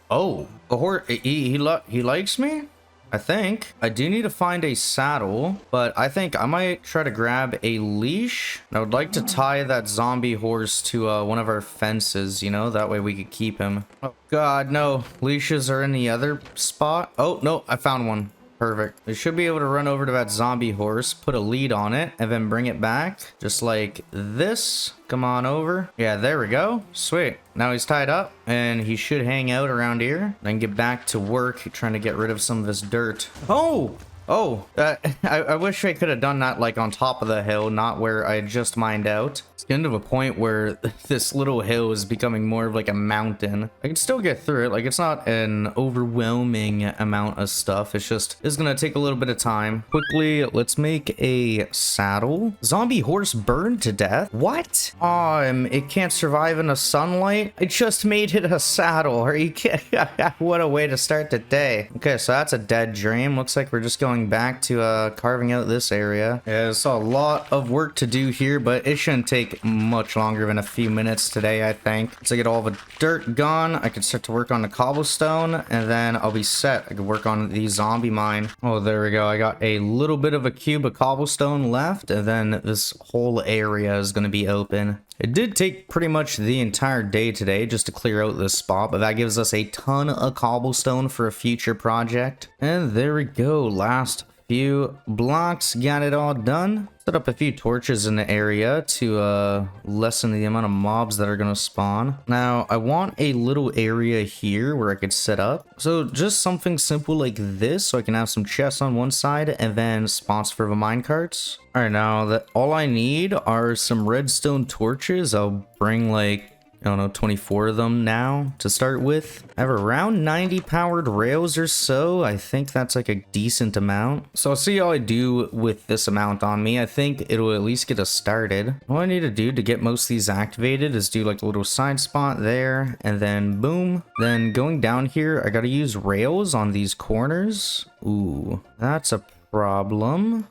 Oh, a horse. He likes me, I think. I do need to find a saddle, but I think I might try to grab a leash. I would like to tie that zombie horse to one of our fences, you know, that way we could keep him. Oh god, no, leashes are in the other spot. Oh no, I found one. Perfect. We should be able to run over to that zombie horse, put a lead on it, and then bring it back. Just like this. Come on over. Yeah, there we go. Sweet. Now he's tied up, and he should hang out around here. Then get back to work, trying to get rid of some of this dirt. Oh! Oh, I wish I could have done that like on top of the hill, not where I just mined out. It's getting to a point where this little hill is becoming more of like a mountain. I can still get through it. Like, it's not an overwhelming amount of stuff. It's gonna take a little bit of time. Quickly, let's make a saddle. Zombie horse burned to death. What? It can't survive in the sunlight. I just made it a saddle. Are you kidding? What a way to start the day. Okay, so that's a dead dream. Looks like we're just going back to carving out this area. Yeah, it's a lot of work to do here, but it shouldn't take take much longer than a few minutes today, I think. Once I get all the dirt gone, I can start to work on the cobblestone, and then I'll be set. I can work on the zombie mine. Oh, there we go. I got a little bit of a cube of cobblestone left, and then this whole area is going to be open. It did take pretty much the entire day today just to clear out this spot, but that gives us a ton of cobblestone for a future project. And there we go, last few blocks, got it all done. Set up a few torches in the area to lessen the amount of mobs that are going to spawn. Now, I want a little area here where I could set up. So just something simple like this, so I can have some chests on one side and then spots for the minecarts. All right, now that all I need are some redstone torches. I'll bring like, I don't know, 24 of them now to start with. I have around 90 powered rails or so. I think that's like a decent amount. So I'll see how I do with this amount on me. I think it'll at least get us started. All I need to do to get most of these activated is do like a little side spot there, and then boom. Then going down here, I gotta use rails on these corners. Ooh, that's a problem.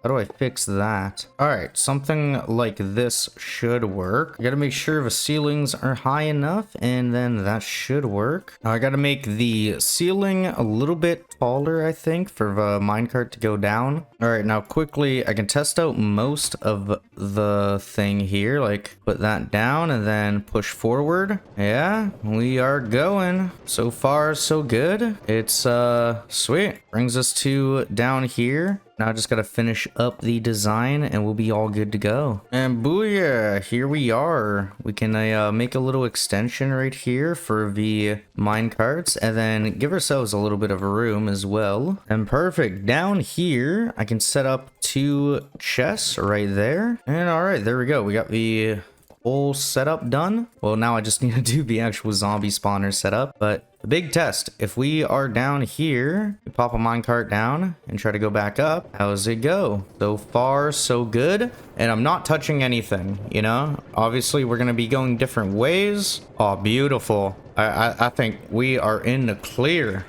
How do I fix that? All right, something like this should work. I gotta make sure the ceilings are high enough, and then that should work. Now I gotta make the ceiling a little bit taller, I think, for the minecart to go down. All right, now quickly, I can test out most of the thing here. Like, put that down and then push forward. Yeah, we are going. So far, so good. It's, sweet. Brings us to down here. Now I just gotta finish up the design and we'll be all good to go. And booyah, here we are. We can make a little extension right here for the minecarts and then give ourselves a little bit of room as well. And perfect, down here I can set up 2 chests right there. And all right, there we go. We got the whole setup done. Well, now I just need to do the actual zombie spawner setup, but the big test, if we are down here, we pop a minecart down and try to go back up. How does it go? So far, so good. And I'm not touching anything, you know? Obviously, we're going to be going different ways. Oh, beautiful. I think we are in the clear.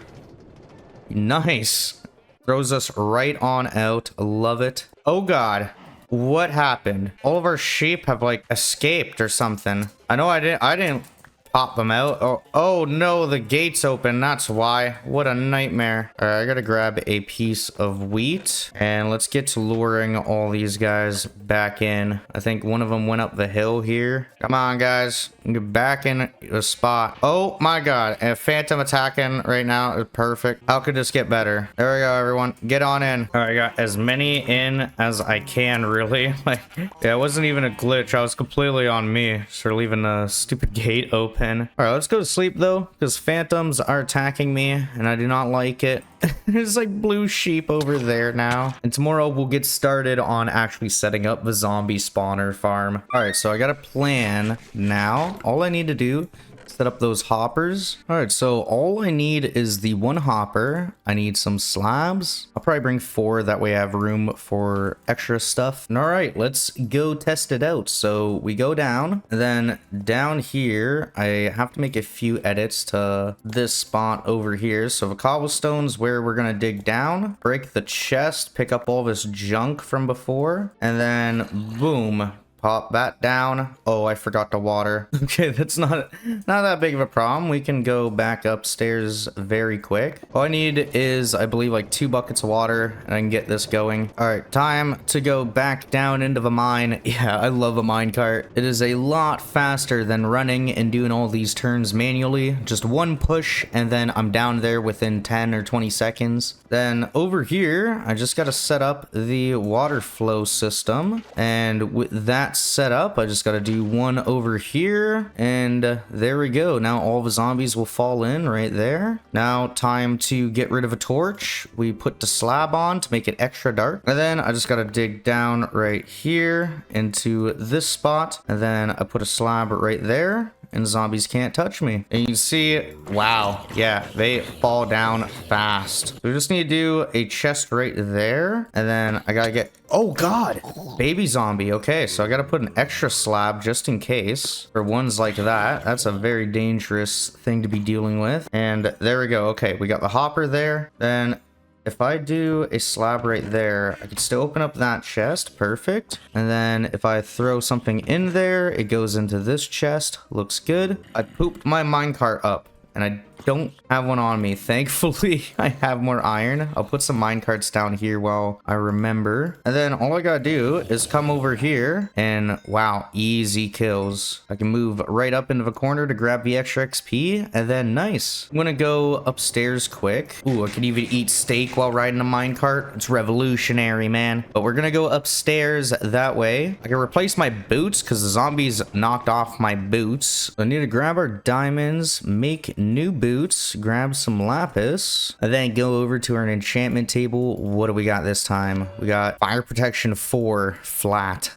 Nice. Throws us right on out. Love it. Oh, God. What happened? All of our sheep have, like, escaped or something. I know I didn't pop them out. Oh no, the gate's open. That's why. What a nightmare. All right, I gotta grab a piece of wheat and let's get to luring all these guys back in. I think one of them went up the hill here. Come on, guys. Get back in the spot. Oh my God. A phantom attacking right now is perfect. How could this get better? There we go, everyone. Get on in. All right, I got as many in as I can, really. Like, yeah, it wasn't even a glitch. I was completely on me. Sort leaving the stupid gate open. All right, let's go to sleep though, because phantoms are attacking me and I do not like it. There's like blue sheep over there now. And tomorrow we'll get started on actually setting up the zombie spawner farm. All right, so I got a plan now. All I need to do, set up those hoppers. All right, so all I need is the 1 hopper. I need some slabs. I'll probably bring 4, that way I have room for extra stuff. And all right, let's go test it out. So we go down, and then down here, I have to make a few edits to this spot over here. So the cobblestone's where we're gonna dig down, break the chest, pick up all this junk from before, and then boom. Pop that down. Oh, I forgot to water. Okay, that's not that big of a problem. We can go back upstairs very quick. All I need is, I believe, like 2 buckets of water, and I can get this going. All right, time to go back down into the mine. Yeah, I love a minecart. It is a lot faster than running and doing all these turns manually. Just 1 push, and then I'm down there within 10 or 20 seconds. Then over here, I just got to set up the water flow system, and with that set up, I just got to do 1 over here, and there we go. Now all the zombies will fall in right there. Now time to get rid of a torch. We put the slab on to make it extra dark, and then I just got to dig down right here into this spot, and then I put a slab right there, and zombies can't touch me. And you can see, wow, yeah, they fall down fast. So we just need to do a chest right there, and then I gotta get, oh God, baby zombie. Okay, so I gotta put an extra slab just in case for ones like that. That's a very dangerous thing to be dealing with. And there we go. Okay, we got the hopper there. Then if I do a slab right there, I can still open up that chest. Perfect. And then if I throw something in there, it goes into this chest. Looks good. I pooped my minecart up, and I don't have one on me. Thankfully, I have more iron. I'll put some minecarts down here while I remember. And then all I gotta do is come over here and wow, easy kills. I can move right up into the corner to grab the extra XP and then nice. I'm gonna go upstairs quick. Ooh, I can even eat steak while riding a minecart. It's revolutionary, man. But we're gonna go upstairs that way. I can replace my boots because the zombies knocked off my boots. I need to grab our diamonds, make new boots, grab some lapis, and then go over to our enchantment table. What do we got this time? We got fire protection 4 flat.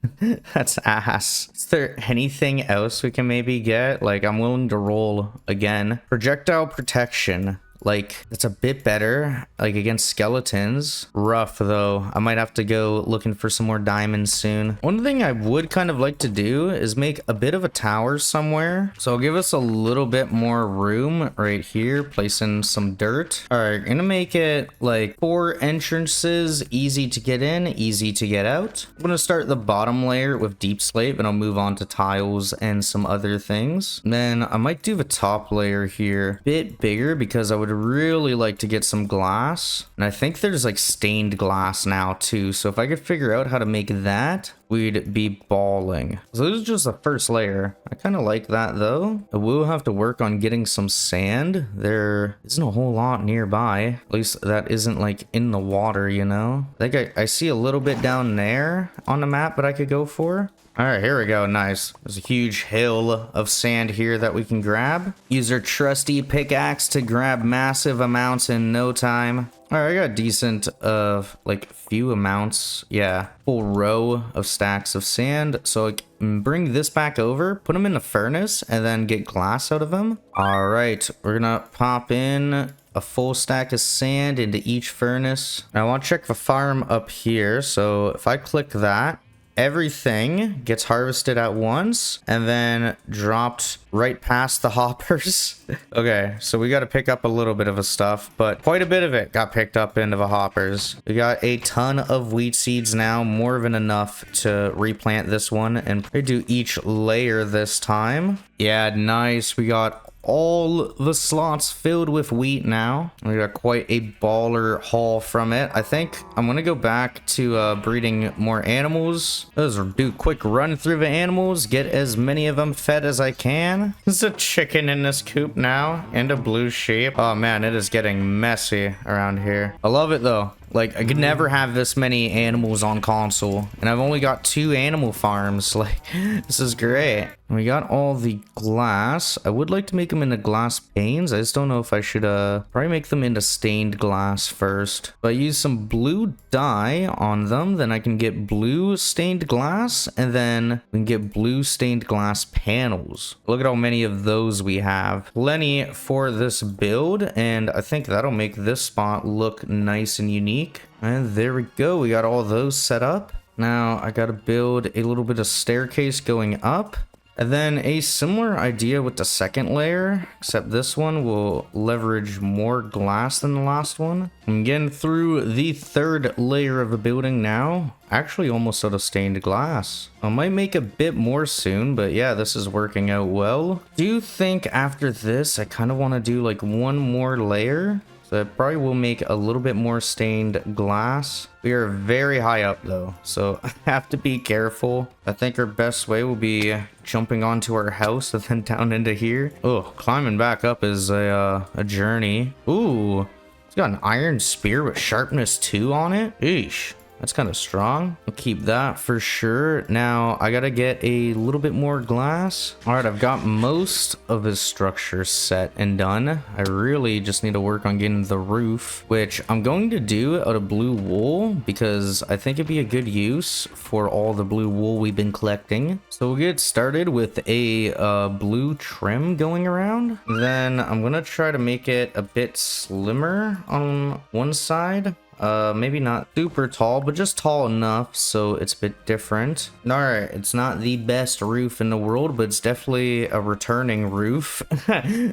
That's ass. Is there anything else we can maybe get? Like, I'm willing to roll again. Projectile protection. Like, that's a bit better, like against skeletons. Rough though. I might have to go looking for some more diamonds soon. One thing I would kind of like to do is make a bit of a tower somewhere. So I'll give us a little bit more room right here, placing some dirt. All right, gonna make it like 4 entrances, easy to get in, easy to get out. I'm gonna start the bottom layer with deep slate, and I'll move on to tiles and some other things. And then I might do the top layer here a bit bigger because I would really like to get some glass, and I think there's like stained glass now too, so if I could figure out how to make that, we'd be balling. So this is just the first layer. I kind of like that though. I will have to work on getting some sand. There isn't a whole lot nearby, at least that isn't like in the water, you know. I think I see a little bit down there on the map that I could go for. All right, here we go. Nice. There's a huge hill of sand here that we can grab. Use our trusty pickaxe to grab massive amounts in no time. All right, I got decent of like few amounts. Yeah, full row of stacks of sand. So I can bring this back over, put them in the furnace, and then get glass out of them. All right, we're gonna pop in a full stack of sand into each furnace. Now, I want to check the farm up here. So if I click that, everything gets harvested at once and then dropped right past the hoppers. Okay, so we got to pick up a little bit of a stuff, but quite a bit of it got picked up into the hoppers. We got a ton of wheat seeds now, more than enough to replant this one and do each layer this time. Yeah, nice. We got all the slots filled with wheat now. We got quite a baller haul from it. I think I'm gonna go back to breeding more animals. Let's do a quick run through the animals, get as many of them fed as I can. There's a chicken in this coop now and a blue sheep. Oh man, it is getting messy around here. I love it though. Like, I could never have this many animals on console, and I've only got 2 animal farms. Like, this is great. We got all the glass. I would like to make them into glass panes. I just don't know if I should probably make them into stained glass first. If I use some blue dye on them, then I can get blue stained glass, and then we can get blue stained glass panels. Look at how many of those we have. Plenty for this build, and I think that'll make this spot look nice and unique. And there we go. We got all those set up. Now I gotta build a little bit of staircase going up. And then a similar idea with the second layer, except this one will leverage more glass than the last one. I'm getting through the third layer of the building now. Actually almost out of stained glass. I might make a bit more soon, but yeah, this is working out well. Do you think after this, I kind of want to do like one more layer? So I probably will make a little bit more stained glass. We are very high up though, so I have to be careful. I think our best way will be jumping onto our house and then down into here. Oh, climbing back up is a journey. Ooh, it's got an iron spear with sharpness 2 on it. Eesh. That's kind of strong. I'll keep that for sure. Now, I gotta get a little bit more glass. All right, I've got most of his structure set and done. I really just need to work on getting the roof, which I'm going to do out of blue wool because I think it'd be a good use for all the blue wool we've been collecting. So we'll get started with a blue trim going around. Then I'm gonna try to make it a bit slimmer on one side. Maybe not super tall, but just tall enough so it's a bit different. All right, it's not the best roof in the world, but it's definitely a returning roof.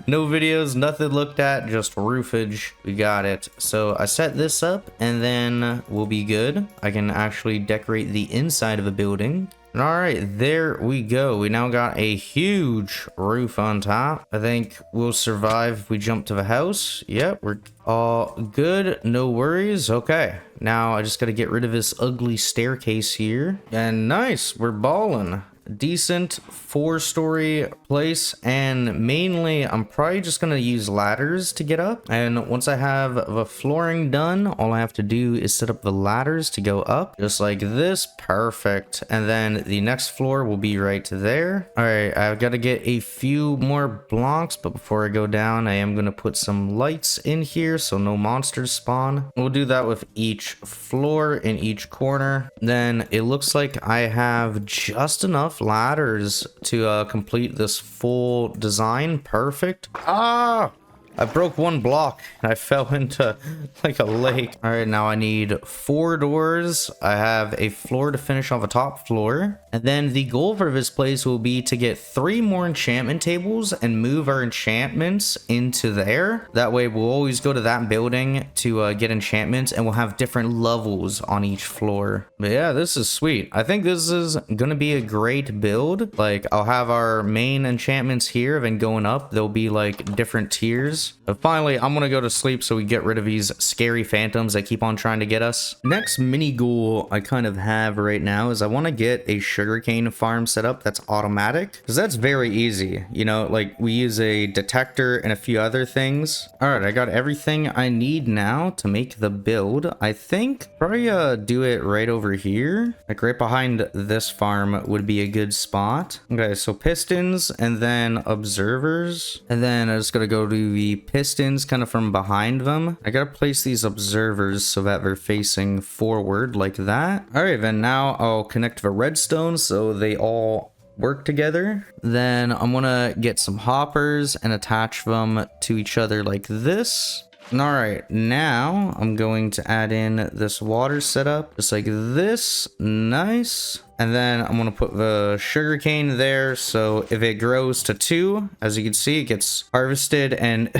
No videos, nothing looked at, just roofage. We got it. So I set this up and then we'll be good. I can actually decorate the inside of a building. All right, there we go. We now got a huge roof on top. I think we'll survive if we jump to the house. Yep, we're all good. No worries. Okay, now I just got to get rid of this ugly staircase here. And nice, we're balling. Decent 4-story place, and mainly I'm probably just gonna use ladders to get up. And once I have the flooring done, all I have to do is set up the ladders to go up just like this. Perfect. And then the next floor will be right there. All right, I've got to get a few more blocks, but before I go down, I am gonna put some lights in here so no monsters spawn. We'll do that with each floor in each corner. Then it looks like I have just enough ladders to complete this full design. Perfect. Ah, I broke one block and I fell into like a lake. All right, now I need 4 doors. I have a floor to finish on the top floor. And then the goal for this place will be to get 3 more enchantment tables and move our enchantments into there. That way we'll always go to that building to get enchantments, and we'll have different levels on each floor. But yeah, this is sweet. I think this is gonna be a great build. Like, I'll have our main enchantments here, then going up, there'll be like different tiers. But finally, I'm gonna go to sleep so we get rid of these scary phantoms that keep on trying to get us. Next mini goal I kind of have right now is I want to get a sugarcane farm set up that's automatic, because that's very easy. You know, like we use a detector and a few other things. All right, I got everything I need now to make the build. I think probably do it right over here, like right behind this farm would be a good spot. Okay, so pistons and then observers, and then I just gotta go to the pistons kind of from behind them. I gotta place these observers so that they're facing forward like that. All right, then now I'll connect the redstone so they all work together. Then I'm gonna get some hoppers and attach them to each other like this. All right, now I'm going to add in this water setup just like this. Nice. And then I'm going to put the sugarcane there, so if it grows to 2, as you can see, it gets harvested. And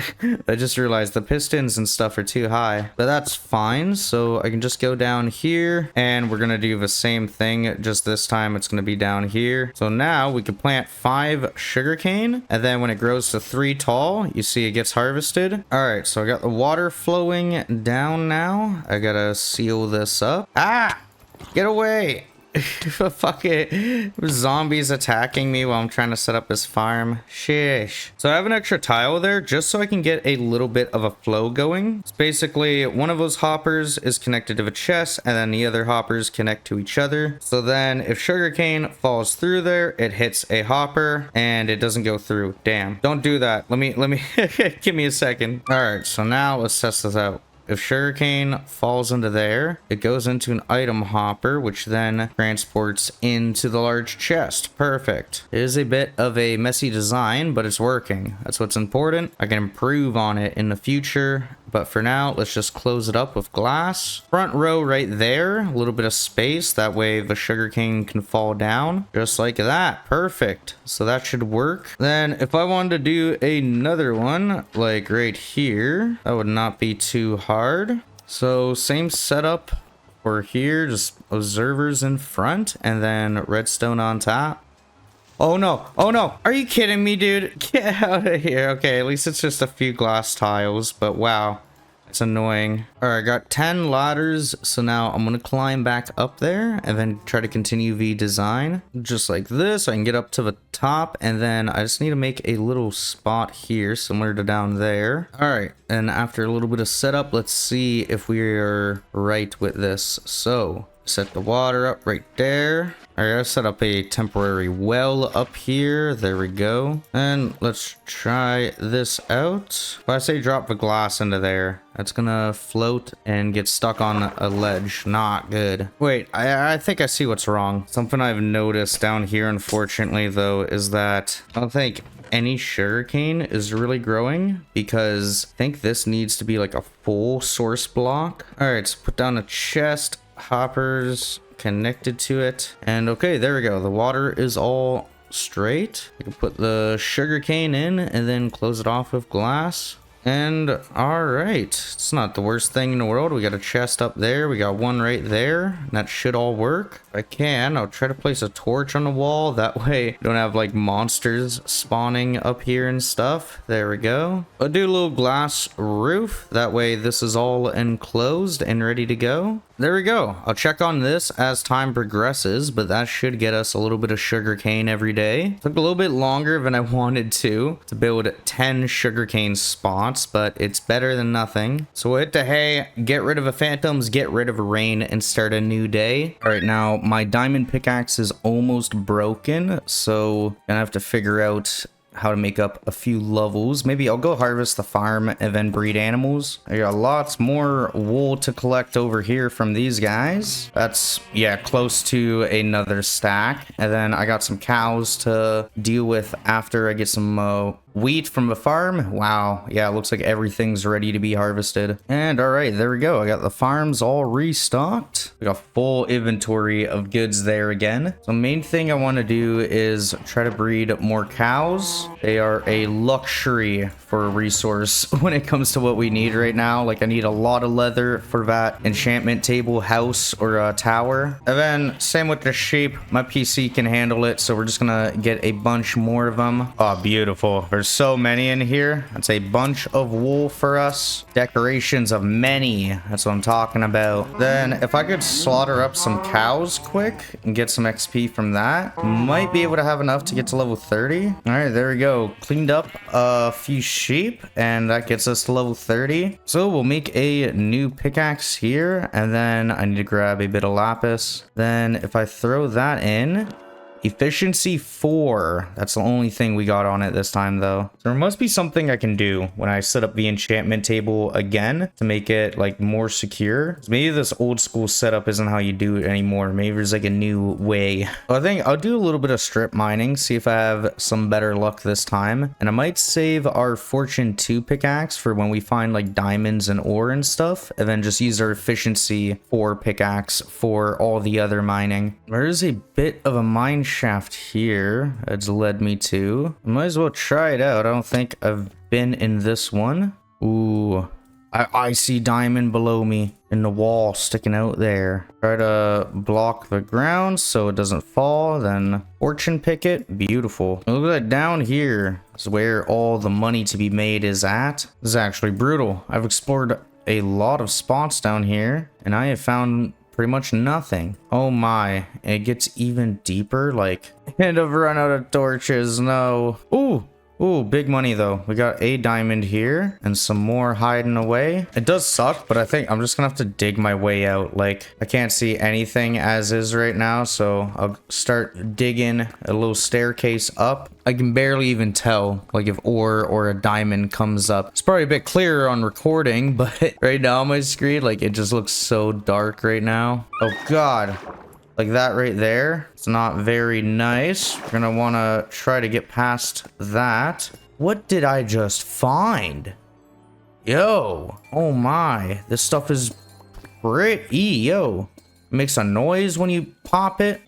I just realized the pistons and stuff are too high, but that's fine. So I can just go down here, and we're going to do the same thing, just this time it's going to be down here. So now we can plant 5 sugarcane, and then when it grows to 3 tall, you see it gets harvested. All right, so I got the water flowing down now. I gotta seal this up. Ah, get away. Fuck it. Zombies attacking me while I'm trying to set up this farm. Shish. So I have an extra tile there just so I can get a little bit of a flow going. It's basically one of those hoppers is connected to a chest, and then the other hoppers connect to each other. So then if sugarcane falls through there, it hits a hopper and it doesn't go through. Damn. Don't do that. Let me give me a second. All right, so now let's test this out. If sugarcane falls into there, it goes into an item hopper, which then transports into the large chest. Perfect. It is a bit of a messy design, but it's working. That's what's important. I can improve on it in the future, but for now, let's just close it up with glass. Front row right there, a little bit of space. That way the sugarcane can fall down just like that. Perfect. So that should work. Then if I wanted to do another one, like right here, that would not be too hard. So same setup for here, just observers in front and then redstone on top. Oh no, oh no, are you kidding me, dude? Get out of here. Okay, at least it's just a few glass tiles, but wow, it's annoying. All right, I got 10 ladders, so now I'm gonna climb back up there and then try to continue the design just like this. I can get up to the top, and then I just need to make a little spot here similar to down there. All right, and after a little bit of setup, let's see if we're right with this. So set the water up right there. I gotta set up a temporary well up here. There we go. And let's try this out. If I say drop the glass into there, that's gonna float and get stuck on a ledge. Not good. Wait, I think I see what's wrong. Something I've noticed down here, unfortunately, though, is that I don't think any sugarcane is really growing, because I think this needs to be like a full source block. All right, so put down a chest, hoppers connected to it, and okay, there we go. The water is all straight. We can put the sugarcane in and then close it off with glass. And all right, it's not the worst thing in the world. We got a chest up there, we got one right there, and that should all work. If I can, I'll try to place a torch on the wall, that way you don't have like monsters spawning up here and stuff. There we go. I'll do a little glass roof, that way this is all enclosed and ready to go. There we go. I'll check on this as time progresses, but that should get us a little bit of sugarcane every day. Took a little bit longer than I wanted to build 10 sugarcane spots, but it's better than nothing. So we'll hit the hay, get rid of the phantoms, get rid of rain, and start a new day. All right, now my diamond pickaxe is almost broken, so I'm gonna have to figure out how to make up a few levels. Maybe I'll go harvest the farm and then breed animals. I got lots more wool to collect over here from these guys. That's, yeah, close to another stack. And then I got some cows to deal with after I get some wheat from the farm. Wow, yeah, it looks like everything's ready to be harvested. And all right, there we go. I got the farms all restocked. We got full inventory of goods there again. So main thing I want to do is try to breed more cows. They are a luxury for a resource when it comes to what we need right now. Like, I need a lot of leather for that enchantment table, house, or tower. And then same with the sheep. My PC can handle it, so we're just gonna get a bunch more of them. Oh, beautiful. There's so many in here. That's a bunch of wool for us. Decorations of many. That's what I'm talking about. Then if I could slaughter up some cows quick and get some XP from that, might be able to have enough to get to level 30. All right, there we go. Cleaned up a few sheep, and that gets us to level 30. So we'll make a new pickaxe here, and then I need to grab a bit of lapis. Then if I throw that in, efficiency 4. That's the only thing we got on it this time, though. So there must be something I can do when I set up the enchantment table again to make it like more secure. Maybe this old school setup isn't how you do it anymore. Maybe there's like a new way. I think I'll do a little bit of strip mining, see if I have some better luck this time. And I might save our fortune 2 pickaxe for when we find like diamonds and ore and stuff, and then just use our efficiency 4 pickaxe for all the other mining. There is a bit of a mine shaft here it's led me to. I might as well try it out. I don't think I've been in this one. Ooh, I see diamond below me in the wall sticking out there. Try to block the ground so it doesn't fall, then fortune pick it. Beautiful. Look at that. Down here is where all the money to be made is at. This is actually brutal. I've explored a lot of spots down here, and I have found pretty much nothing. Oh my, it gets even deeper. Like, and I've run out of torches. No. Ooh, big money though. We got a diamond here and some more hiding away. It does suck, but I think I'm just gonna have to dig my way out. Like, I can't see anything as is right now, so I'll start digging a little staircase up. I can barely even tell, like, if ore or a diamond comes up. It's probably a bit clearer on recording, but right now on my screen, like, it just looks so dark right now. Oh god. Like that right there. It's not very nice. We're gonna wanna try to get past that. What did I just find? Yo. Oh my. This stuff is pretty. Yo. It makes a noise when you pop it.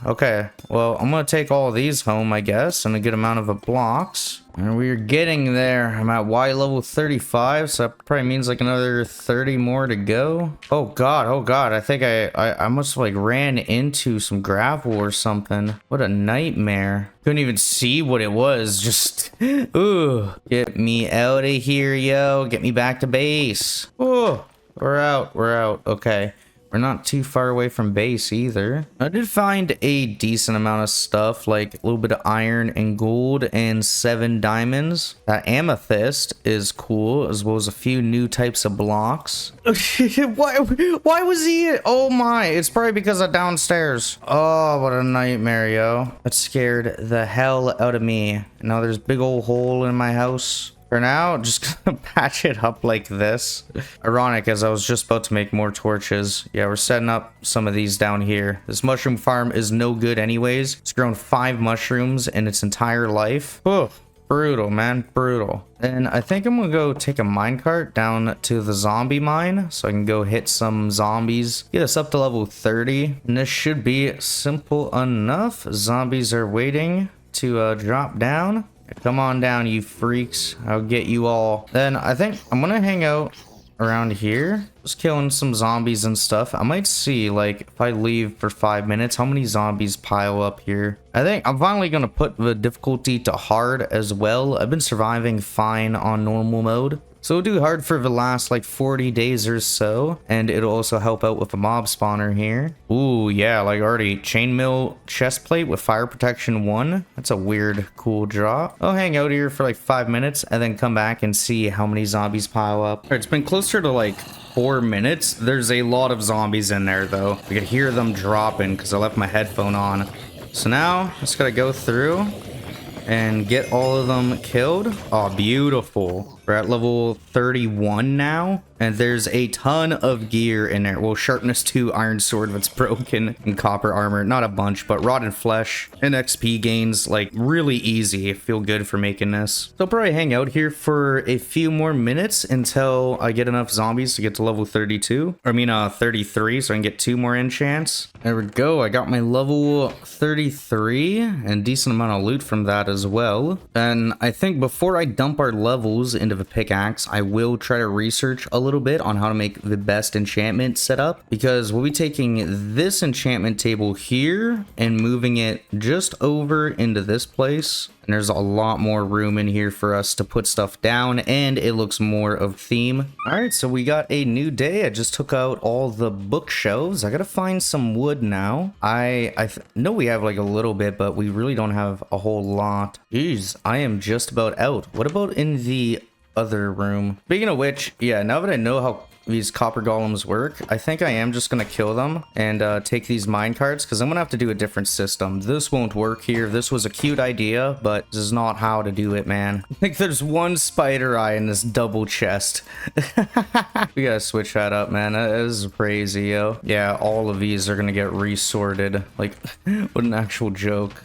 Okay. Well, I'm gonna take all of these home, I guess, and a good amount of blocks. And we're getting there. I'm at Y level 35, so that probably means like another 30 more to go. Oh god. I think I must have like ran into some gravel or something. What a nightmare. Couldn't even see what it was. Just, ooh. Get me out of here, yo. Get me back to base. Oh, we're out. Okay. We're not too far away from base either. I did find a decent amount of stuff, like a little bit of iron and gold and 7 diamonds. That amethyst is cool, as well as a few new types of blocks. Why was he? Oh my, it's probably because of downstairs. Oh, what a nightmare, yo. That scared the hell out of me. Now there's a big old hole in my house. For now, just gonna patch it up like this. Ironic, as I was just about to make more torches. Yeah, we're setting up some of these down here. This mushroom farm is no good anyways. It's grown 5 mushrooms in its entire life. Oh, brutal, man, brutal. And I think I'm gonna go take a minecart down to the zombie mine so I can go hit some zombies, get us up to level 30. And this should be simple enough. Zombies are waiting to drop down. Come on down, you freaks. I'll get you all. Then I think I'm gonna hang out around here, just killing some zombies and stuff. I might see, like, if I leave for 5 minutes, how many zombies pile up here. I think I'm finally gonna put the difficulty to hard as well. I've been surviving fine on normal mode, so we'll do hard for the last like 40 days or so, and it'll also help out with a mob spawner here. Ooh, yeah, like already chainmail chest plate with fire protection 1. That's a weird, cool drop. I'll hang out here for like 5 minutes and then come back and see how many zombies pile up. All right, it's been closer to like 4 minutes. There's a lot of zombies in there though. I could hear them dropping because I left my headphone on. So now, just gotta go through and get all of them killed. Oh, beautiful. We're at level 31 now, and there's a ton of gear in there. Well, sharpness 2 iron sword that's broken, and copper armor. Not a bunch, but rotten flesh and XP gains, like really easy. Feel good for making this. So I'll probably hang out here for a few more minutes until I get enough zombies to get to level 32. Or I mean 33, so I can get 2 more enchants. There we go. I got my level 33 and decent amount of loot from that as well. And I think before I dump our levels into the pickaxe, I will try to research a little bit on how to make the best enchantment setup, because we'll be taking this enchantment table here and moving it just over into this place. And there's a lot more room in here for us to put stuff down, and it looks more of theme. All right, so we got a new day. I just took out all the bookshelves. I gotta find some wood now. I know we have like a little bit, but we really don't have a whole lot. Jeez, I am just about out. What about in the other room? Speaking of which, yeah, now that I know how these copper golems work, I think I am just gonna kill them and take these minecarts, because I'm gonna have to do a different system. This won't work here. This was a cute idea, but this is not how to do it, man. I think there's one spider eye in this double chest. We gotta switch that up, man. That is crazy, yo. Yeah, all of these are gonna get resorted. Like, what an actual joke.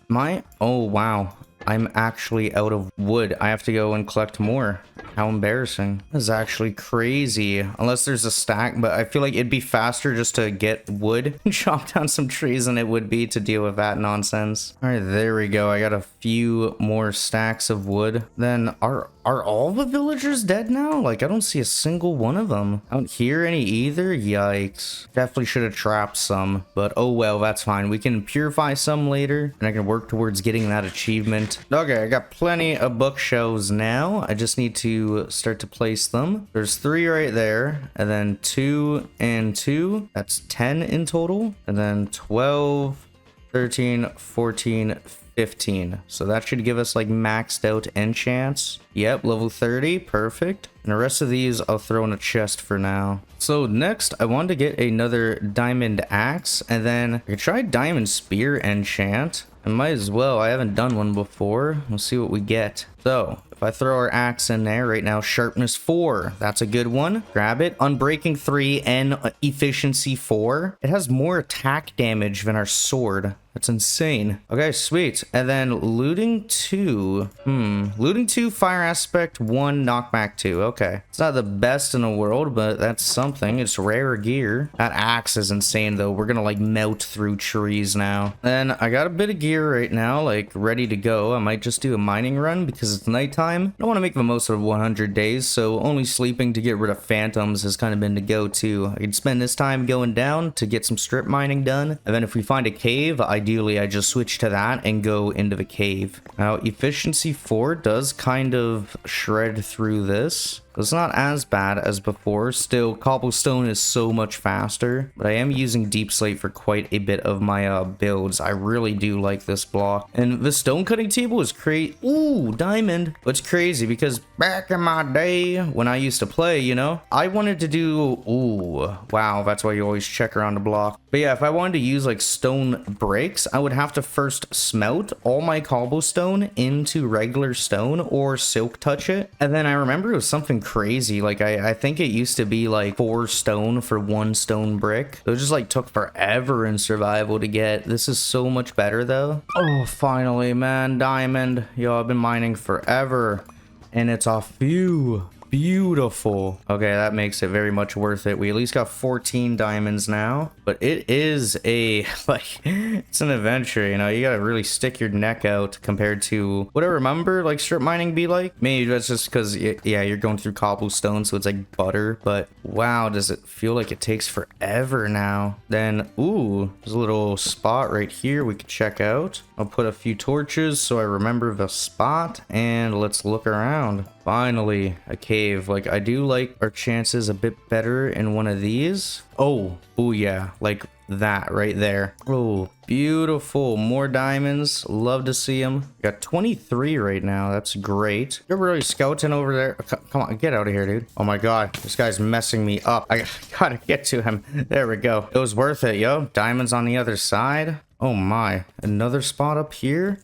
Oh wow, I'm actually out of wood. I have to go and collect more. How embarrassing. This is actually crazy. Unless there's a stack, but I feel like it'd be faster just to get wood and chop down some trees than it would be to deal with that nonsense. All right, there we go. I got a few more stacks of wood. Then are all the villagers dead now? Like, I don't see a single one of them. I don't hear any either. Yikes. Definitely should have trapped some, but oh well, that's fine. We can purify some later, and I can work towards getting that achievement. Okay, I got plenty of bookshelves now. I just need to start to place them. There's 3 right there, and then 2 and 2. That's 10 in total, and then 12, 13, 14, 15. So that should give us like maxed out enchants. Yep, level 30, perfect. And the rest of these I'll throw in a chest for now. So next, I wanted to get another diamond axe, and then I could try diamond spear enchant. I might as well. I haven't done one before. We'll see what we get. So if I throw our axe in there right now, sharpness 4, that's a good one. Grab it. Unbreaking 3 and efficiency 4. It has more attack damage than our sword. That's insane. Okay, sweet. And then looting 2. Looting 2, fire aspect 1, knockback 2. Okay. It's not the best in the world, but that's something. It's rare gear. That axe is insane though. We're gonna like melt through trees now. Then I got a bit of gear right now, like ready to go. I might just do a mining run because it's nighttime. I don't want to make the most of 100 days, so only sleeping to get rid of phantoms has kind of been the go-to. I could spend this time going down to get some strip mining done, and then if we find a cave, ideally I just switch to that and go into the cave. Now efficiency 4 does kind of shred through this. It's not as bad as before. Still, cobblestone is so much faster, but I am using deep slate for quite a bit of my builds. I really do like this block. And the stone cutting table is crazy. Ooh, diamond. It's crazy because back in my day when I used to play, you know, I wanted to do, ooh, wow, that's why you always check around the block. But yeah, if I wanted to use like stone brick, bricks, I would have to first smelt all my cobblestone into regular stone or silk touch it. And then I remember it was something crazy. Like I think it used to be like 4 stone for 1 stone brick. It just like took forever in survival to get. This is so much better though. Oh, finally, man. Diamond. Yo, I've been mining forever. And it's a few. Beautiful. Okay, that makes it very much worth it. We at least got 14 diamonds now, but it is a like it's an adventure, you know. You gotta really stick your neck out compared to what I remember like strip mining be like. Maybe that's just because yeah, you're going through cobblestone, so it's like butter. But wow, does it feel like it takes forever now? Then ooh, there's a little spot right here we could check out. I'll put a few torches so I remember the spot, and let's look around. Finally, a cave. Like, I do like our chances a bit better in one of these. Oh yeah, like that right there. Oh, beautiful. More diamonds. Love to see them. Got 23 right now. That's great. You're really scouting over there. Come on, get out of here, dude. Oh my god, this guy's messing me up. I gotta get to him. There we go. It was worth it, yo. Diamonds on the other side. Oh my, another spot up here.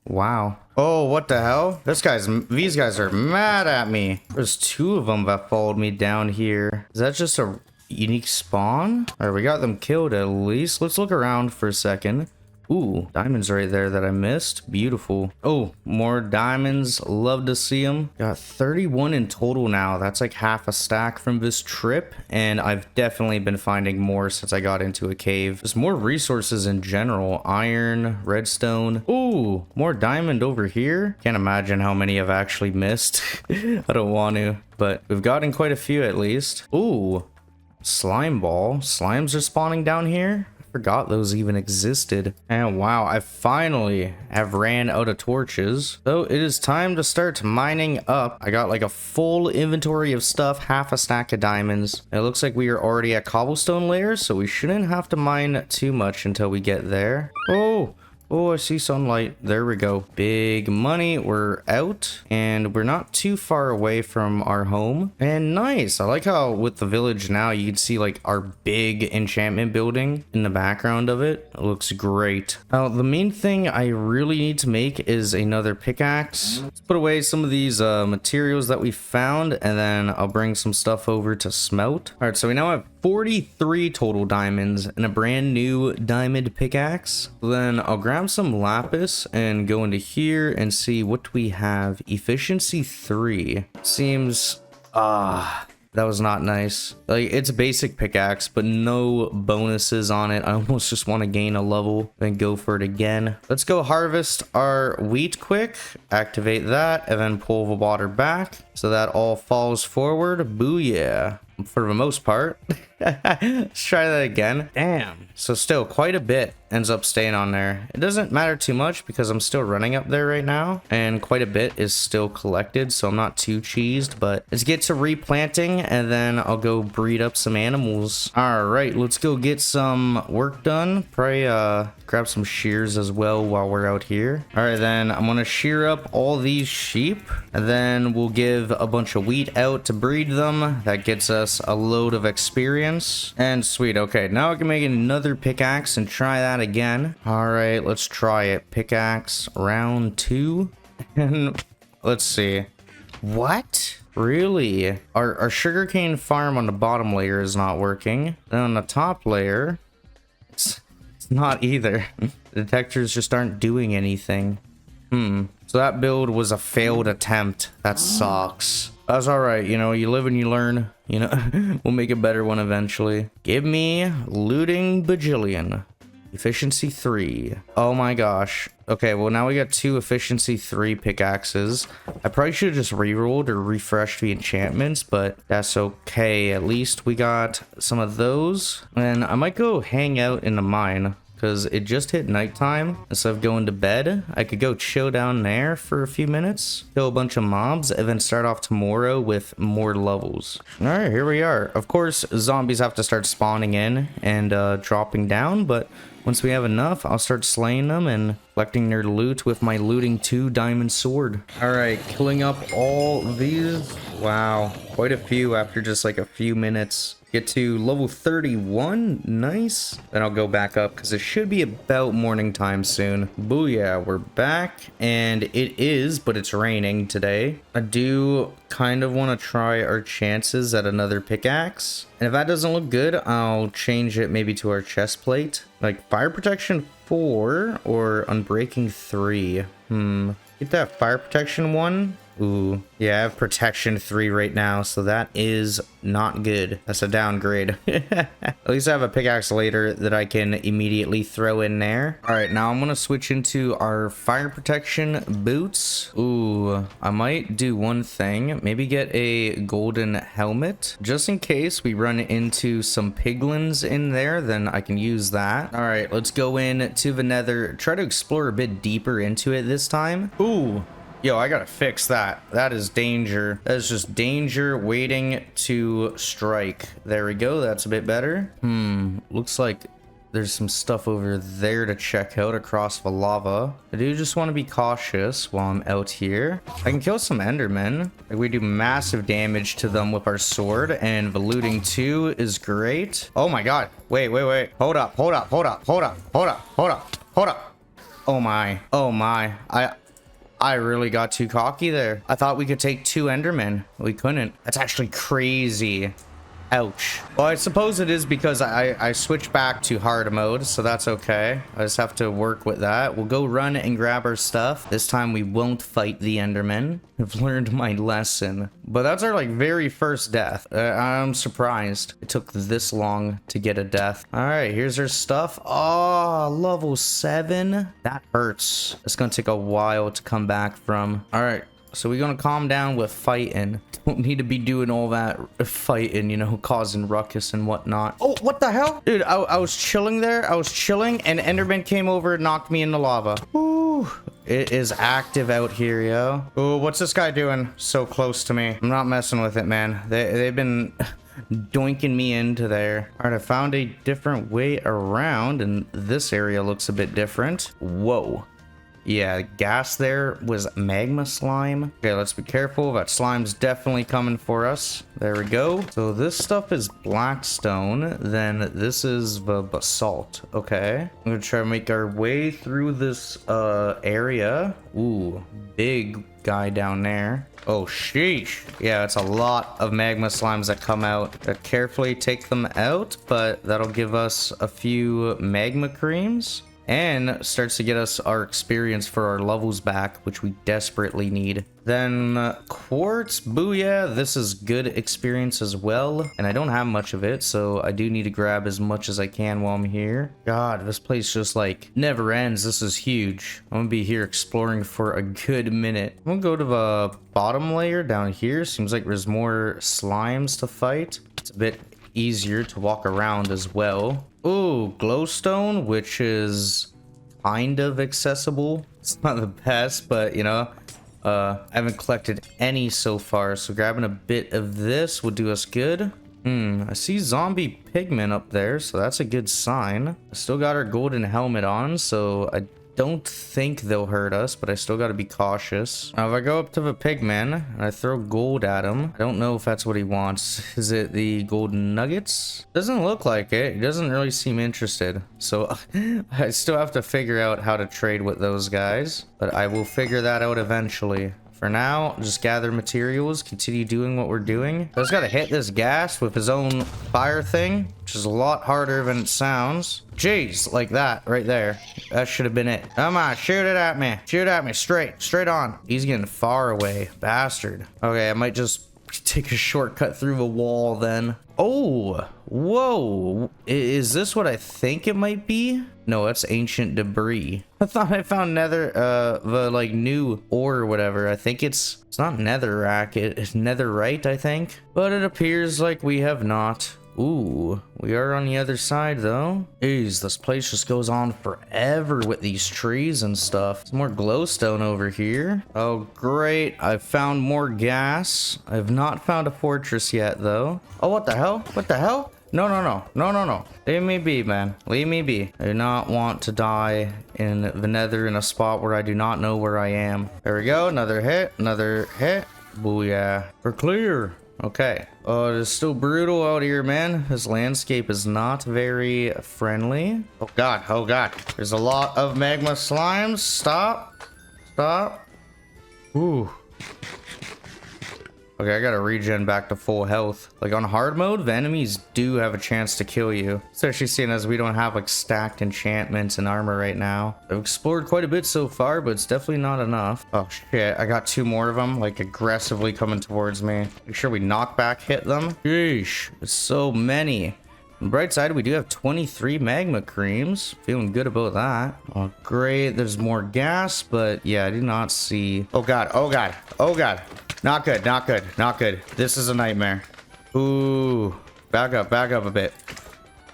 Wow. Oh, what the hell? These guys are mad at me. There's 2 of them that followed me down here. Is that just a unique spawn? All right, we got them killed at least. Let's look around for a second. Ooh, diamonds right there that I missed. Beautiful. Oh, more diamonds. Love to see them. Got 31 in total now. That's like half a stack from this trip. And I've definitely been finding more since I got into a cave. There's more resources in general. Iron, redstone. Ooh, more diamond over here. Can't imagine how many I've actually missed. I don't want to, but we've gotten quite a few at least. Ooh, slime ball. Slimes are spawning down here. Forgot those even existed. And wow, I finally have ran out of torches. So it is time to start mining up. I got like a full inventory of stuff, half a stack of diamonds. It looks like we are already at cobblestone layers, so we shouldn't have to mine too much until we get there. Oh, I see sunlight. There we go. Big money. We're out and we're not too far away from our home. And nice. I like how with the village now you can see like our big enchantment building in the background of it. It looks great. Now, the main thing I really need to make is another pickaxe. Let's put away some of these materials that we found, and then I'll bring some stuff over to smelt. All right, so we now have 43 total diamonds and a brand new diamond pickaxe. Then I'll grab some lapis and go into here and see what we have. Efficiency 3. Seems that was not nice. Like, it's a basic pickaxe, but no bonuses on it. I almost just want to gain a level, then go for it again. Let's go harvest our wheat quick, activate that, and then pull the water back so that all falls forward. Booyah. For the most part. Let's try that again. Damn. So still quite a bit ends up staying on there. It doesn't matter too much because I'm still running up there right now, and quite a bit is still collected, so I'm not too cheesed. But let's get to replanting, and then I'll go breed up some animals. All right, let's go get some work done. Probably grab some shears as well while we're out here. All right, then I'm gonna shear up all these sheep, and then we'll give a bunch of wheat out to breed them. That gets us a load of experience. And sweet. Okay, now I can make another pickaxe and try that again. All right, let's try it. Pickaxe round 2. And let's see. What? Really? Our sugarcane farm on the bottom layer is not working. Then on the top layer, it's not either. The detectors just aren't doing anything. So that build was a failed attempt. That sucks. That's all right. You know, you live and you learn. You know, we'll make a better one eventually. Give me looting bajillion. Efficiency 3. Oh my gosh. Okay, well now we got 2 efficiency 3 pickaxes. I probably should have just rerolled or refreshed the enchantments, but that's okay. At least we got some of those. And I might go hang out in the mine, because it just hit nighttime. Instead of going to bed, I could go chill down there for a few minutes, kill a bunch of mobs, and then start off tomorrow with more levels. All right, here we are. Of course, zombies have to start spawning in and dropping down, but once we have enough, I'll start slaying them and collecting their loot with my looting 2 diamond sword. All right, killing up all these. Wow, quite a few after just like a few minutes. Get to level 31. Nice. Then I'll go back up because it should be about morning time soon. Booyah, we're back. And it is, but it's raining today. I do kind of want to try our chances at another pickaxe. And if that doesn't look good, I'll change it maybe to our chest plate. Like fire protection 4 or unbreaking 3. Get that fire protection 1. Ooh, yeah, I have protection 3 right now, so that is not good. That's a downgrade. At least I have a pickaxe later that I can immediately throw in there. All right, now I'm gonna switch into our fire protection boots. Ooh, I might do one thing, maybe get a golden helmet just in case we run into some piglins in there. Then I can use that. All right, let's go in to the nether, try to explore a bit deeper into it this time. Ooh, yo, I gotta fix that. That is danger. That is just danger waiting to strike. There we go. That's a bit better. Looks like there's some stuff over there to check out across the lava. I do just want to be cautious while I'm out here. I can kill some endermen. Like, we do massive damage to them with our sword, and the looting too is great. Oh my god. Wait. Hold up. Oh my. I really got too cocky there. I thought we could take 2 endermen. We couldn't. That's actually crazy. Ouch. Well, I suppose it is because I switched back to hard mode, so that's okay. I just have to work with that. We'll go run and grab our stuff. This time we won't fight the endermen. I've learned my lesson. But that's our, like, very first death. I'm surprised it took this long to get a death. All right, here's our stuff. Oh, level 7. That hurts. It's gonna take a while to come back from. All right. So we're gonna calm down with fighting. Don't need to be doing all that fighting, you know, causing ruckus and whatnot. Oh, what the hell? Dude, I was chilling there. I was chilling and Enderman came over and knocked me in the lava. Ooh, it is active out here, yo. Oh, what's this guy doing so close to me? I'm not messing with it, man. They've been doinking me into there. All right, I found a different way around and this area looks a bit different. Whoa. Yeah, gas there was magma slime. Okay, let's be careful. That slime's definitely coming for us. There we go. So this stuff is blackstone. Then this is the basalt. Okay. I'm gonna try to make our way through this area. Ooh, big guy down there. Oh, sheesh. Yeah, it's a lot of magma slimes that come out. Gotta carefully take them out, but that'll give us a few magma creams. And starts to get us our experience for our levels back, which we desperately need. Then quartz, booyah, this is good experience as well. And I don't have much of it, so I do need to grab as much as I can while I'm here. God, this place just like never ends. This is huge. I'm gonna be here exploring for a good minute. I'm gonna go to the bottom layer down here. Seems like there's more slimes to fight. It's a bit easier to walk around as well. Ooh, glowstone, which is kind of accessible. It's not the best, but you know, I haven't collected any so far, so grabbing a bit of this would do us good. I see zombie pigmen up there, so that's a good sign. I still got our golden helmet on, so I don't think they'll hurt us, but I still got to be cautious. Now, if I go up to the pigman and I throw gold at him, I don't know if that's what he wants. Is it the golden nuggets? Doesn't look like it. He doesn't really seem interested. So I still have to figure out how to trade with those guys, but I will figure that out eventually. For now, just gather materials, continue doing what we're doing. I just gotta hit this gas with his own fire thing, which is a lot harder than it sounds. Jeez, like that right there. That should have been it. Come on, shoot it at me. Shoot at me, straight on. He's getting far away, bastard. Okay, I might just take a shortcut through the wall then. Oh, whoa. Is this what I think it might be? No, that's ancient debris. I thought I found the like new ore or whatever. I think it's not netherrack, it's netherite, I think. But it appears like we have not. Ooh, we are on the other side though. Jeez, this place just goes on forever with these trees and stuff. Some more glowstone over here. Oh, great. I've found more gas. I've not found a fortress yet though. Oh, what the hell? What the hell? No. Leave me be, man. Leave me be. I do not want to die in the nether in a spot where I do not know where I am. There we go. Another hit. Another hit. Booyah. We're clear. Okay. Oh, it's still brutal out here, man. This landscape is not very friendly. Oh god, oh god. There's a lot of magma slimes. Stop. Stop. Ooh. Okay, I gotta regen back to full health. Like on hard mode, the enemies do have a chance to kill you. Especially seeing as we don't have like stacked enchantments and armor right now. I've explored quite a bit so far, but it's definitely not enough. Oh shit, I got 2 more of them like aggressively coming towards me. Make sure we knock back hit them. Sheesh, it's so many. On the bright side, we do have 23 magma creams. Feeling good about that. Oh, great. There's more gas, but yeah, I did not see. Oh god, oh god, oh god. Not good, not good, not good. This is a nightmare. Ooh. Back up a bit.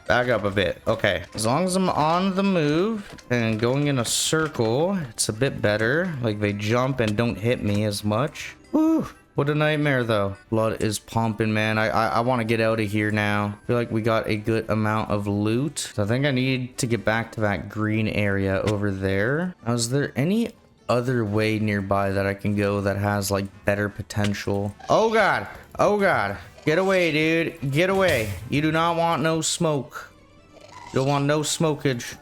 Back up a bit. Okay. As long as I'm on the move and going in a circle, it's a bit better. Like they jump and don't hit me as much. Woo. What a nightmare though. Blood is pumping, man. I want to get out of here now. I feel like we got a good amount of loot. So I think I need to get back to that green area over there. Now, is there any other way nearby that I can go that has like better potential? Oh god, oh god, get away, dude, get away. You do not want no smoke. You don't want no smokage.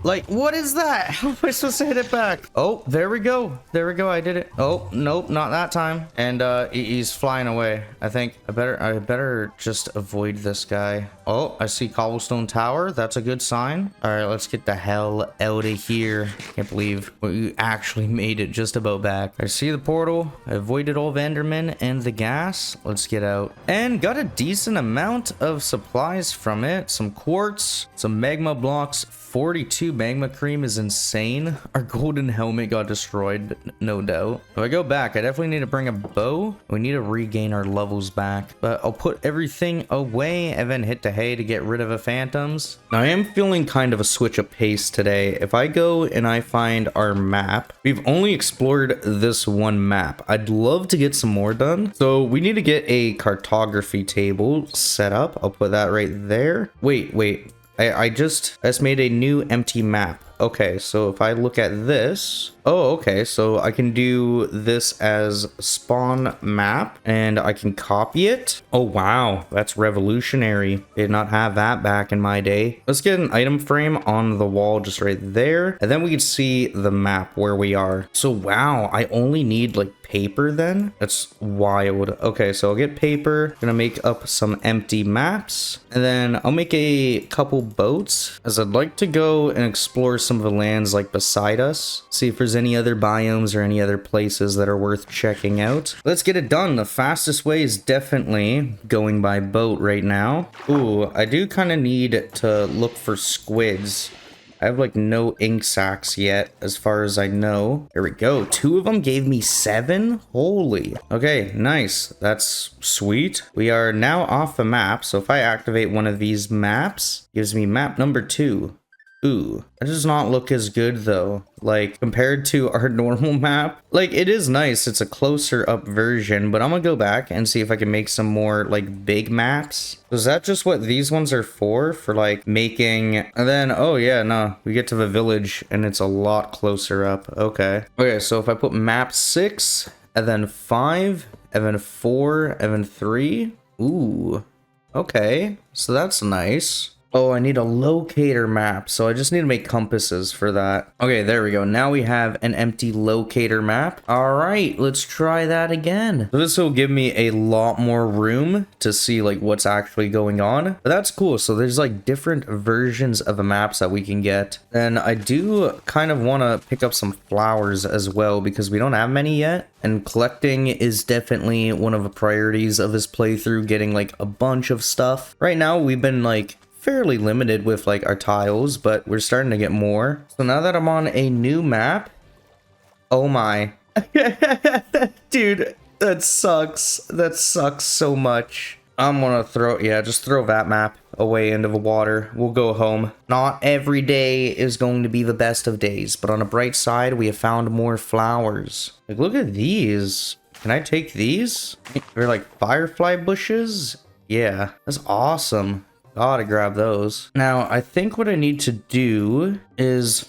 Like, what is that? How am I supposed to hit it back? Oh, there we go. There we go. I did it. Oh, nope, not that time. And he's flying away. I think I better just avoid this guy. Oh, I see cobblestone tower. That's a good sign. All right, let's get the hell out of here. Can't believe we actually made it just about back. I see the portal. I avoided all the endermen and the gas. Let's get out. And got a decent amount of supplies from it. Some quartz, some magma blocks, 42 magma cream is insane. Our golden helmet got destroyed, no doubt. If I go back, I definitely need to bring a bow. We need to regain our levels back. But I'll put everything away and then hit the hay to get rid of the phantoms. Now, I am feeling kind of a switch of pace today. If I go and I find our map, we've only explored this one map. I'd love to get some more done. So we need to get a cartography table set up. I'll put that right there. Wait. I just made a new empty map. Okay, so if I look at this, oh, okay, so I can do this as spawn map and I can copy it. Oh, wow, that's revolutionary. Did not have that back in my day. Let's get an item frame on the wall just right there. And then we can see the map where we are. So, wow, I only need like paper then? That's wild. Okay, so I'll get paper. Gonna make up some empty maps. And then I'll make a couple boats as I'd like to go and explore some of the lands like beside us. See if there's any other biomes or any other places that are worth checking out. Let's get it done. The fastest way is definitely going by boat right now. Ooh, I do kind of need to look for squids. I have like no ink sacs yet as far as I know. Here we go. 2 of them gave me 7. Holy. Okay, nice. That's sweet. We are now off the map. So if I activate one of these maps, it gives me map number 2. Ooh, that does not look as good though. Like compared to our normal map, like it is nice. It's a closer up version, but I'm gonna go back and see if I can make some more like big maps. Is that just what these ones are for like making? And then, oh yeah, no, we get to the village and it's a lot closer up. Okay. Okay, so if I put map 6 and then 5 and then 4 and then 3. Ooh, okay, so that's nice. Oh, I need a locator map, so I just need to make compasses for that. Okay, there we go. Now we have an empty locator map. All right, let's try that again. So this will give me a lot more room to see like what's actually going on. But that's cool. So there's like different versions of the maps that we can get. And I do kind of want to pick up some flowers as well because we don't have many yet. And collecting is definitely one of the priorities of this playthrough, getting like a bunch of stuff. Right now, we've been like fairly limited with like our tiles, but we're starting to get more. So now that I'm on a new map, oh my. Dude, that sucks. That sucks so much. I'm gonna just throw that map away into the water. We'll go home. Not every day is going to be the best of days, but on a bright side, we have found more flowers. Like, look at these. Can I take these? They're like firefly bushes. Yeah, that's awesome. Gotta grab those. Now, I think what I need to do is,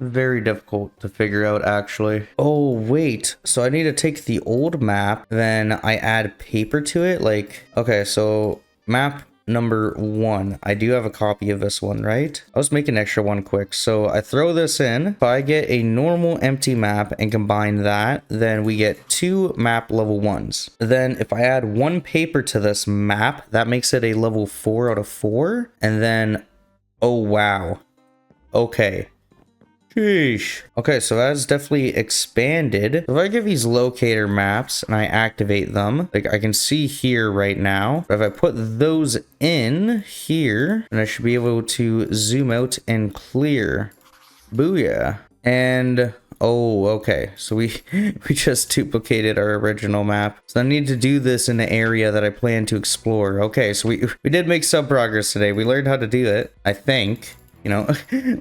very difficult to figure out, actually. Oh, wait. So I need to take the old map, then I add paper to it. Like, okay, so map number 1. I do have a copy of this one, right? I'll just make an extra one quick. So I throw this in. If I get a normal empty map and combine that, then we get 2 map level 1s. Then if I add 1 paper to this map, that makes it a level 4 out of 4. And then, oh wow. Okay. Sheesh. Okay, so that's definitely expanded. If I give these locator maps and I activate them, like I can see here right now, if I put those in here, then I should be able to zoom out and clear. Booyah. And oh, okay. So we just duplicated our original map. So I need to do this in the area that I plan to explore. Okay, so we did make some progress today. We learned how to do it, I think. You know,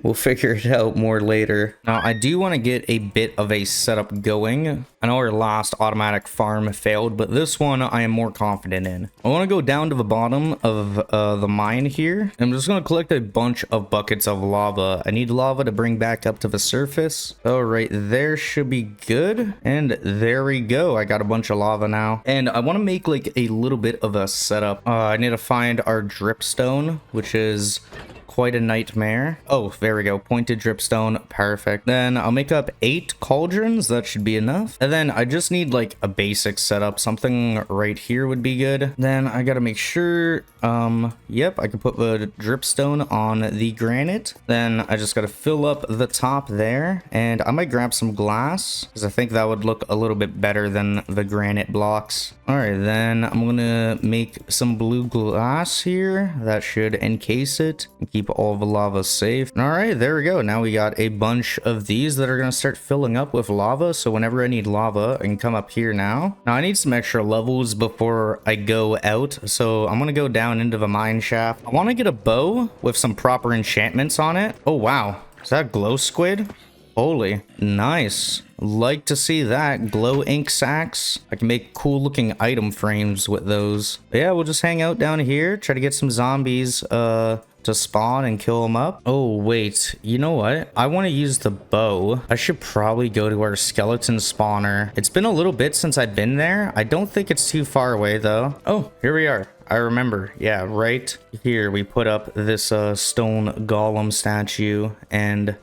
we'll figure it out more later. Now, I do want to get a bit of a setup going. I know our last automatic farm failed, but this one I am more confident in. I want to go down to the bottom of the mine here. I'm just going to collect a bunch of buckets of lava. I need lava to bring back up to the surface. All right, there should be good. And there we go. I got a bunch of lava now. And I want to make like a little bit of a setup. I need to find our dripstone, which is quite a nightmare. Oh, there we go. Pointed dripstone. Perfect. Then I'll make up 8 cauldrons. That should be enough. And then I just need like a basic setup. Something right here would be good. Then I gotta make sure, yep, I can put the dripstone on the granite. Then I just gotta fill up the top there. And I might grab some glass because I think that would look a little bit better than the granite blocks. All right, then I'm gonna make some blue glass here. That should encase it and keep all the lava safe. All right, there we go. Now we got a bunch of these that are gonna start filling up with lava. So whenever I need lava, I can come up here now. Now I need some extra levels before I go out. So I'm gonna go down into the mine shaft. I want to get a bow with some proper enchantments on it. Oh, wow. Is that glow squid? Holy, nice. Like to see that. Glow ink sacks. I can make cool looking item frames with those. But yeah, we'll just hang out down here, try to get some zombies to spawn and kill them up. Oh, wait. You know what? I want to use the bow. I should probably go to our skeleton spawner. It's been a little bit since I've been there. I don't think it's too far away, though. Oh, here we are. I remember. Yeah, right here we put up this stone golem statue and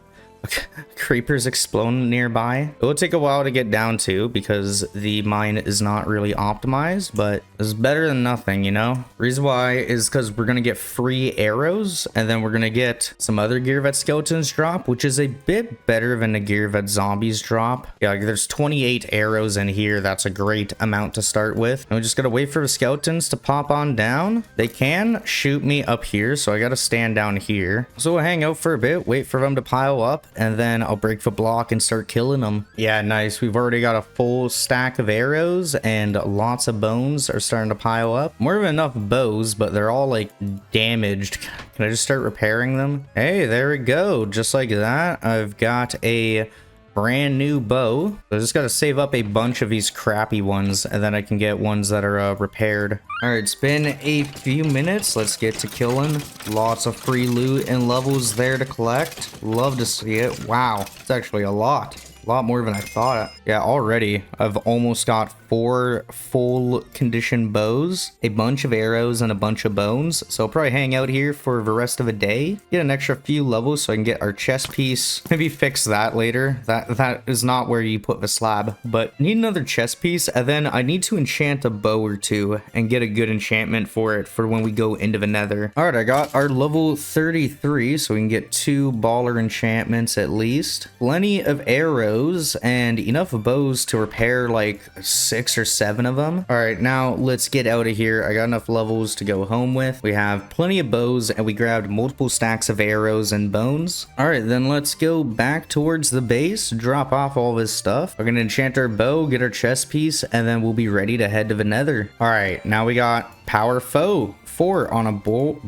creepers explode nearby. It will take a while to get down to because the mine is not really optimized, but it's better than nothing, you know? Reason why is because we're gonna get free arrows and then we're gonna get some other gear that skeletons drop, which is a bit better than the gear that zombies drop. Yeah, like there's 28 arrows in here. That's a great amount to start with. And we just gotta wait for the skeletons to pop on down. They can shoot me up here, so I gotta stand down here. So we'll hang out for a bit, wait for them to pile up, and then I'll break the block and start killing them. Yeah, nice. We've already got a full stack of arrows and lots of bones are starting to pile up. More than enough bows, but they're all like damaged. Can I just start repairing them? Hey, there we go. Just like that, I've got a brand new bow. I just got to save up a bunch of these crappy ones and then I can get ones that are repaired. All right, it's been a few minutes. Let's get to killing. Lots of free loot and levels there to collect. Love to see it. Wow, it's actually a lot more than I thought. Yeah, already I've almost got 4 full condition bows, a bunch of arrows, and a bunch of bones. So I'll probably hang out here for the rest of the day, get an extra few levels so I can get our chest piece. Maybe fix that later. That is not where you put the slab, but need another chest piece. And then I need to enchant a bow or two and get a good enchantment for it for when we go into the nether. All right, I got our level 33, so we can get 2 baller enchantments at least. Plenty of arrows and enough bows to repair like 6 or 7 of them. All right, now let's get out of here. I got enough levels to go home with. We have plenty of bows and we grabbed multiple stacks of arrows and bones. All right, then let's go back towards the base, drop off all this stuff. We're gonna enchant our bow, get our chest piece, and then we'll be ready to head to the nether. All right, now we got power foe 4 on a bow.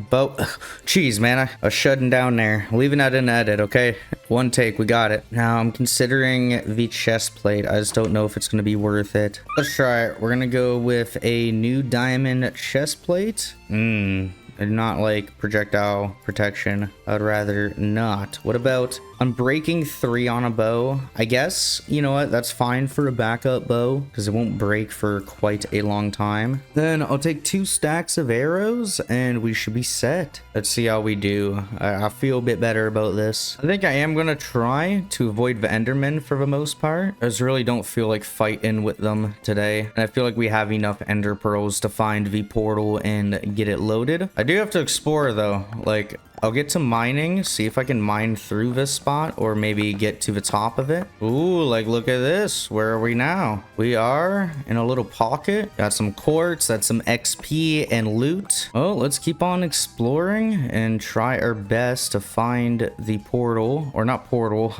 Jeez, man, I was shutting down there. Leaving that in the edit, okay? One take, we got it. Now I'm considering the chest plate. I just don't know if it's gonna be worth it. Let's try it. We're gonna go with a new diamond chest plate. I do not like projectile protection. I would rather not. What about unbreaking 3 on a bow? I guess, you know what? That's fine for a backup bow because it won't break for quite a long time. Then I'll take 2 stacks of arrows and we should be set. Let's see how we do. I feel a bit better about this. I think I am going to try to avoid the Endermen for the most part. I just really don't feel like fighting with them today. And I feel like we have enough Ender Pearls to find the portal and get it loaded. I do have to explore though. Like, I'll get to mining, see if I can mine through this spot or maybe get to the top of it. Ooh, like look at this. Where are we now? We are in a little pocket. Got some quartz, that's some XP and loot. Oh, let's keep on exploring and try our best to find the portal, or not portal,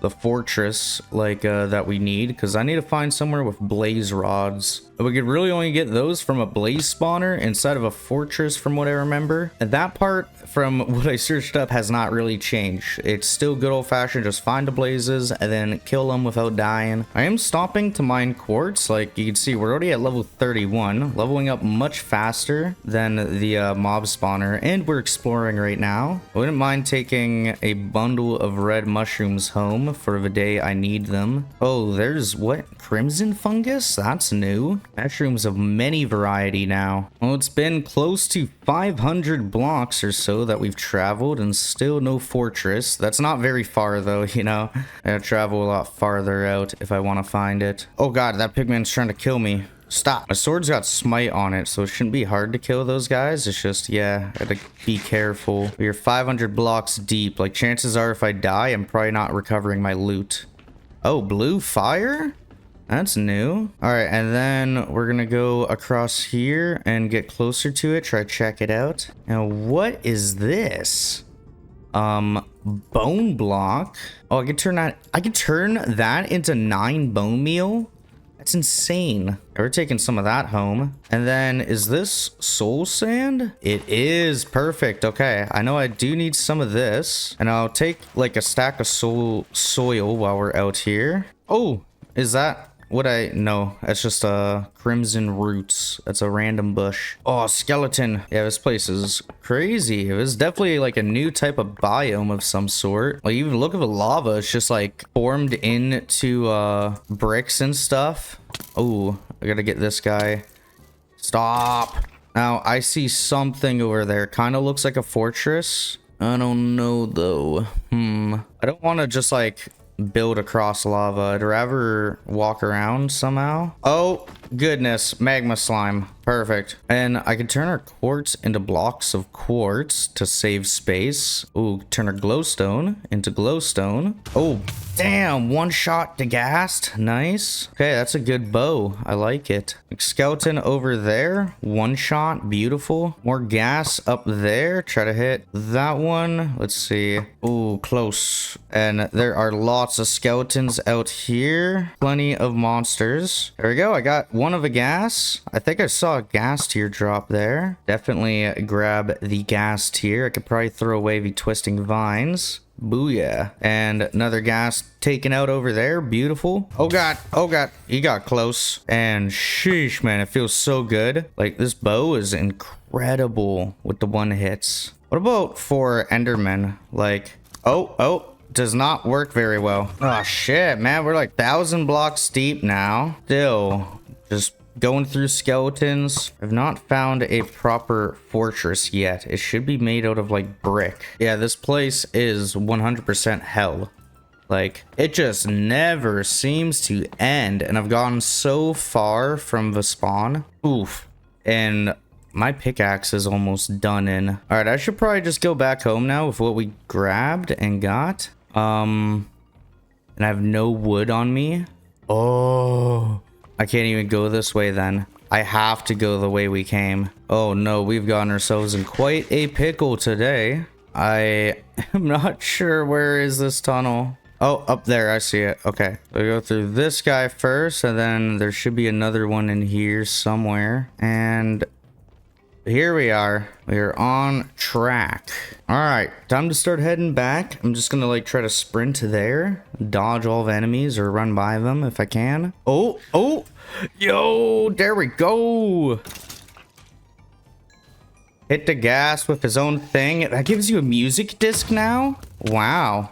the fortress like that we need, because I need to find somewhere with blaze rods. We could really only get those from a blaze spawner inside of a fortress from what I remember. And that part from what I searched up has not really changed. It's still good old fashioned, just find the blazes and then kill them without dying. I am stopping to mine quartz. Like you can see, we're already at level 31, leveling up much faster than the mob spawner, and we're exploring right now. I wouldn't mind taking a bundle of red mushrooms home for the day I need them. Oh, there's what? Crimson fungus? That's new. Mushrooms of many variety now. Well, it's been close to 500 blocks or so that we've traveled and still no fortress. That's not very far though, you know. I gotta travel a lot farther out if I want to find it. Oh god, that pigman's trying to kill me. Stop. My sword's got smite on it, so it shouldn't be hard to kill those guys. It's just, yeah, gotta be careful. We're 500 blocks deep. Like, chances are if I die, I'm probably not recovering my loot. Oh, blue fire? That's new. All right, and then we're gonna go across here and get closer to it, try to check it out. Now, what is this? Bone block. Oh, I can turn that into 9 bone meal. That's insane. We're taking some of that home. And then is this soul sand? It is. Perfect. Okay, I know I do need some of this, and I'll take like a stack of soil while we're out here. Oh, is that what no, that's just crimson roots. That's a random bush. Oh, skeleton. Yeah, this place is crazy. It was definitely like a new type of biome of some sort. Like, even look at the lava. It's just like formed into bricks and stuff. Oh, I gotta get this guy. Stop. Now, I see something over there. Kind of looks like a fortress. I don't know though. I don't want to just like build across lava. I'd rather walk around somehow. Oh goodness, magma slime. Perfect. And I can turn our quartz into blocks of quartz to save space. Ooh, turn our glowstone into glowstone. Oh damn, one shot degast. Nice. Okay, that's a good bow. I like it. Skeleton over there, one shot. Beautiful. More gas up there. Try to hit that one. Let's see. Ooh, close. And there are lots of skeletons out here. Plenty of monsters. There we go. I got one of a gas. I think I saw a gas tier drop there. Definitely grab the gas tier. I could probably throw away the twisting vines. Booyah. And another gas taken out over there. Beautiful. Oh god. Oh god. He got close. And sheesh, man. It feels so good. Like, this bow is incredible with the one hits. What about for Endermen? Like, oh. Does not work very well. Oh shit, man. We're like 1,000 blocks deep now. Still just going through skeletons. I've not found a proper fortress yet. It should be made out of like brick. Yeah, this place is 100% hell. Like, it just never seems to end. And I've gone so far from the spawn. Oof. And my pickaxe is almost done in. All right, I should probably just go back home now with what we grabbed and got. And I have no wood on me. Oh, I can't even go this way then. I have to go the way we came. Oh no, we've gotten ourselves in quite a pickle today. I am not sure where is this tunnel. Oh, up there, I see it. Okay, we go through this guy first, and then there should be another one in here somewhere. And here we are. We are on track. All right, time to start heading back. I'm just gonna like try to sprint there, dodge all the enemies or run by them if I can. Oh, yo, there we go. hit the gas with his own thing. That gives you a music disc now? Wow.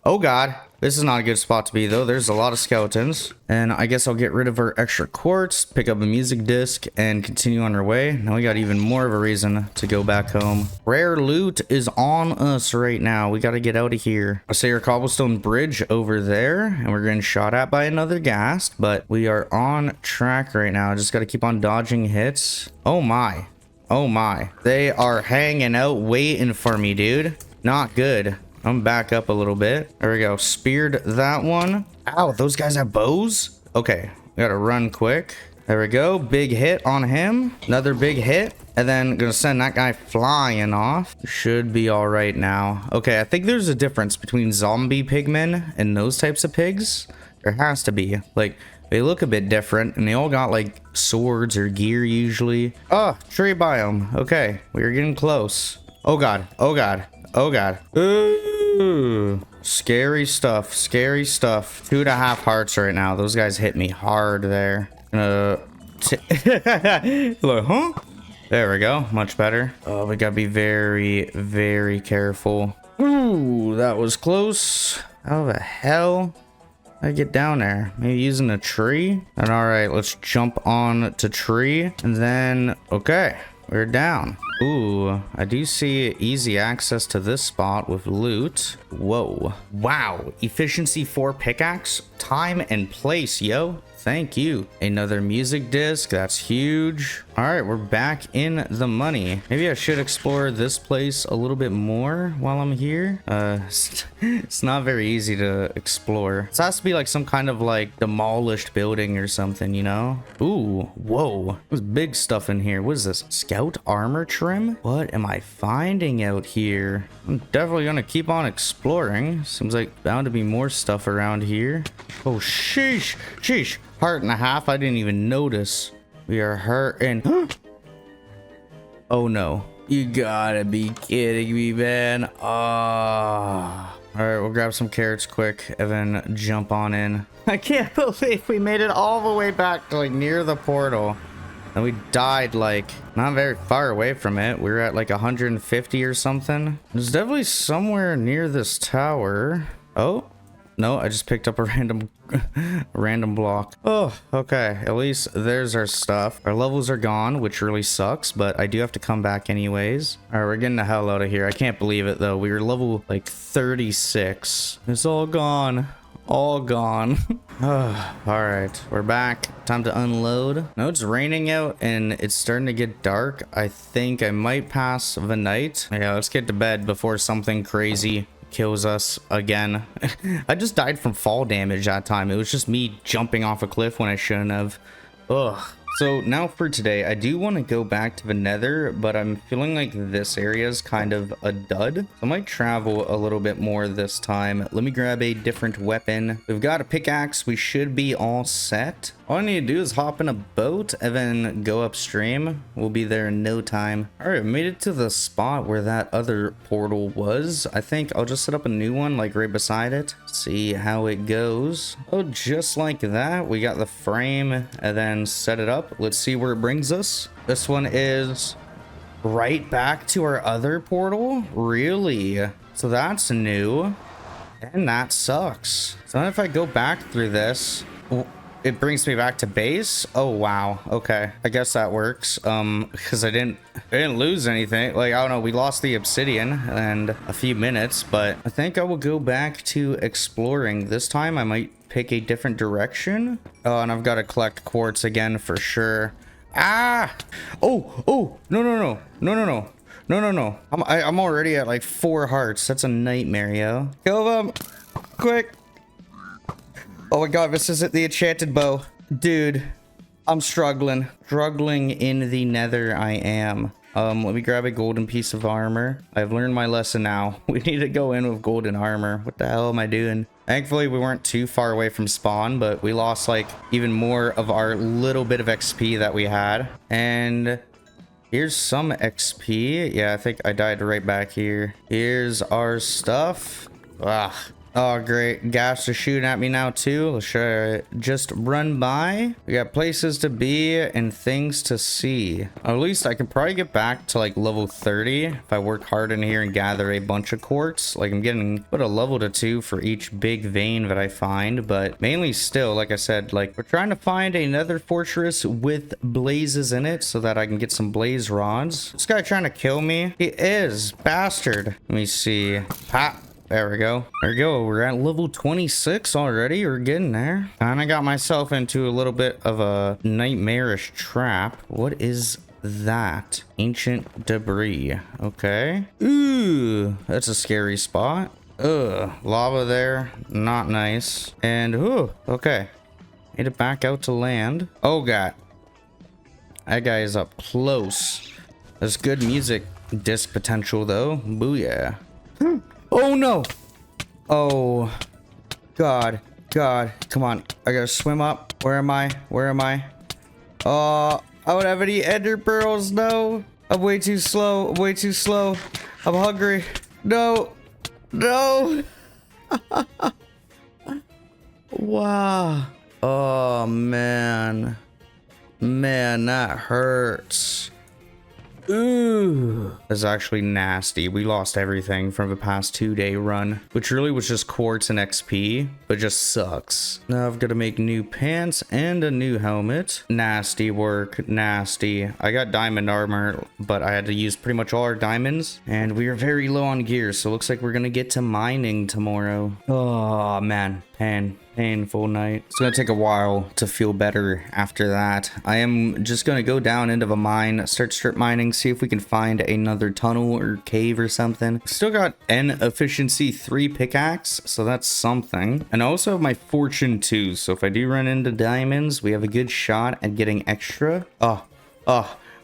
Oh god. This is not a good spot to be though. There's a lot of skeletons. And I guess I'll get rid of our extra quartz, pick up a music disc, and continue on our way. Now we got even more of a reason to go back home. Rare loot is on us right now. We got to get out of here. I see our cobblestone bridge over there, and we're getting shot at by another ghast, but we are on track right now. Just got to keep on dodging hits. Oh my. Oh my. They are hanging out waiting for me, dude. Not good. I'm back up a little bit. There we go. Speared that one. Ow, those guys have bows? Okay, we gotta run quick. There we go. Big hit on him. Another big hit. And then gonna send that guy flying off. Should be all right now. Okay, I think there's a difference between zombie pigmen and those types of pigs. There has to be. Like, they look a bit different, and they all got like swords or gear usually. Oh, tree biome. Okay, we're getting close. Oh god. Oh god. Oh god. Ooh. Scary stuff. Scary stuff. 2.5 hearts right now. Those guys hit me hard there. Look, huh? There we go. Much better. Oh, we gotta be very, very careful. Ooh, that was close. How the hell I get down there? Maybe using a tree? And all right, let's jump on to tree. And then, okay, we're down. Ooh, I do see easy access to this spot with loot. Whoa. Wow. Efficiency 4 pickaxe. Time and place, yo. Thank you. Another music disc. That's huge. All right, we're back in the money. Maybe I should explore this place a little bit more while I'm here. It's not very easy to explore. This has to be like some kind of like demolished building or something, you know? Ooh, whoa. There's big stuff in here. What is this? Scout armor trim? What am I finding out here? I'm definitely gonna keep on exploring. Seems like bound to be more stuff around here. Oh, sheesh. Sheesh. Heart and a half. I didn't even notice. We are hurting. Oh no. You gotta be kidding me, man. Ah. Alright, we'll grab some carrots quick and then jump on in. I can't believe we made it all the way back to like near the portal. And we died like not very far away from it. We were at like 150 or something. There's definitely somewhere near this tower. Oh. No, I just picked up a random block. Oh, okay. At least there's our stuff. Our levels are gone, which really sucks, but I do have to come back anyways. All right, we're getting the hell out of here. I can't believe it though. We were level like 36. It's all gone. All gone. All right, we're back. Time to unload. No, it's raining out and it's starting to get dark. I think I might pass the night. Yeah, let's get to bed before something crazy kills us again. I just died from fall damage that time. It was just me jumping off a cliff when I shouldn't have. Ugh. So now for today, I do want to go back to the Nether, but I'm feeling like this area is kind of a dud. So I might travel a little bit more this time. Let me grab a different weapon. We've got a pickaxe. We should be all set. All I need to do is hop in a boat and then go upstream. We'll be there in no time. All right, made it to the spot where that other portal was. I think I'll just set up a new one like right beside it. See how it goes. Oh, just like that. We got the frame and then set it up. Let's see where it brings us. This one is right back to our other portal. Really? So that's new. And that sucks. So if I go back through this, it brings me back to base. Oh wow. Okay, I guess that works. Because I didn't lose anything. Like, I don't know, we lost the obsidian and a few minutes, but I think I will go back to exploring. This time I might pick a different direction. Oh, and I've got to collect quartz again for sure. Ah! Oh, no. I'm already at like 4 hearts. That's a nightmare, yo. Kill them quick. Oh my god, this isn't the enchanted bow. Dude, I'm struggling in the Nether. I am. Let me grab a golden piece of armor. I've learned my lesson now. We need to go in with golden armor. What the hell am I doing? Thankfully, we weren't too far away from spawn, but we lost like even more of our little bit of XP that we had. And here's some XP. Yeah, I think I died right back here. Here's our stuff. Ah. Oh, great. Gas is shooting at me now, too. Should I just run by? We got places to be and things to see. At least I could probably get back to like level 30 if I work hard in here and gather a bunch of quartz. Like I'm getting put a level to 2 for each big vein that I find, but mainly still, like I said, like we're trying to find a nether fortress with blazes in it so that I can get some blaze rods. This guy trying to kill me? He is, bastard. Let me see. Pop. There we go. There we go. We're at level 26 already. We're getting there. And I got myself into a little bit of a nightmarish trap. What is that? Ancient debris. Okay. Ooh, that's a scary spot. Ugh, lava there. Not nice. And, ooh, okay. Made it back out to land. Oh, God. That guy is up close. There's good music disc potential, though. Booyah. Oh no! Oh, God, come on. I gotta swim up. Where am I? Oh, I don't have any ender pearls. No, I'm way too slow. I'm hungry. No. Wow. Oh, man, that hurts. Ooh, that's actually nasty. We lost everything from the past 2-day run, which really was just quartz and XP, but just sucks. Now I've got to make new pants and a new helmet. Nasty work, nasty. I got diamond armor, but I had to use pretty much all our diamonds, and we are very low on gear, so it looks like we're gonna get to mining tomorrow. Oh man, painful night. It's gonna take a while to feel better after that. I am just gonna go down into the mine, start strip mining, see if we can find another tunnel or cave or something. Still got an efficiency 3 pickaxe, so that's something. And I also have my fortune 2, so if I do run into diamonds, we have a good shot at getting extra. Oh,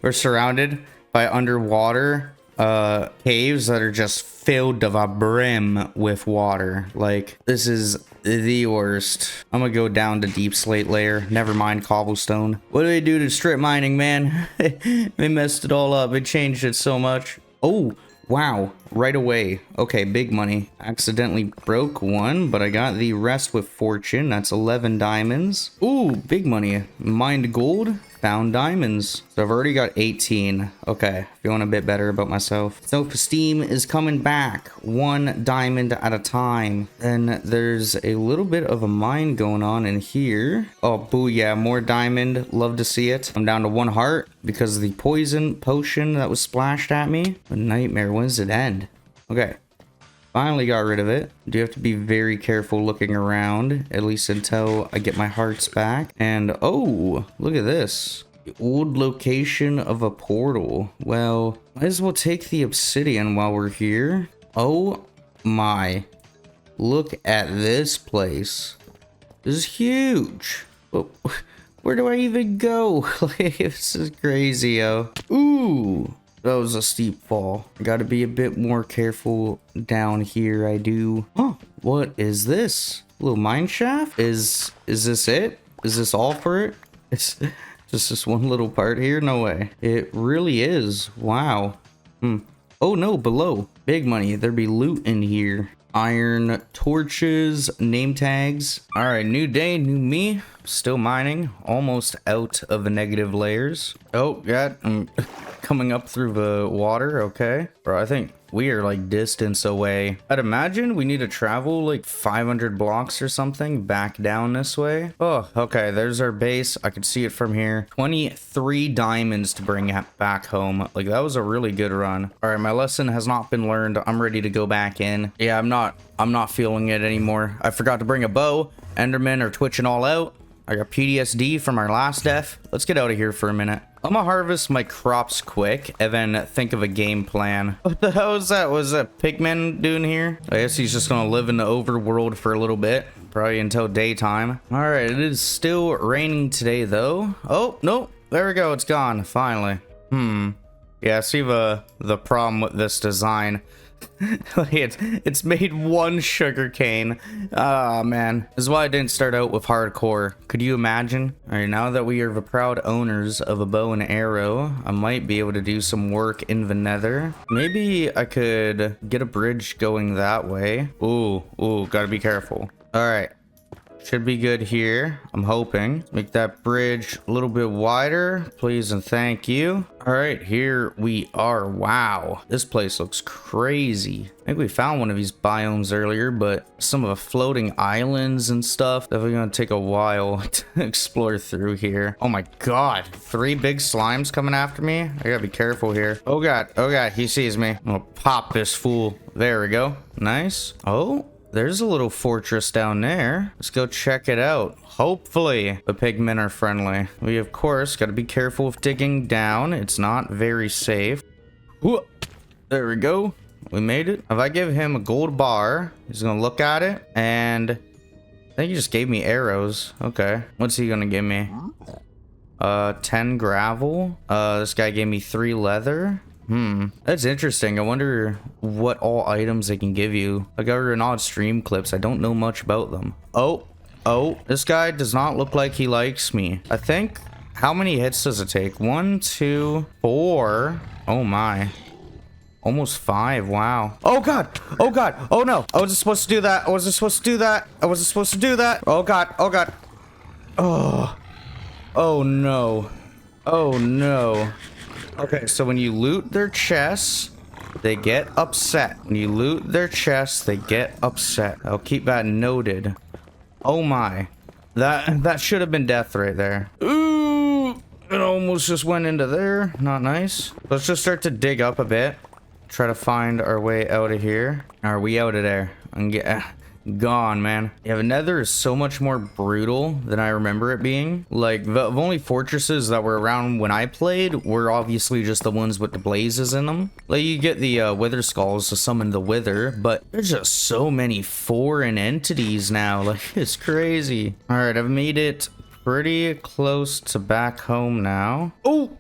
we're surrounded by underwater caves that are just filled to the brim with water. Like, this is the worst. I'm gonna go down to deep slate layer. Never mind cobblestone. What do they do to strip mining, man? They messed it all up. They changed it so much. Oh, wow. Right away. Okay, big money. Accidentally broke one, but I got the rest with fortune. That's 11 diamonds. Ooh, big money. Mined gold. Found diamonds. So I've already got 18. Okay, feeling a bit better about myself. Self-esteem is coming back. 1 diamond at a time. And there's a little bit of a mine going on in here. Oh, booyah, more diamond. Love to see it. I'm down to 1 heart because of the poison potion that was splashed at me. A nightmare. When does it end? Okay. Finally got rid of it. Do have to be very careful looking around, at least until I get my hearts back. And oh, look at this. The old location of a portal. Well, might as well take the obsidian while we're here. Oh my. Look at this place. This is huge. Where do I even go? This is crazy, yo. Ooh. That was a steep fall. I gotta be a bit more careful down here, I do. Oh, what is this? A little mine shaft? Is this it? Is this all for it? It's just this one little part here? No way. It really is. Wow. Oh no, below. Big money. There be loot in here. Iron torches, name tags. All right, new day, new me. Still mining, almost out of the negative layers. Oh, yeah, I'm coming up through the water. Okay, bro, I think we are like distance away. I'd imagine we need to travel like 500 blocks or something back down this way. Oh, okay, there's our base. I can see it from here. 23 diamonds to bring back home. Like, that was a really good run. All right, my lesson has not been learned. I'm ready to go back in. Yeah, I'm not feeling it anymore. I forgot to bring a bow. Endermen are twitching all out. I got PTSD from our last death. Let's get out of here for a minute. I'm gonna harvest my crops quick and then think of a game plan. What the hell is that? Was that Pigman doing here? I guess he's just gonna live in the overworld for a little bit. Probably until daytime. All right, it is still raining today though. Oh, no, there we go. It's gone, finally. Yeah, I see the problem with this design. Like it's made one sugar cane. Ah, man. This is why I didn't start out with hardcore. Could you imagine? All right, now that we are the proud owners of a bow and arrow, I might be able to do some work in the nether. Maybe I could get a bridge going that way. Ooh, gotta be careful. All right. Should be good here. I'm hoping. Make that bridge a little bit wider, please and thank you. All right, here we are. Wow, this place looks crazy. I think we found one of these biomes earlier, but some of the floating islands and stuff, definitely gonna take a while to explore through here. Oh my god, 3 big slimes coming after me. I gotta be careful here. Oh god, he sees me. I'm gonna pop this fool. There we go. Nice. Oh, there's a little fortress down there. Let's go check it out. Hopefully the pigmen are friendly. We of course got to be careful of digging down. It's not very safe. Whoa. There we go. We made it. If I give him a gold bar, he's gonna look at it, and I think he just gave me arrows. Okay, what's he gonna give me? 10 gravel. This guy gave me 3 leather. That's interesting. I wonder what all items they can give you. Like, other than odd stream clips, I don't know much about them. Oh, this guy does not look like he likes me. I think, how many hits does it take? 1, 2, 4. Oh my. Almost 5. Wow. Oh god. Oh no. I wasn't supposed to do that. I wasn't supposed to do that. Oh god. Oh no. Oh no. Okay, so when you loot their chests, they get upset. When you loot their chests, they get upset. I'll keep that noted. Oh my. That should have been death right there. Ooh, it almost just went into there. Not nice. Let's just start to dig up a bit. Try to find our way out of here. Are we out of there? And get gone, man. Yeah, the nether is so much more brutal than I remember it being. Like, the only fortresses that were around when I played were obviously just the ones with the blazes in them. Like, you get the wither skulls to summon the wither, but there's just so many foreign entities now. Like, it's crazy. All right, I've made it pretty close to back home now. Oh,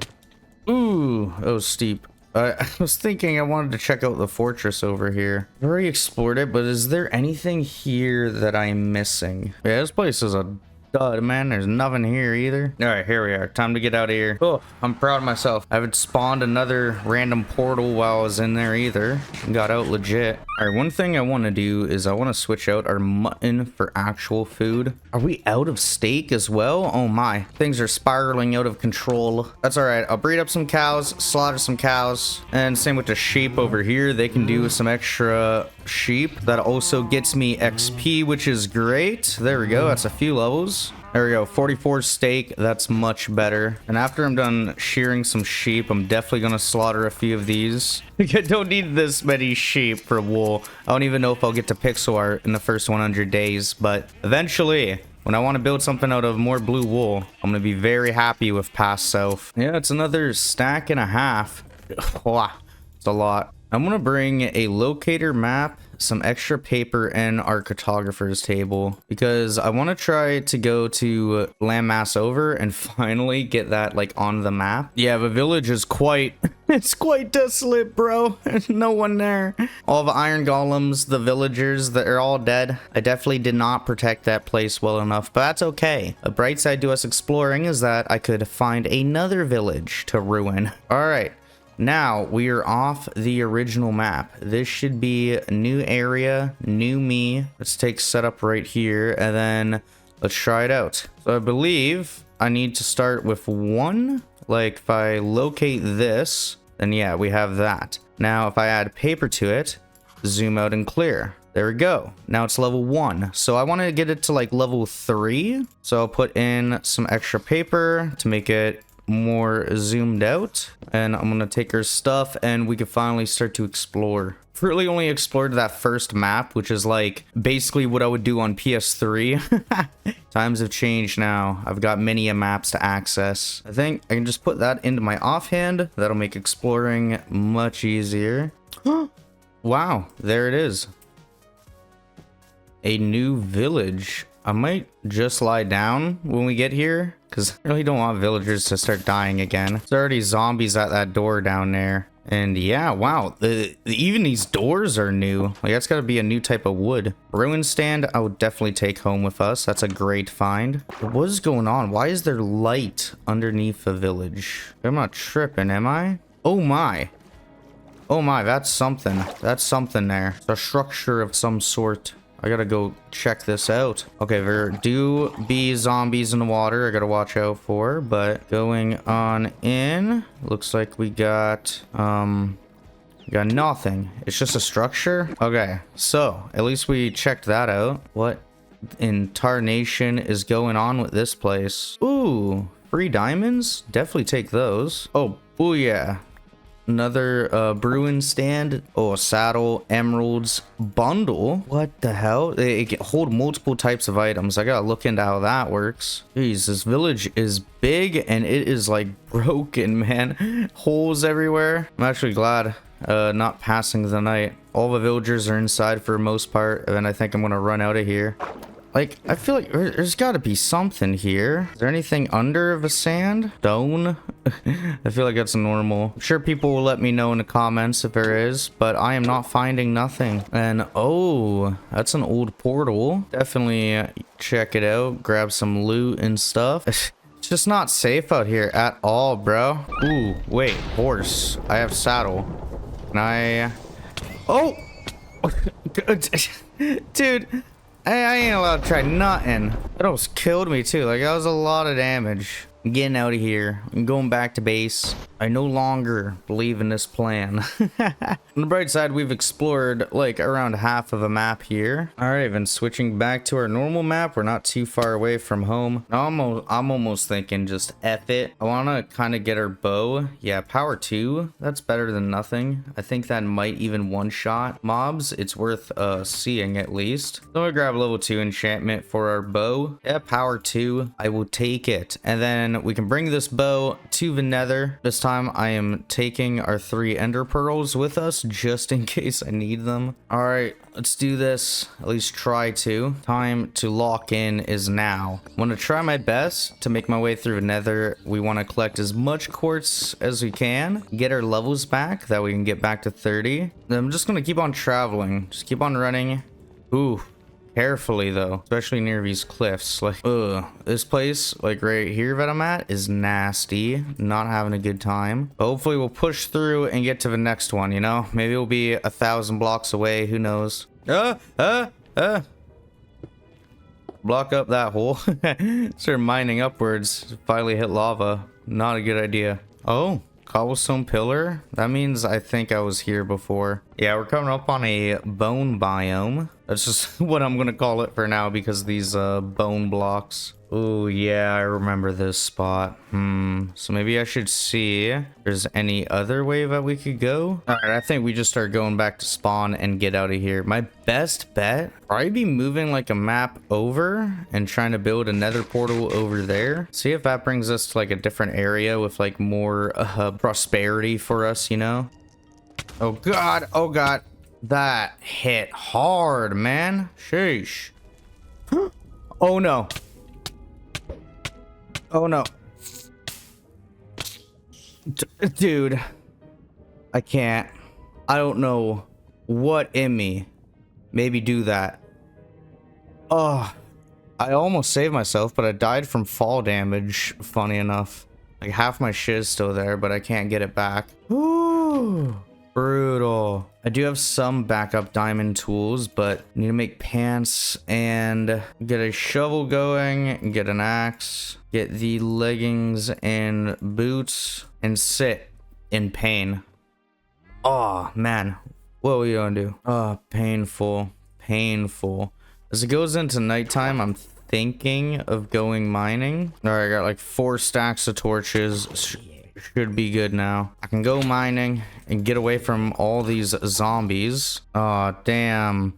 ooh, that was steep. I was thinking I wanted to check out the fortress over here. I've already explored it, but is there anything here that I'm missing? Yeah, this place is a dud, man. There's nothing here either. All right, here we are. Time to get out of here. Oh, I'm proud of myself. I haven't spawned another random portal while I was in there either. Got out legit. All right, one thing I want to do is I want to switch out our mutton for actual food. Are we out of steak as well? Oh my, things are spiraling out of control. That's all right. I'll breed up some cows, slaughter some cows, and same with the sheep over here. They can do some extra sheep. That also gets me XP, which is great. There we go. That's a few levels. There we go, 44 steak, that's much better. And after I'm done shearing some sheep, I'm definitely gonna slaughter a few of these. I don't need this many sheep for wool. I don't even know if I'll get to pixel art in the first 100 days, but eventually, when I want to build something out of more blue wool, I'm gonna be very happy with past self. Yeah, it's another stack and a half. Wow, it's a lot. I'm gonna bring a locator map, some extra paper, and our cartographer's table because I want to try to go to landmass over and finally get that like on the map. Yeah, the village is quite it's quite desolate, bro. There's no one there. All the iron golems, the villagers, that are all dead. I definitely did not protect that place well enough, but that's okay. A bright side to us exploring is that I could find another village to ruin. All right. Now we are off the original map. This should be a new area, new me. Let's take setup right here and then let's try it out. So I believe I need to start with 1. Like if I locate this, then yeah, we have that. Now if I add paper to it, zoom out and clear. There we go. Now it's level 1. So I want to get it to like level 3. So I'll put in some extra paper to make it more zoomed out, and I'm gonna take our stuff and we can finally start to explore. I've really only explored that first map, which is like basically what I would do on PS3. Times have changed now. I've got many maps to access. I think I can just put that into my offhand. That'll make exploring much easier. Wow, there it is. A new village. I might just lie down when we get here, because I really don't want villagers to start dying again. There's already zombies at that door down there. And yeah, wow, even these doors are new. Like, that's gotta be a new type of wood. Ruin stand, I would definitely take home with us. That's a great find. What is going on? Why is there light underneath the village? I'm not tripping, am I? Oh my. Oh my, that's something. That's something there. It's a structure of some sort. I gotta go check this out. Okay, there do be zombies in the water I gotta watch out for, but going on in, looks like we got nothing. It's just a structure. Okay, so at least we checked that out. What in tarnation is going on with this place? Ooh, free diamonds? Definitely take those. Oh yeah. Another brewing stand. Oh, a saddle, emeralds, bundle. What the hell? It can hold multiple types of items. I gotta look into how that works. Jeez, this village is big and it is like broken, man. Holes everywhere. I'm actually glad not passing the night. All the villagers are inside for the most part, and I think I'm gonna run out of here. Like, I feel like there's got to be something here. Is there anything under the sand? Stone? I feel like that's normal. I'm sure people will let me know in the comments if there is, but I am not finding nothing. And, oh, that's an old portal. Definitely check it out. Grab some loot and stuff. It's just not safe out here at all, bro. Ooh, wait, horse. I have saddle. Can I... Oh! Dude... I ain't allowed to try nothing. That almost killed me too. Like, that was a lot of damage. I'm getting out of here. I'm going back to base. I no longer believe in this plan. On the bright side, we've explored like around half of a map here. All right, then switching back to our normal map. We're not too far away from home. Now I'm almost thinking just F it. I want to kind of get our bow. Yeah, power 2. That's better than nothing. I think that might even one-shot mobs. It's worth seeing at least. So I'm gonna grab level 2 enchantment for our bow. Yeah, power 2. I will take it. And then we can bring this bow to the nether. This time I am taking our 3 ender pearls with us just in case I need them. All right, let's do this. At least try to. Time to lock in is now. I'm gonna try my best to make my way through the nether. We want to collect as much quartz as we can, get our levels back, that we can get back to 30. Then I'm just gonna keep on traveling. Just keep on running. Ooh. Carefully though, especially near these cliffs. Like, this place, like right here that I'm at, is nasty. Not having a good time. But hopefully we'll push through and get to the next one, you know? Maybe we'll be 1,000 blocks away, who knows? Block up that hole. Start mining upwards. Finally hit lava. Not a good idea. Oh, cobblestone pillar? That means I think I was here before. Yeah, we're coming up on a bone biome. That's just what I'm gonna call it for now because of these bone blocks. Oh yeah, I remember this spot. So maybe I should see if there's any other way that we could go. All right, I think we just start going back to spawn and get out of here. My best bet, probably be moving like a map over and trying to build a nether portal over there. See if that brings us to like a different area with like more prosperity for us, you know? Oh god, oh god. That hit hard, man. Sheesh. Oh no. Oh no. Dude. I can't. I don't know what in me made me do that. Oh. I almost saved myself, but I died from fall damage, funny enough. Like half my shit is still there, but I can't get it back. Ooh. Brutal. I do have some backup diamond tools, but I need to make pants and get a shovel going, get an axe, get the leggings and boots, and sit in pain. Oh, man. What are we gonna do? Oh, painful. Painful. As it goes into nighttime, I'm thinking of going mining. All right, I got like 4 stacks of torches. Should be good now. I can go mining and get away from all these zombies. Oh, damn.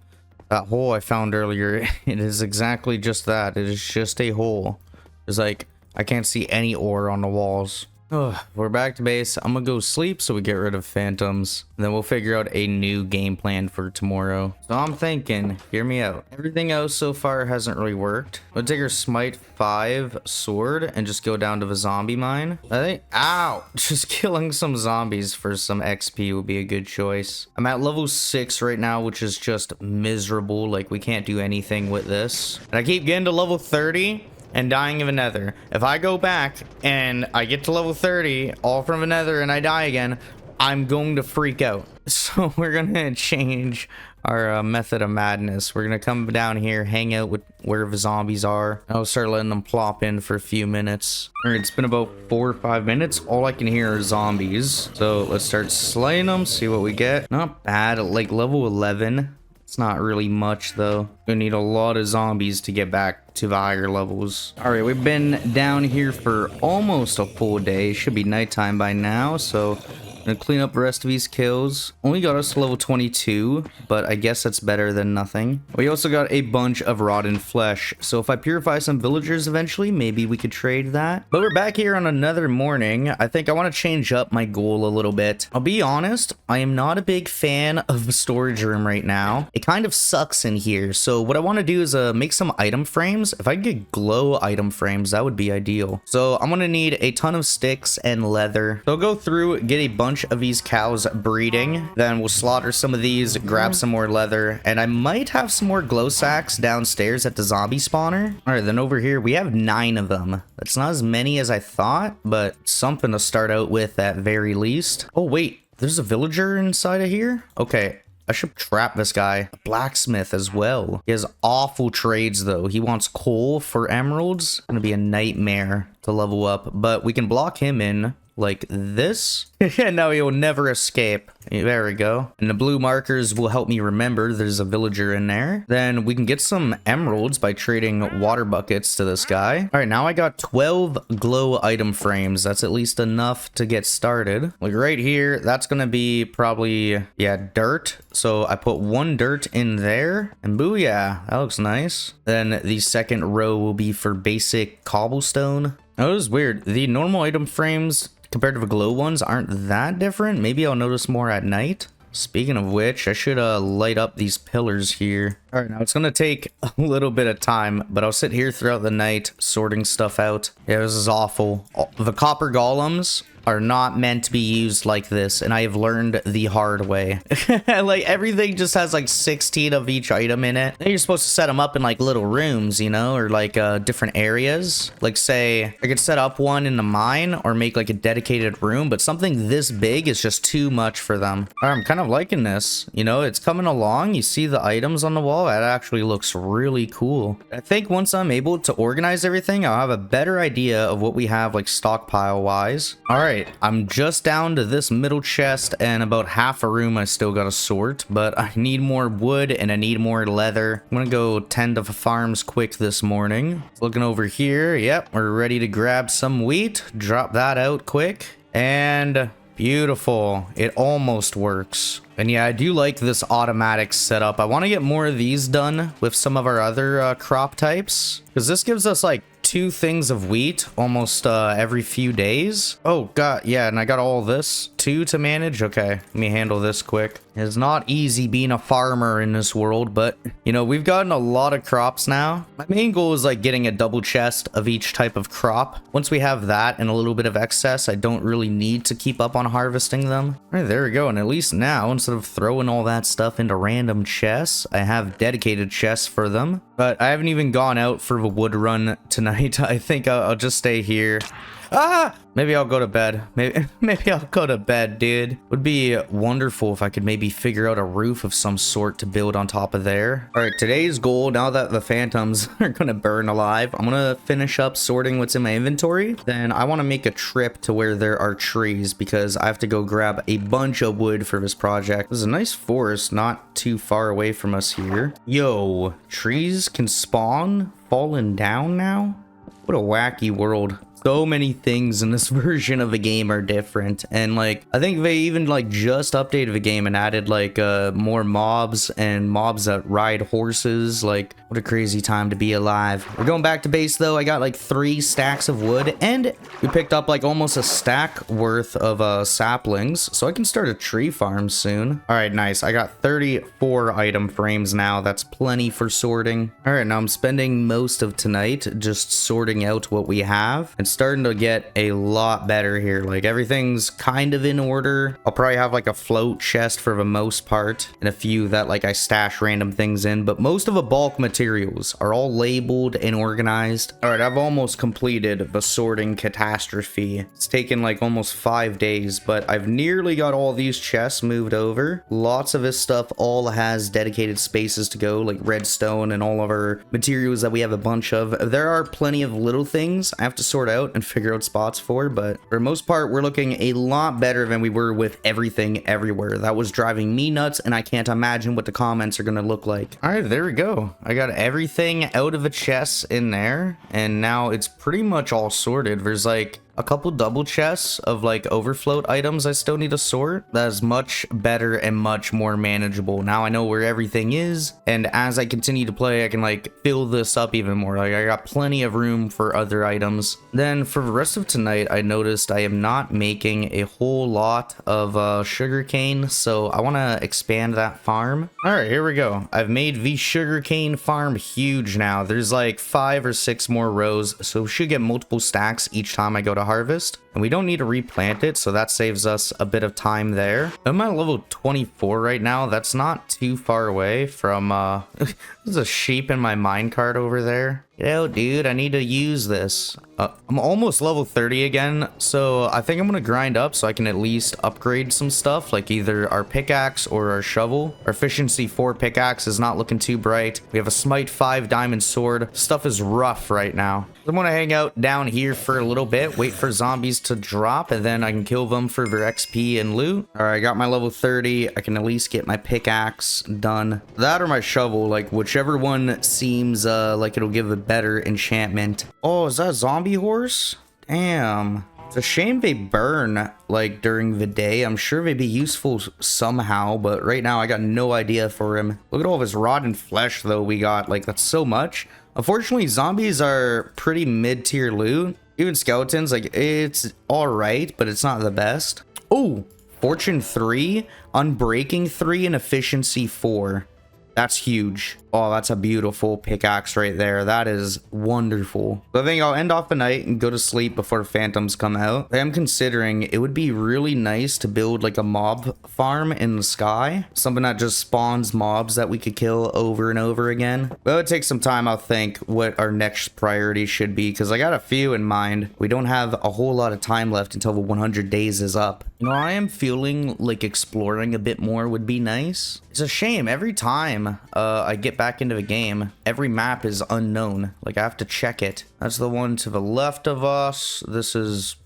That hole I found earlier, it is exactly just that. It is just a hole. It's like, I can't see any ore on the walls. We're back to base. I'm gonna go sleep so we get rid of phantoms. Then we'll figure out a new game plan for tomorrow. So I'm thinking, hear me out. Everything else so far hasn't really worked. We'll take our smite 5 sword and just go down to the zombie mine. I think, ow, just killing some zombies for some XP would be a good choice. I'm at level 6 right now, which is just miserable. Like, we can't do anything with this. And I keep getting to level 30 and dying of a nether. If I go back and I get to level 30 all from a nether and I die again, I'm going to freak out. So we're gonna change our method of madness. We're gonna come down here, hang out with where the zombies are. I'll start letting them plop in for a few minutes. All right, it's been about 4 or 5 minutes. All I can hear are zombies. So let's start slaying them, see what we get. Not bad, like level 11. It's not really much though. Gonna need a lot of zombies to get back to the higher levels. All right, we've been down here for almost a full day. Should be nighttime by now, so I'm gonna clean up the rest of these kills. Only got us to level 22, but I guess that's better than nothing. We also got a bunch of rotten flesh, so if I purify some villagers eventually, maybe we could trade that. But we're back here on another morning. I think I want to change up my goal a little bit. I'll be honest, I am not a big fan of the storage room right now. It kind of sucks in here, so what I want to do is make some item frames. If I could get glow item frames, that would be ideal. So I'm gonna need a ton of sticks and leather. So I'll go through, get a bunch of these cows breeding, then we'll slaughter some of these, grab some more leather, and I might have some more glow sacks downstairs at the zombie spawner. All right, then over here we have 9 of them. That's not as many as I thought, but something to start out with at very least. Oh wait, there's a villager inside of here. Okay, I should trap this guy. A blacksmith as well. He has awful trades though. He wants coal for emeralds. Gonna be a nightmare to level up, but we can block him in like this. No, he will never escape. There we go. And the blue markers will help me remember there's a villager in there. Then we can get some emeralds by trading water buckets to this guy. All right, now I got 12 glow item frames. That's at least enough to get started. Like right here, that's gonna be probably, yeah, dirt. So I put 1 dirt in there, and booyah, that looks nice. Then the second row will be for basic cobblestone. Oh, it was weird. The normal item frames compared to the glow ones aren't that different. Maybe I'll notice more at night. Speaking of which, I should light up these pillars here. All right, now it's gonna take a little bit of time, but I'll sit here throughout the night sorting stuff out. Yeah, this is awful. The copper golems are not meant to be used like this, and I have learned the hard way. Like, everything just has like 16 of each item in it. And you're supposed to set them up in like little rooms, you know, or like different areas. Like, say I could set up one in the mine or make like a dedicated room, but something this big is just too much for them. All right, I'm kind of liking this. You know, it's coming along. You see the items on the wall? That actually looks really cool. I think once I'm able to organize everything, I'll have a better idea of what we have like stockpile wise. All right, I'm just down to this middle chest and about half a room I still gotta sort, but I need more wood and I need more leather. I'm gonna go tend to the farms quick this morning. Looking over here, yep, we're ready to grab some wheat. Drop that out quick, and beautiful. It almost works. And yeah, I do like this automatic setup. I want to get more of these done with some of our other crop types, because this gives us like 2 things of wheat almost every few days. Oh god, yeah, and I got all this too to manage. Okay, let me handle this quick. It's not easy being a farmer in this world, but you know, we've gotten a lot of crops now. My main goal is like getting a double chest of each type of crop. Once we have that and a little bit of excess, I don't really need to keep up on harvesting them. All right, there we go. And at least now, instead of throwing all that stuff into random chests, I have dedicated chests for them. But I haven't even gone out for the wood run tonight. I think I'll just stay here. Ah! Maybe I'll go to bed. Maybe I'll go to bed, dude. Would be wonderful if I could maybe figure out a roof of some sort to build on top of there. All right, today's goal, now that the phantoms are gonna burn alive, I'm gonna finish up sorting what's in my inventory. Then I want to make a trip to where there are trees, because I have to go grab a bunch of wood for this project. There's a nice forest not too far away from us here. Yo, trees can spawn falling down now? What a wacky world. So many things in this version of the game are different, and like I think they even like just updated the game and added like more mobs and mobs that ride horses. Like, what a crazy time to be alive. We're going back to base though. I got like 3 stacks of wood, and we picked up like almost a stack worth of saplings, so I can start a tree farm soon. All right, nice. I got 34 item frames now. That's plenty for sorting. All right, now I'm spending most of tonight just sorting out what we have and starting to get a lot better here. Like, everything's kind of in order. I'll probably have like a float chest for the most part and a few that like I stash random things in, but most of the bulk materials are all labeled and organized. All right, I've almost completed the sorting catastrophe. It's taken like almost 5 days, but I've nearly got all these chests moved over. Lots of this stuff all has dedicated spaces to go, like redstone and all of our materials that we have a bunch of. There are plenty of little things I have to sort out and figure out spots for, but for the most part, we're looking a lot better than we were with everything everywhere. That was driving me nuts, and I can't imagine what the comments are gonna look like. All right, there we go. I got everything out of the chests in there, and now it's pretty much all sorted. There's like a couple double chests of like overflow items I still need to sort. That is much better and much more manageable. Now I know where everything is, and as I continue to play, I can like fill this up even more. Like, I got plenty of room for other items. Then for the rest of tonight, I noticed I am not making a whole lot of sugarcane, so I want to expand that farm. All right, here we go. I've made the sugarcane farm huge now. There's like 5 or 6 more rows, so we should get multiple stacks each time I go to harvest, and we don't need to replant it, so that saves us a bit of time there. I'm at level 24 right now. That's not too far away from there's a sheep in my minecart over there. Get out, dude. I need to use this. I'm almost level 30 again, so I think I'm gonna grind up so I can at least upgrade some stuff, like either our pickaxe or our shovel. Our efficiency 4 pickaxe is not looking too bright. We have a smite 5 diamond sword. Stuff is rough right now. I'm gonna hang out down here for a little bit, wait for zombies to drop, and then I can kill them for their XP and loot. All right, I got my level 30. I can at least get my pickaxe done. That or my shovel, like whichever one seems like it'll give a better enchantment. Oh, is that a zombie horse? Damn. It's a shame they burn like during the day. I'm sure they'd be useful somehow, but right now I got no idea for him. Look at all this rotten flesh though we got. Like, that's so much. Unfortunately, zombies are pretty mid-tier loot. Even skeletons, like, it's all right, but it's not the best. Oh, fortune 3, unbreaking 3, and efficiency 4. That's huge. Oh, that's a beautiful pickaxe right there. That is wonderful. So I think I'll end off the night and go to sleep before phantoms come out. I am considering it would be really nice to build like a mob farm in the sky. Something that just spawns mobs that we could kill over and over again. But it would take some time, I'll think, what our next priority should be, because I got a few in mind. We don't have a whole lot of time left until the 100 days is up. You know, I am feeling like exploring a bit more would be nice. It's a shame every time I get back into the game, every map is unknown. Like, I have to check it. That's the one to the left of us. This is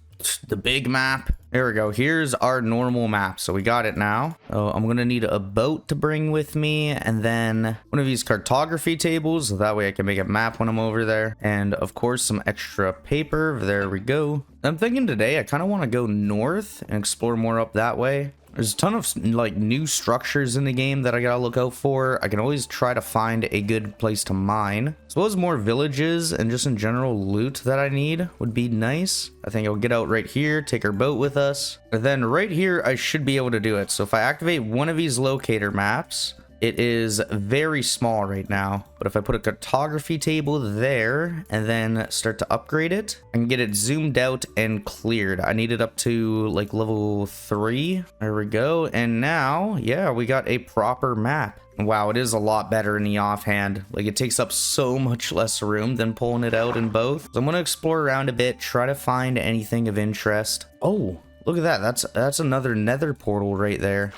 the big map. There we go. Here's our normal map. So we got it now. Oh, I'm gonna need a boat to bring with me, and then one of these cartography tables, so that way I can make a map when I'm over there, and of course some extra paper. There we go. I'm thinking today I kind of want to go north and explore more up that way. There's a ton of like new structures in the game that I gotta look out for. I can always try to find a good place to mine. I suppose more villages and just in general loot that I need would be nice. I think I'll get out right here, take our boat with us. And then right here, I should be able to do it. So if I activate one of these locator maps, it is very small right now, but if I put a cartography table there and then start to upgrade it, I can get it zoomed out and cleared. I need it up to like level 3. There we go. And now, yeah, we got a proper map. Wow, it is a lot better in the offhand. Like, it takes up so much less room than pulling it out in both. So I'm going to explore around a bit, try to find anything of interest. Oh, look at that. That's another nether portal right there.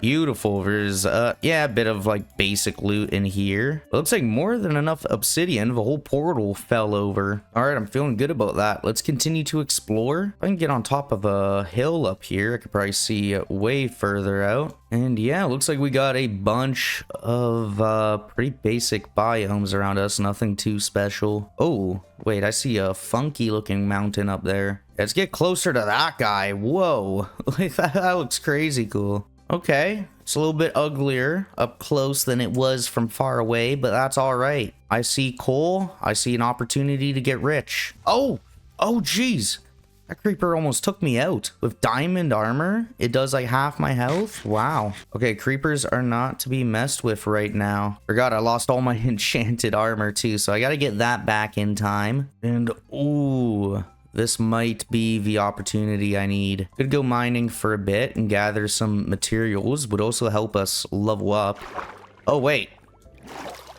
Beautiful. There's yeah, a bit of like basic loot in here. It looks like more than enough obsidian. The whole portal fell over. All right, I'm feeling good about that. Let's continue to explore. If I can get on top of a hill up here, I could probably see way further out. And yeah, looks like we got a bunch of pretty basic biomes around us. Nothing too special. Oh, wait, I see a funky looking mountain up there. Let's get closer to that guy. Whoa, that looks crazy cool. Okay, it's a little bit uglier up close than it was from far away, but that's all right. I see coal. I see an opportunity to get rich. Oh, geez. That creeper almost took me out. With diamond armor, it does like half my health. Wow. Okay, creepers are not to be messed with right now. Forgot I lost all my enchanted armor too, so I gotta get that back in time. And ooh, this might be the opportunity I need. Could go mining for a bit and gather some materials. Would also help us level up. Oh wait.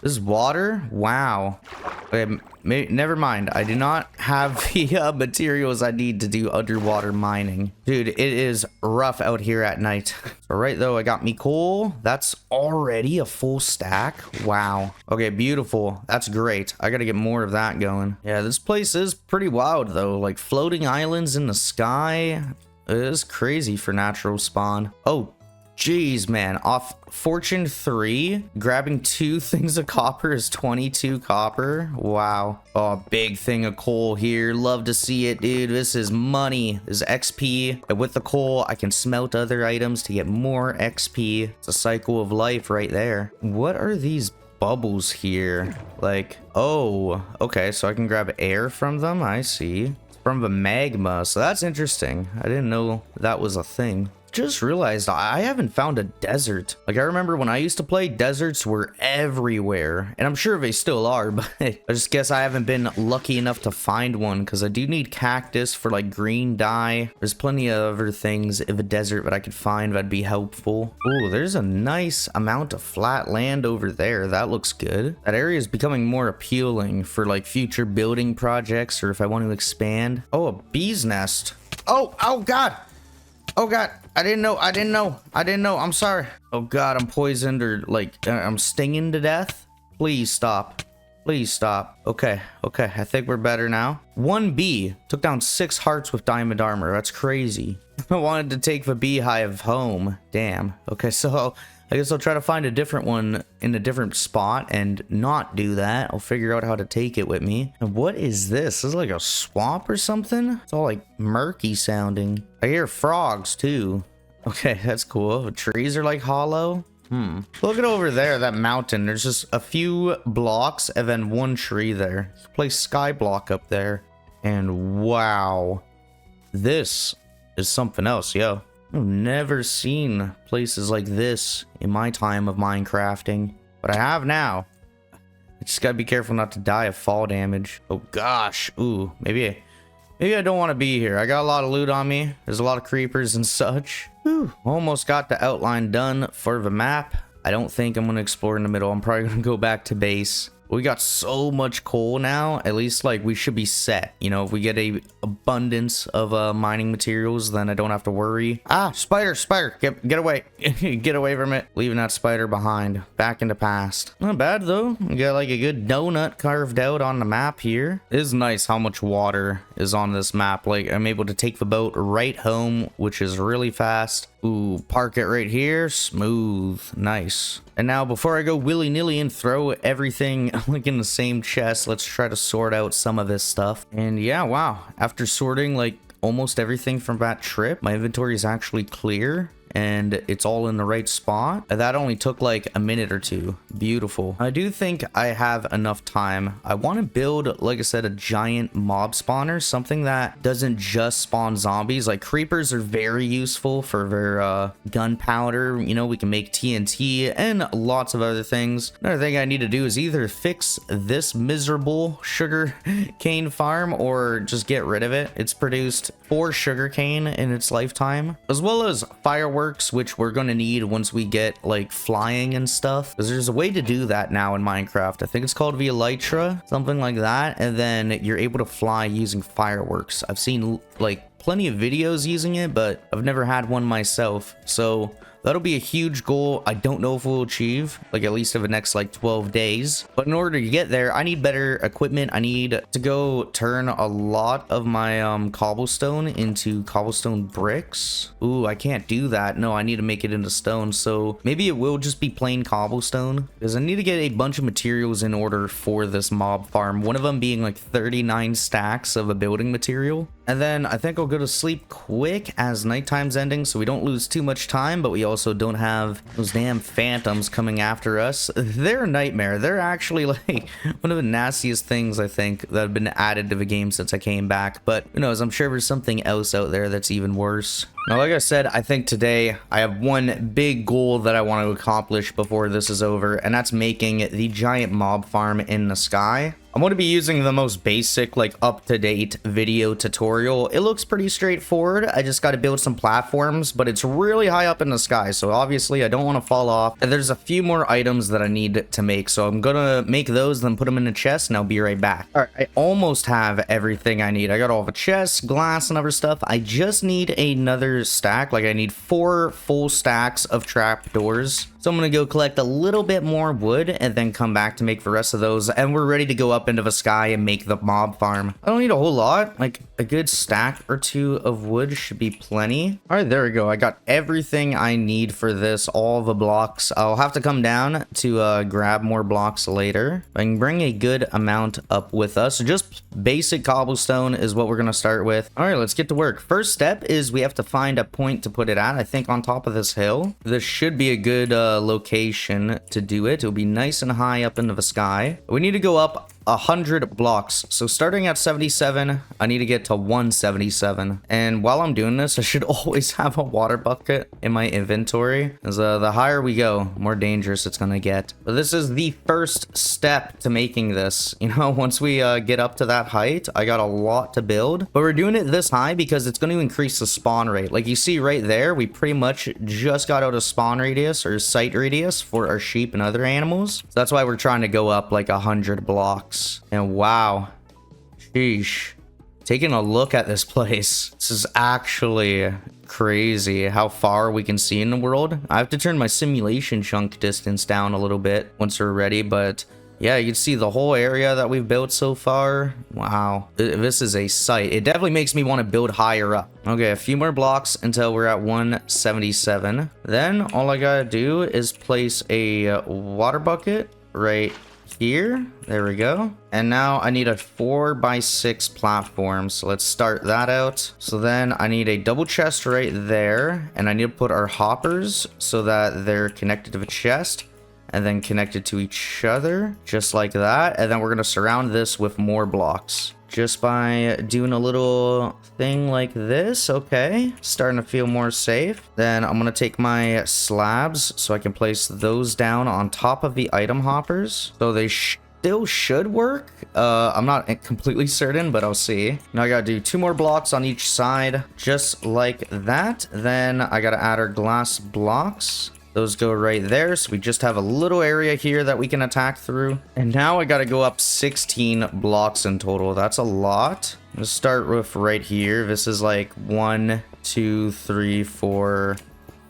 This is water? Wow. Okay, never mind. I do not have the materials I need to do underwater mining. Dude, it is rough out here at night. All right, though, I got me coal. That's already a full stack. Wow. Okay, beautiful. That's great. I gotta get more of that going. Yeah, this place is pretty wild, though. Like, floating islands in the sky. It is crazy for natural spawn. Oh, jeez, man. Off Fortune 3, grabbing 2 things of copper is 22 copper. Wow. Oh, big thing of coal here. Love to see it, dude. This is money. This is XP. And with the coal, I can smelt other items to get more XP. It's a cycle of life right there. What are these bubbles here? Like, oh, okay. So I can grab air from them. I see. It's from the magma. So that's interesting. I didn't know that was a thing. Just realized I haven't found a desert. Like, I remember when I used to play, deserts were everywhere, and I'm sure they still are, but I just guess I haven't been lucky enough to find one, because I do need cactus for like green dye. There's plenty of other things in the desert that I could find that'd be helpful. Oh, there's a nice amount of flat land over there. That looks good. That area is becoming more appealing for like future building projects, or if I want to expand. Oh, a bee's nest. Oh god. Oh god, I didn't know. I'm sorry. Oh god, I'm poisoned, or like I'm stinging to death. Please stop. Please stop. Okay, I think we're better now. 1 bee took down 6 hearts with diamond armor. That's crazy. I wanted to take the beehive home. Damn. Okay, so I guess I'll try to find a different one in a different spot and not do that. I'll figure out how to take it with me. And what is this? This is like a swamp or something? It's all like murky sounding. I hear frogs too. Okay, that's cool. The trees are like hollow. Look at over there, that mountain. There's just a few blocks and then 1 tree there. Place sky block up there. And wow. This is something else, yo. I've never seen places like this in my time of Minecrafting, but I have now. I just gotta be careful not to die of fall damage. Oh gosh, ooh, maybe I don't want to be here. I got a lot of loot on me. There's a lot of creepers and such. Whew. Almost got the outline done for the map. I don't think I'm gonna explore in the middle. I'm probably gonna go back to base. We got so much coal now, at least like we should be set. You know, if we get a abundance of mining materials, then I don't have to worry. Ah, spider, get away. Get away from it. Leaving that spider behind. Back in the past. Not bad though. We got like a good donut carved out on the map here. It is nice how much water is on this map. Like, I'm able to take the boat right home, which is really fast. Ooh, park it right here. Smooth. Nice. And now, before I go willy-nilly and throw everything like in the same chest, let's try to sort out some of this stuff. And yeah, wow. After sorting like almost everything from that trip, my inventory is actually clear. And it's all in the right spot. That only took like a minute or 2. Beautiful. I do think I have enough time. I want to build, like I said, a giant mob spawner, something that doesn't just spawn zombies. Like, creepers are very useful for their gunpowder. You know, we can make TNT and lots of other things. Another thing I need to do is either fix this miserable sugar cane farm or just get rid of it. It's produced 4 sugar cane in its lifetime, as well as fireworks, which we're going to need once we get like flying and stuff, because there's a way to do that now in Minecraft. I think it's called the Elytra, something like that, and then you're able to fly using fireworks. I've seen like plenty of videos using it, but I've never had one myself, so That'll be a huge goal. I don't know if we'll achieve, like, at least over the next like 12 days. But in order to get there, I need better equipment. I need to go turn a lot of my cobblestone into cobblestone bricks. Ooh, I can't do that. No, I need to make it into stone. So maybe it will just be plain cobblestone, because I need to get a bunch of materials in order for this mob farm. One of them being like 39 stacks of a building material. And then I think I'll go to sleep quick as nighttime's ending, so we don't lose too much time, but we also don't have those damn phantoms coming after us. They're a nightmare. They're actually like one of the nastiest things I think that have been added to the game since I came back. But who knows, I'm sure there's something else out there that's even worse. Now, like I said, I think today I have one big goal that I want to accomplish before this is over, and that's making the giant mob farm in the sky. I'm going to be using the most basic, like, up-to-date video tutorial. It looks pretty straightforward. I just got to build some platforms, but it's really high up in the sky, so obviously I don't want to fall off. And there's a few more items that I need to make, so I'm going to make those, then put them in a chest, and I'll be right back. All right, I almost have everything I need. I got all the chests, glass, and other stuff. I just need another stack. Like, I need 4 full stacks of trapdoors. So I'm going to go collect a little bit more wood and then come back to make the rest of those. And we're ready to go up into the sky and make the mob farm. I don't need a whole lot. Like a good stack or 2 of wood should be plenty. All right, there we go. I got everything I need for this, all the blocks. I'll have to come down to grab more blocks later. I can bring a good amount up with us. So just basic cobblestone is what we're going to start with. All right, let's get to work. First step is we have to find a point to put it at. I think on top of this hill. This should be a good location to do it. It'll be nice and high up into the sky. We need to go up 100 blocks. So starting at 77, I need to get to 177. And while I'm doing this, I should always have a water bucket in my inventory, as the higher we go, more dangerous it's gonna get. But this is the first step to making this. You know, once we get up to that height, I got a lot to build. But we're doing it this high because it's going to increase the spawn rate. Like you see right there, we pretty much just got out of spawn radius or sight radius for our sheep and other animals. So that's why we're trying to go up like 100 blocks. And wow, sheesh, taking a look at this place, this is actually crazy how far we can see in the world. I have to turn my simulation chunk distance down a little bit once we're ready, but yeah, you can see the whole area that we've built so far. Wow, this is a sight. It definitely makes me want to build higher up. Okay, a few more blocks until we're at 177. Then all I gotta do is place a water bucket right here. There we go. And now I need a 4x6 platform, so let's start that out. So then I need a double chest right there, and I need to put our hoppers so that they're connected to the chest and then connected to each other, just like that. And then we're gonna surround this with more blocks just by doing a little thing like this. Okay, starting to feel more safe. Then I'm gonna take my slabs so I can place those down on top of the item hoppers, so they still should work. I'm not completely certain, but I'll see. Now I gotta do 2 more blocks on each side, just like that. Then I gotta add our glass blocks. Those go right there, so we just have a little area here that we can attack through. And now I gotta go up 16 blocks in total. That's a lot. Let's start with right here. This is like 1, 2, 3, 4,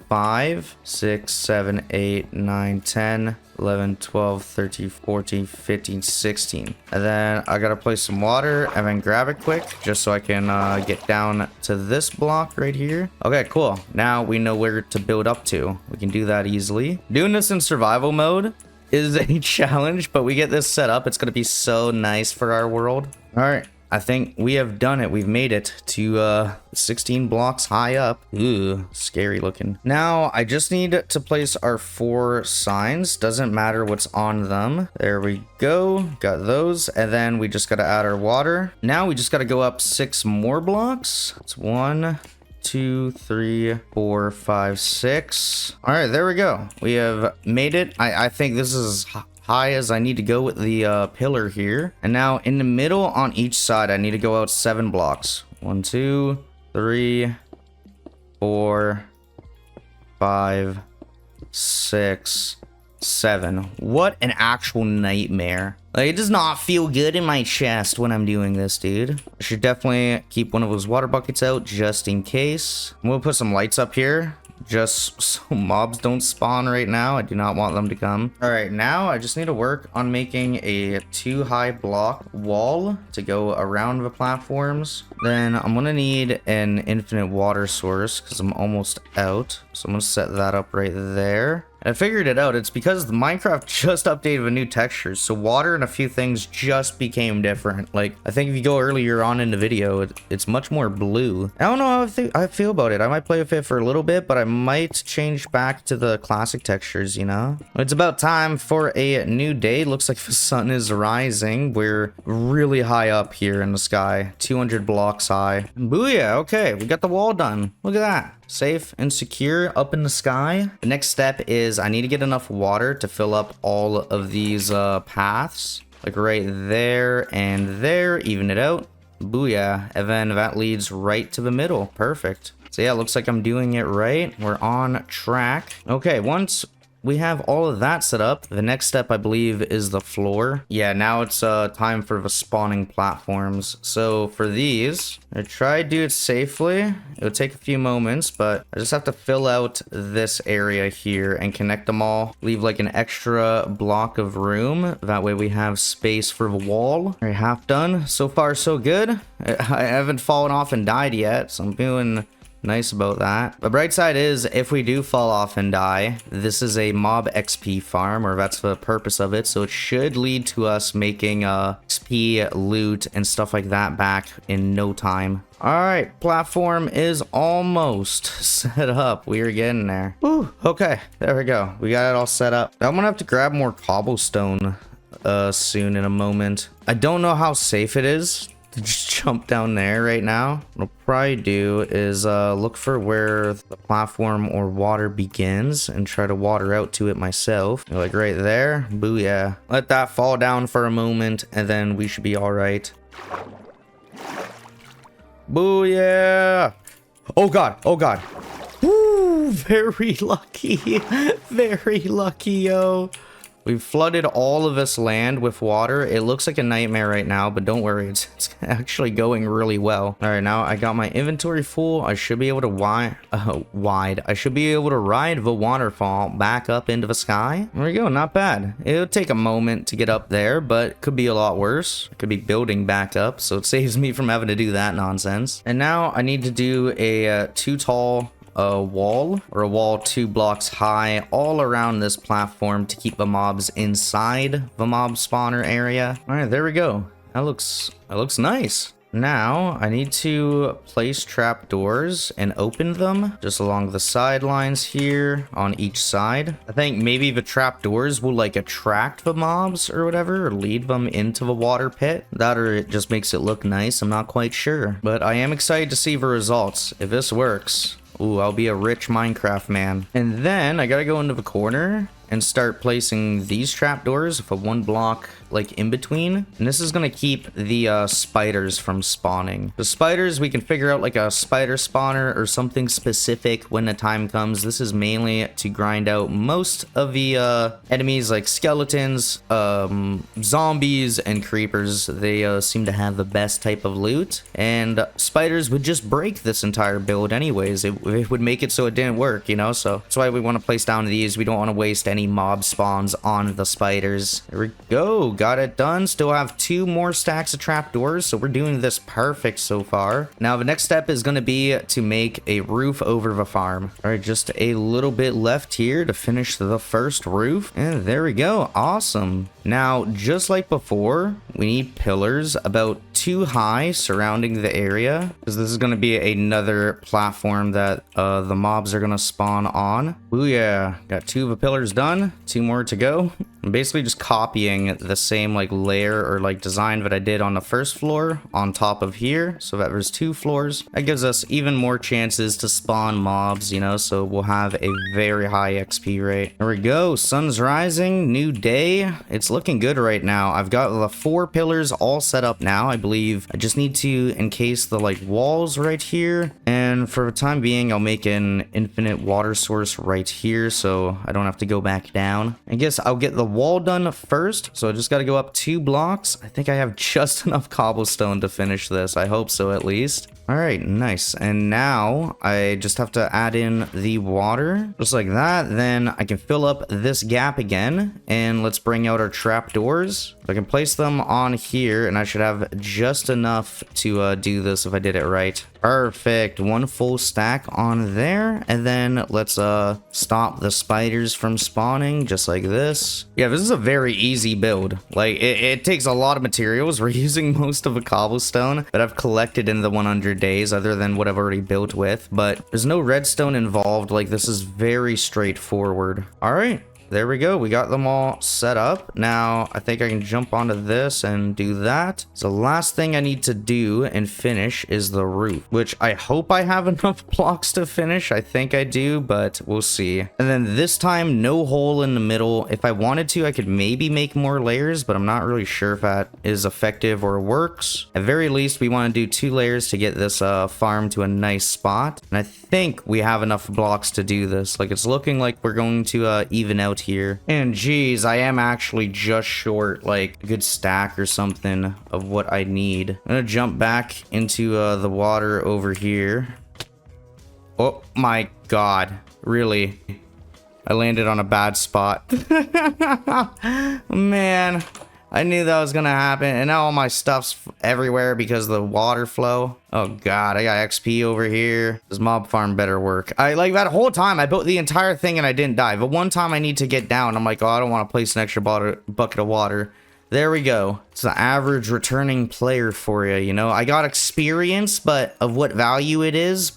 5, 6, 7, 8, 9, 10, 11, 12, 13, 14, 15, 16. And then I gotta place some water and then grab it quick just so I can get down to this block right here. Okay, cool. Now we know where to build up to. We can do that easily. Doing this in survival mode is a challenge, but we get this set up. It's gonna be so nice for our world. All right. I think we have done it. We've made it to 16 blocks high up. Ooh, scary looking. Now, I just need to place our 4 signs. Doesn't matter what's on them. There we go. Got those. And then we just got to add our water. Now we just got to go up 6 more blocks. It's 1, 2, 3, 4, 5, 6. All right, there we go. We have made it. I think this is high as I need to go with the pillar here. And now in the middle on each side, I need to go out 7 blocks. 1, 2, 3, 4, 5, 6, 7. What an actual nightmare. Like, it does not feel good in my chest when I'm doing this, dude. I should definitely keep one of those water buckets out just in case. We'll put some lights up here. just so mobs don't spawn right now. I do not want them to come. All right, now I just need to work on making a 2-high block wall to go around the platforms. Then I'm gonna need an infinite water source because I'm almost out. So I'm gonna set that up right there. And I figured it out. It's because the Minecraft just updated with new textures, so water and a few things just became different. Like, I think if you go earlier on in the video, it's much more blue. I don't know how I feel about it. I might play with it for a little bit, but I might change back to the classic textures, you know? It's about time for a new day. Looks like the sun is rising. We're really high up here in the sky, 200 blocks high. Booyah, okay, we got the wall done. Look at that. Safe and secure up in the sky. The next step is I need to get enough water to fill up all of these paths. Like right there and there, even it out. Booyah. And then that leads right to the middle. Perfect. So yeah, looks like I'm doing it right. We're on track. Okay, once we have all of that set up, the next step I believe is the floor. Yeah, now it's time for the spawning platforms. So for these, I try to do it safely. It'll take a few moments, but I just have to fill out this area here and connect them all. Leave like an extra block of room. That way we have space for the wall. All right, half done. So far so good. I haven't fallen off and died yet, so I'm feeling nice about that. The bright side is if we do fall off and die, this is a mob XP farm, or that's the purpose of it, so it should lead to us making XP, loot, and stuff like that back in no time. Alright, platform is almost set up. We are getting there. Whew, okay, there we go. We got it all set up. I'm gonna have to grab more cobblestone soon in a moment. I don't know how safe it is to just jump down there right now. What I'll probably do is look for where the platform or water begins and try to water out to it myself. Like right there. Booyah. Let that fall down for a moment and then we should be all right. Booyah. Oh god, oh god. Woo, very lucky. Very lucky, yo. We've flooded all of this land with water. It looks like a nightmare right now, but don't worry, it's actually going really well. All right, now I got my inventory full. I should be able to I should be able to ride the waterfall back up into the sky. There we go, not bad. It'll take a moment to get up there, but it could be a lot worse. It could be building back up, so it saves me from having to do that nonsense. And now I need to do a too tall wall, or a wall 2 blocks high all around this platform to keep the mobs inside the mob spawner area. All right, there we go. That looks nice. Now I need to place trapdoors and open them just along the sidelines here on each side. I think maybe the trapdoors will like attract the mobs or whatever, or lead them into the water pit. That, or it just makes it look nice. I'm not quite sure, but I am excited to see the results. If this works, ooh, I'll be a rich Minecraft man. And then I gotta go into the corner and start placing these trapdoors with a 1 block like in between, and this is gonna keep the spiders from spawning. The spiders, we can figure out like a spider spawner or something specific when the time comes. This is mainly to grind out most of the enemies like skeletons, zombies, and creepers. They seem to have the best type of loot, and spiders would just break this entire build anyways. It would make it so it didn't work, you know, so that's why we want to place down these. We don't want to waste any mob spawns on the spiders. There we go, got it done. Still have 2 more stacks of trapdoors, so we're doing this perfect so far. Now the next step is going to be to make a roof over the farm. All right, just a little bit left here to finish the first roof, and there we go. Awesome. Now, just like before, we need pillars about 2 high surrounding the area, because this is going to be another platform that the mobs are going to spawn on. Booyah. Got 2 of the pillars done, 2 more to go. I'm basically just copying the same like layer or like design that I did on the first floor on top of here, so that there's 2 floors. That gives us even more chances to spawn mobs, you know, so we'll have a very high XP rate. There we go. Sun's rising, new day. It's looking good right now. I've got the 4 pillars all set up now. I believe I just need to encase the like walls right here, and for the time being I'll make an infinite water source right here so I don't have to go back down. I guess I'll get the wall done first. So I just got to go up 2 blocks. I think I have just enough cobblestone to finish this. I hope so, at least. All right, nice. And now I just have to add in the water just like that. Then I can fill up this gap again, and let's bring out our trapdoors. I can place them on here, and I should have just enough to do this if I did it right. Perfect. 1 full stack on there, and then let's stop the spiders from spawning just like this. Yeah, this is a very easy build. Like it takes a lot of materials. We're using most of a cobblestone that I've collected in the 100 days, other than what I've already built with, but there's no redstone involved. Like, this is very straightforward. All right, there we go. We got them all set up. Now I think I can jump onto this and do that. So the last thing I need to do and finish is the roof, which I hope I have enough blocks to finish. I think I do, but we'll see. And then this time, no hole in the middle. If I wanted to, I could maybe make more layers, but I'm not really sure if that is effective or works. At very least, we want to do 2 layers to get this farm to a nice spot. And I think we have enough blocks to do this. Like, it's looking like we're going to even out here. And geez, I am actually just short like a good stack or something of what I need. I'm gonna jump back into the water over here. Oh my god, really? I landed on a bad spot. Man, I knew that was gonna happen, and now all my stuff's everywhere because of the water flow. Oh god, I got XP over here. This mob farm better work. I like that whole time I built the entire thing and I didn't die. But one time I need to get down, I'm like, oh, I don't want to place an extra bucket of water. There we go. It's the average returning player for you, you know? I got experience, but of what value it is,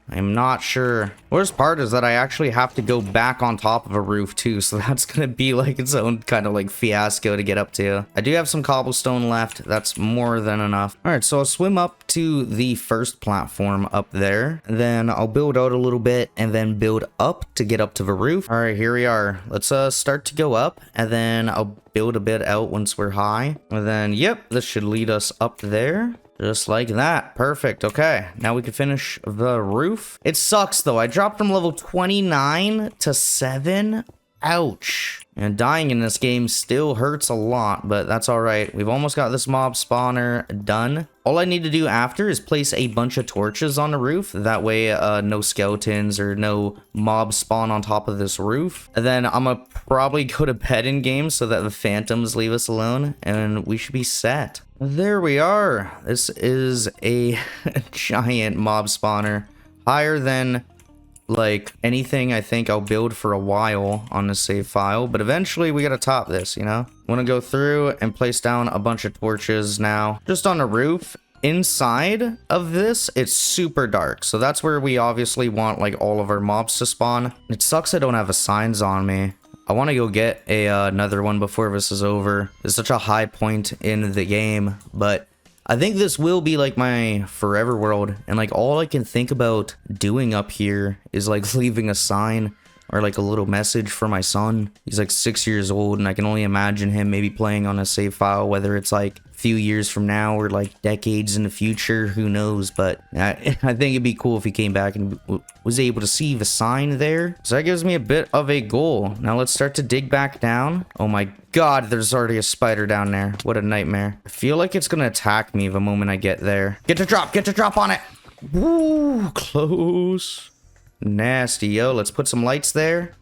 I'm not sure. Worst part is that I actually have to go back on top of a roof too, so that's gonna be like its own kind of like fiasco to get up to. I do have some cobblestone left. That's more than enough. All right, so I'll swim up to the first platform up there. Then I'll build out a little bit and then build up to get up to the roof. All right, here we are. Let's start to go up, and then I'll build a bit out once we're high. And then, yep, this should lead us up there. Just like that. Perfect. Okay, now we can finish the roof. It sucks though. I dropped from level 29 to 7. Ouch. And dying in this game still hurts a lot, but that's all right. We've almost got this mob spawner done. All I need to do after is place a bunch of torches on the roof. That way, no skeletons or no mobs spawn on top of this roof. And then I'm gonna probably go to bed in game so that the phantoms leave us alone, and we should be set. There we are. This is a giant mob spawner. Higher than like anything I think I'll build for a while on the save file, but eventually we gotta top this, you know? Want to go through and place down a bunch of torches now just on the roof. Inside of this, it's super dark, so that's where we obviously want like all of our mobs to spawn. It sucks I don't have a signs on me. I want to go get another one before this is over. It's such a high point in the game, but I think this will be like my forever world, and like all I can think about doing up here is like leaving a sign or like a little message for my son. He's like 6 years old, and I can only imagine him maybe playing on a save file, whether it's like a few years from now or like decades in the future, who knows. But I think it'd be cool if he came back and was able to see the sign there. So that gives me a bit of a goal. Now let's start to dig back down. Oh my god, there's already a spider down there. What a nightmare. I feel like it's gonna attack me the moment I get there. Get to drop on it. Woo, close. Nasty. Yo, let's put some lights there.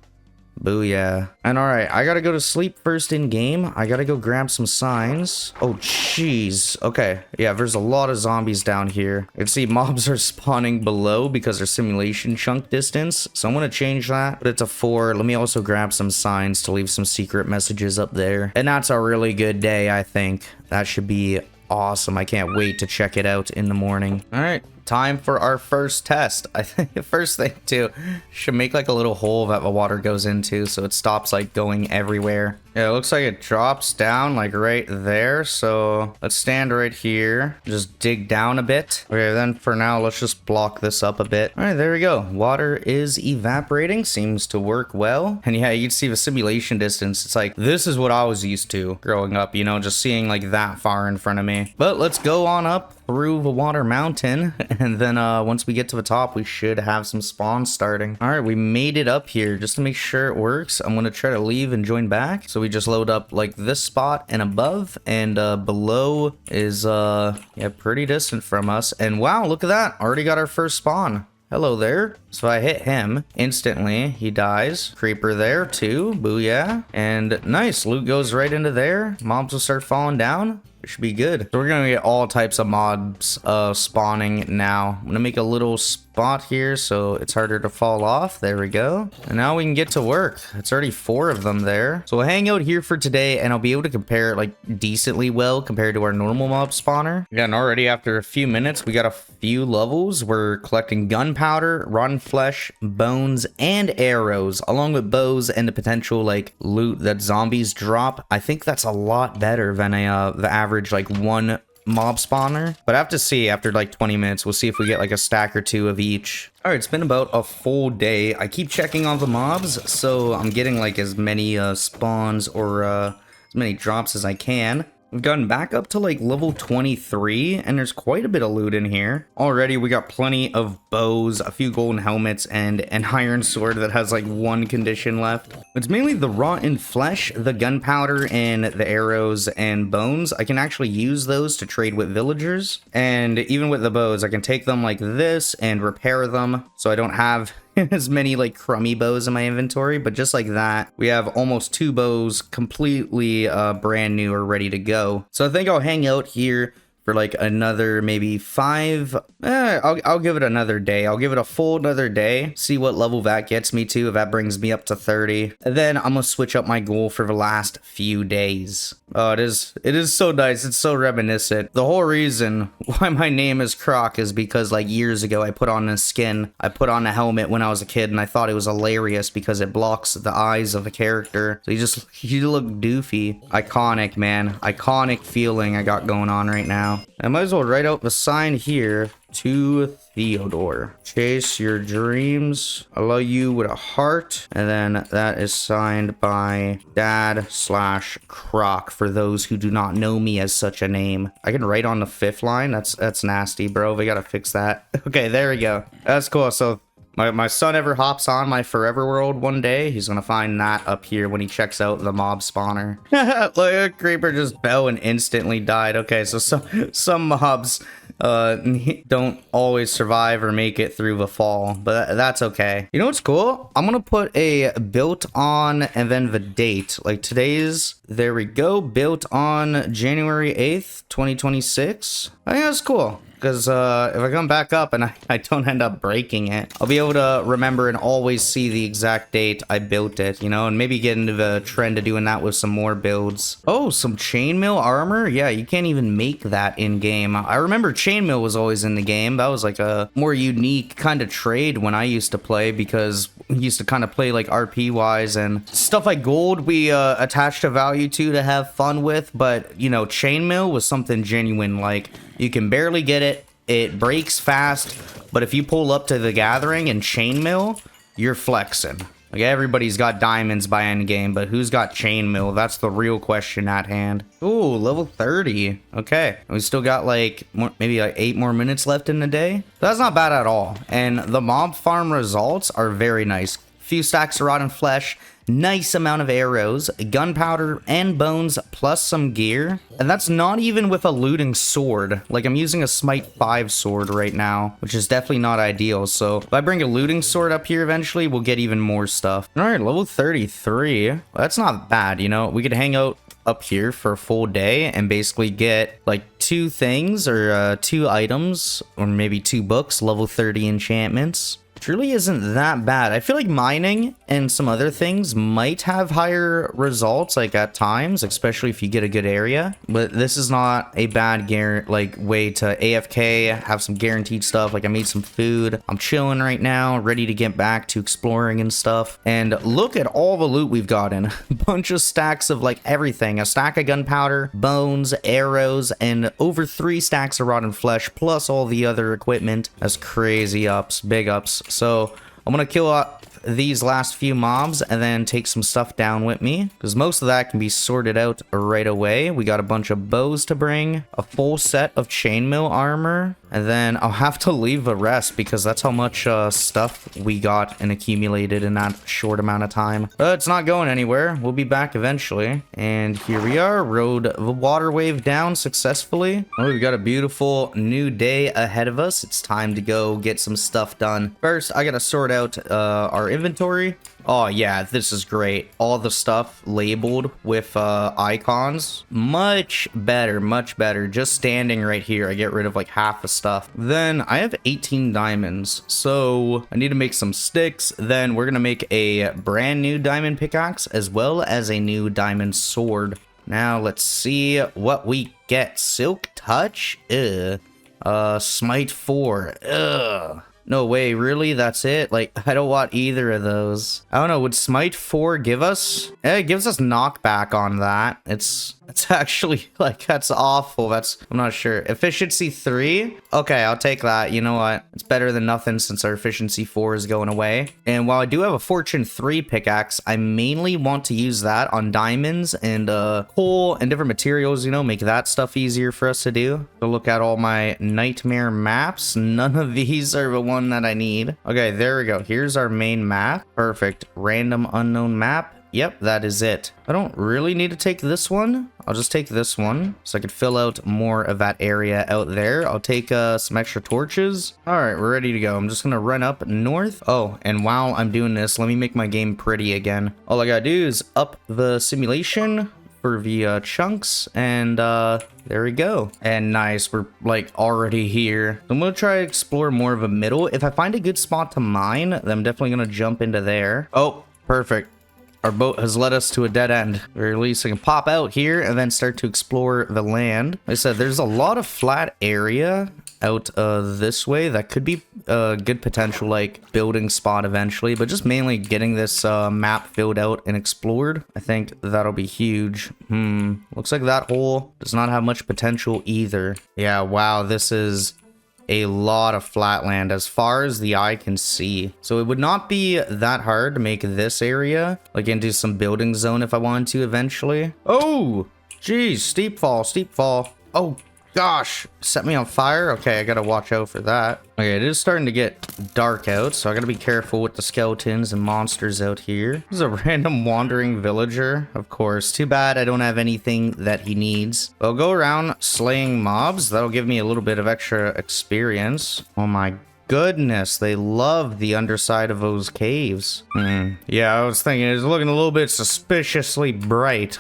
Booyah. And all right, I gotta go to sleep first in game. I gotta go grab some signs. Oh jeez. Okay, yeah, there's a lot of zombies down here. You can see mobs are spawning below because they're simulation chunk distance, so I'm gonna change that, but it's a 4. Let me also grab some signs to leave some secret messages up there, and that's a really good day. I think that should be awesome. I can't wait to check it out in the morning. All right, time for our first test. I think the first thing too, should make like a little hole that the water goes into so it stops like going everywhere. Yeah, it looks like it drops down like right there. So let's stand right here, just dig down a bit. Okay, then for now, let's just block this up a bit. All right, there we go. Water is evaporating, seems to work well. And yeah, you can see the simulation distance. It's like, this is what I was used to growing up, you know, just seeing like that far in front of me. But let's go on up through the water mountain, and then once we get to the top, we should have some spawns starting. All right, we made it up here. Just to make sure it works, I'm gonna try to leave and join back. So we just load up like this spot and above, and below is yeah, pretty distant from us. And wow, look at that, already got our first spawn. Hello there. So I hit him instantly, he dies. Creeper there too, booyah. And nice, loot goes right into there. Mobs will start falling down. It should be good. So we're gonna get all types of mobs spawning now. I'm gonna make a little spot here so it's harder to fall off. There we go. And now we can get to work. It's already 4 of them there. So we'll hang out here for today and I'll be able to compare it like decently well compared to our normal mob spawner. Yeah, and already after a few minutes, we got a few levels. We're collecting gunpowder, rotten flesh, bones, and arrows, along with bows and the potential like loot that zombies drop. I think that's a lot better than the average like 1 mob spawner, but I have to see after like 20 minutes. We'll see if we get like a stack or 2 of each. All right, it's been about a full day. I keep checking all the mobs, so I'm getting like as many spawns or as many drops as I can. We've gotten back up to like level 23, and there's quite a bit of loot in here. Already, we got plenty of bows, a few golden helmets, and an iron sword that has like 1 condition left. It's mainly the rotten flesh, the gunpowder, and the arrows and bones. I can actually use those to trade with villagers. And even with the bows, I can take them like this and repair them, so I don't have as many like crummy bows in my inventory. But just like that, we have almost 2 bows completely brand new or ready to go. So I think I'll hang out here for like another maybe 5. I'll give it another day. I'll give it a full another day, see what level that gets me to, if that brings me up to 30. And then I'm gonna switch up my goal for the last few days. Oh, it is so nice. It's so reminiscent. The whole reason why my name is Croc is because like years ago I put on a skin. I put on a helmet when I was a kid, and I thought it was hilarious because it blocks the eyes of a character. So you look doofy. Iconic, man. Iconic feeling I got going on right now. I might as well write out the sign here. To Theodore. Chase your dreams. I love you with a heart. And then that is signed by Dad/Croc for those who do not know me as such a name. I can write on the 5th line. That's nasty, bro. We gotta fix that. Okay, there we go. That's cool. So my son ever hops on my forever world one day, he's gonna find that up here when he checks out the mob spawner. Look, a creeper just fell and instantly died. Okay, so some mobs don't always survive or make it through the fall, but that's okay. You know what's cool? I'm gonna put a built on and then the date. Like today's, there we go, built on January 8th, 2026. I think that's cool. Because if I come back up and I don't end up breaking it, I'll be able to remember and always see the exact date I built it, you know, and maybe get into the trend of doing that with some more builds. Oh, some chainmail armor? Yeah, you can't even make that in game. I remember chainmail was always in the game. That was like a more unique kind of trade when I used to play, because we used to kind of play like RP wise, and stuff like gold we attached a value to have fun with, but you know, chainmail was something genuine. Like, you can barely get it, it breaks fast, but if you pull up to the gathering and chainmail, you're flexing. Like, everybody's got diamonds by end game, but who's got chainmail? That's the real question at hand. Ooh, level 30. Okay, we still got like maybe like 8 more minutes left in the day. That's not bad at all. And the mob farm results are very nice. Few stacks of rotten flesh, nice amount of arrows, gunpowder, and bones, plus some gear. And that's not even with a looting sword. Like, I'm using a Smite 5 sword right now, which is definitely not ideal. So if I bring a looting sword up here eventually, we'll get even more stuff. All right, level 33. Well, that's not bad, you know? We could hang out up here for a full day and basically get like 2 things or 2 items, or maybe 2 books, level 30 enchantments. Which really isn't that bad. I feel like mining and some other things might have higher results, like at times, especially if you get a good area. But this is not a bad way to AFK, have some guaranteed stuff. Like, I made some food. I'm chilling right now, ready to get back to exploring and stuff. And look at all the loot we've gotten. A bunch of stacks of like everything. A stack of gunpowder, bones, arrows, and over 3 stacks of rotten flesh, plus all the other equipment. That's crazy ups, big ups. So I'm gonna kill these last few mobs and then take some stuff down with me, because most of that can be sorted out right away. We got a bunch of bows to bring, a full set of chainmail armor, And then I'll have to leave the rest because that's how much stuff we got and accumulated in that short amount of time. But it's not going anywhere. We'll be back eventually. And here we are, rode the water wave down successfully. Oh, we've got a beautiful new day ahead of us. It's time to go get some stuff done. First, I gotta sort out our inventory. Oh yeah, this is great. All the stuff labeled with icons. Much better, much better. Just standing right here, I get rid of like half the stuff. Then I have 18 diamonds, so I need to make some sticks. Then we're gonna make a brand new diamond pickaxe as well as a new diamond sword. Now let's see what we get. Silk touch? Ugh. Smite 4. Ugh. No way, really? That's it? Like, I don't want either of those. I don't know, would Smite 4 give us? It gives us knockback on that. It's actually, like, that's awful. I'm not sure. Efficiency 3? Okay, I'll take that. You know what? It's better than nothing since our efficiency 4 is going away. And while I do have a fortune 3 pickaxe, I mainly want to use that on diamonds and coal and different materials, you know, make that stuff easier for us to do. So look at all my nightmare maps. None of these are the one that I need. Okay, there we go. Here's our main map. Perfect. Random unknown map. Yep, that is it. I don't really need to take this one. I'll just take this one so I can fill out more of that area out there. I'll take some extra torches. All right, we're ready to go. I'm just gonna run up north. Oh, and while I'm doing this, let me make my game pretty again. All I gotta do is up the simulation for the chunks, and there we go. And nice, we're like already here. I'm gonna try to explore more of a middle. If I find a good spot to mine, then I'm definitely gonna jump into there. Oh, perfect. Our boat has led us to a dead end. Or at least I can pop out here and then start to explore the land. Like I said, there's a lot of flat area out this way that could be a good potential like building spot eventually, but just mainly getting this map filled out and explored. I think that'll be huge. Looks like that hole does not have much potential either. Yeah, wow, this is a lot of flat land as far as the eye can see. So it would not be that hard to make this area like into some building zone if I wanted to eventually. Oh, geez, steep fall, steep fall. Oh gosh, set me on fire. Okay, I gotta watch out for that. Okay, it is starting to get dark out, so I gotta be careful with the skeletons and monsters out here. This is a random wandering villager, of course. Too bad I don't have anything that he needs. I'll go around slaying mobs. That'll give me a little bit of extra experience. Oh my goodness, they love the underside of those caves. Yeah, I was thinking it's looking a little bit suspiciously bright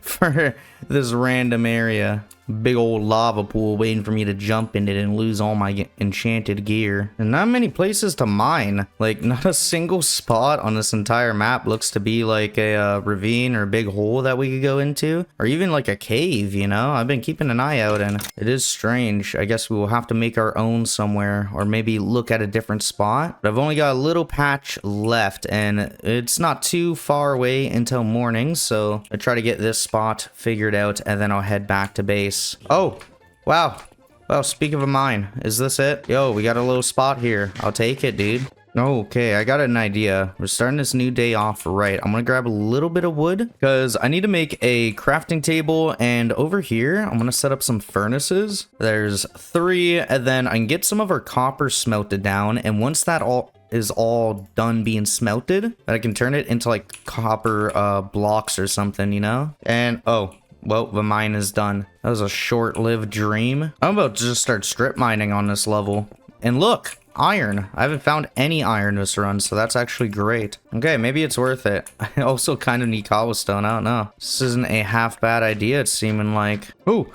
for this random area. Big old lava pool waiting for me to jump in it and lose all my enchanted gear. And not many places to mine. Like, not a single spot on this entire map looks to be like a ravine or a big hole that we could go into. Or even like a cave, you know? I've been keeping an eye out and it is strange. I guess we will have to make our own somewhere or maybe look at a different spot. But I've only got a little patch left and it's not too far away until morning. So I try to get this spot figured out and then I'll head back to base. Oh, wow. Well, speak of a mine, is this it? Yo, we got a little spot here. I'll take it, dude. Okay, I got an idea. We're starting this new day off right. I'm gonna grab a little bit of wood because I need to make a crafting table, and over here I'm gonna set up some furnaces. There's 3, and then I can get some of our copper smelted down, and once that is all done being smelted, I can turn it into like copper blocks or something, you know? And oh, well, the mine is done. That was a short-lived dream. I'm about to just start strip mining on this level. And look, iron. I haven't found any iron this run, so that's actually great. Okay, maybe it's worth it. I also kind of need cobblestone. I don't know. This isn't a half bad idea, it's seeming like. Ooh,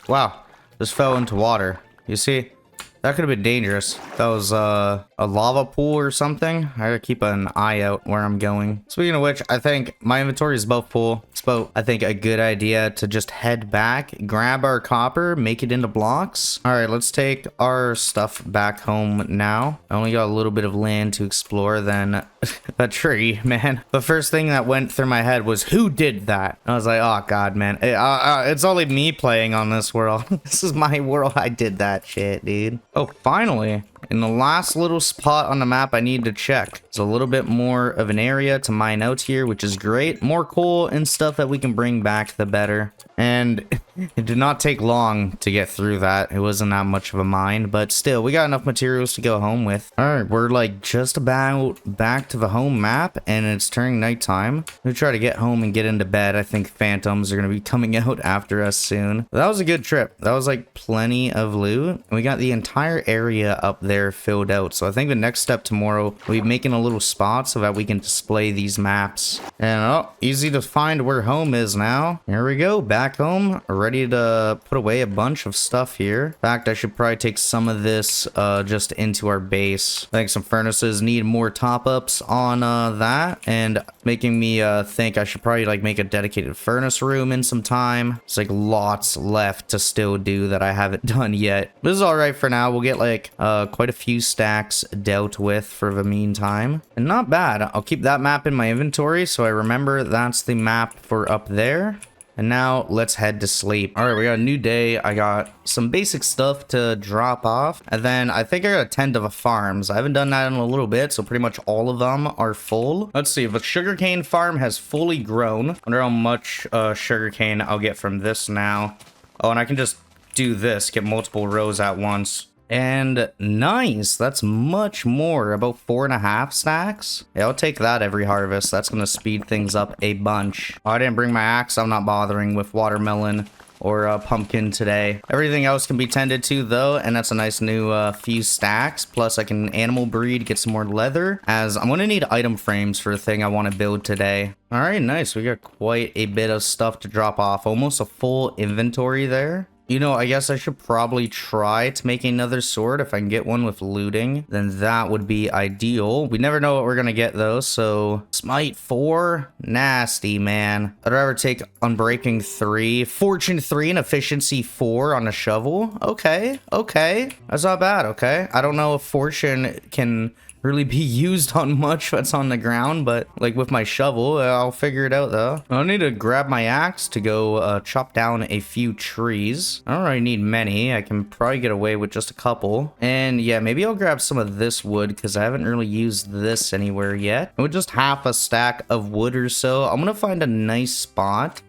wow. This fell into water. You see? That could have been dangerous. That was a lava pool or something. I gotta keep an eye out where I'm going. Speaking of which, I think my inventory is about full. It's about, I think, a good idea to just head back, grab our copper, make it into blocks. All right, let's take our stuff back home now. I only got a little bit of land to explore, then a tree, man. The first thing that went through my head was, who did that? I was like, oh god, man. It's only me playing on this world. This is my world. I did that shit, dude. Oh, finally. In the last little spot on the map I need to check. It's a little bit more of an area to mine out here, which is great. More coal and stuff that we can bring back, the better. And It did not take long to get through that. It wasn't that much of a mine, but still, we got enough materials to go home with. Alright, we're like just about back to the home map, and it's turning nighttime. I'm gonna try to get home and get into bed. I think phantoms are gonna be coming out after us soon. But that was a good trip. That was like plenty of loot. And we got the entire area up there filled out. So I think the next step tomorrow, we'll be making a little spot so that we can display these maps. And oh, easy to find where home is now. Here we go, back home. Ready to put away a bunch of stuff here. In fact, I should probably take some of this just into our base. I think some furnaces need more top-ups on that, and making me think I should probably like make a dedicated furnace room in some time. It's like lots left to still do that I haven't done yet. This is all right for now. We'll get like quite a few stacks dealt with for the meantime, and not bad. I'll keep that map in my inventory so I remember that's the map for up there. And now let's head to sleep. All right, we got a new day. I got some basic stuff to drop off. And then I think I gotta tend to the farms. I haven't done that in a little bit, so pretty much all of them are full. Let's see, the sugarcane farm has fully grown. I wonder how much sugarcane I'll get from this now. Oh, and I can just do this, get multiple rows at once. And nice, that's much more, about 4.5 stacks. Yeah, I'll take that every harvest. That's gonna speed things up a bunch. Oh, I didn't bring my axe. I'm not bothering with watermelon or pumpkin today. Everything else can be tended to though, and that's a nice new few stacks. Plus I can animal breed, get some more leather, as I'm gonna need item frames for the thing I want to build today. All right, nice. We got quite a bit of stuff to drop off. Almost a full inventory there. You know, I guess I should probably try to make another sword. If I can get one with looting, then that would be ideal. We never know what we're gonna get though, so smite 4, nasty, man. I'd rather take unbreaking 3, fortune 3, and efficiency 4 on a shovel. Okay, that's not bad. Okay, I don't know if fortune can really be used on much that's on the ground, but like with my shovel, I'll figure it out though. I need to grab my axe to go chop down a few trees. I don't really need many. I can probably get away with just a couple. And yeah, maybe I'll grab some of this wood because I haven't really used this anywhere yet. With just half a stack of wood or so, I'm gonna find a nice spot.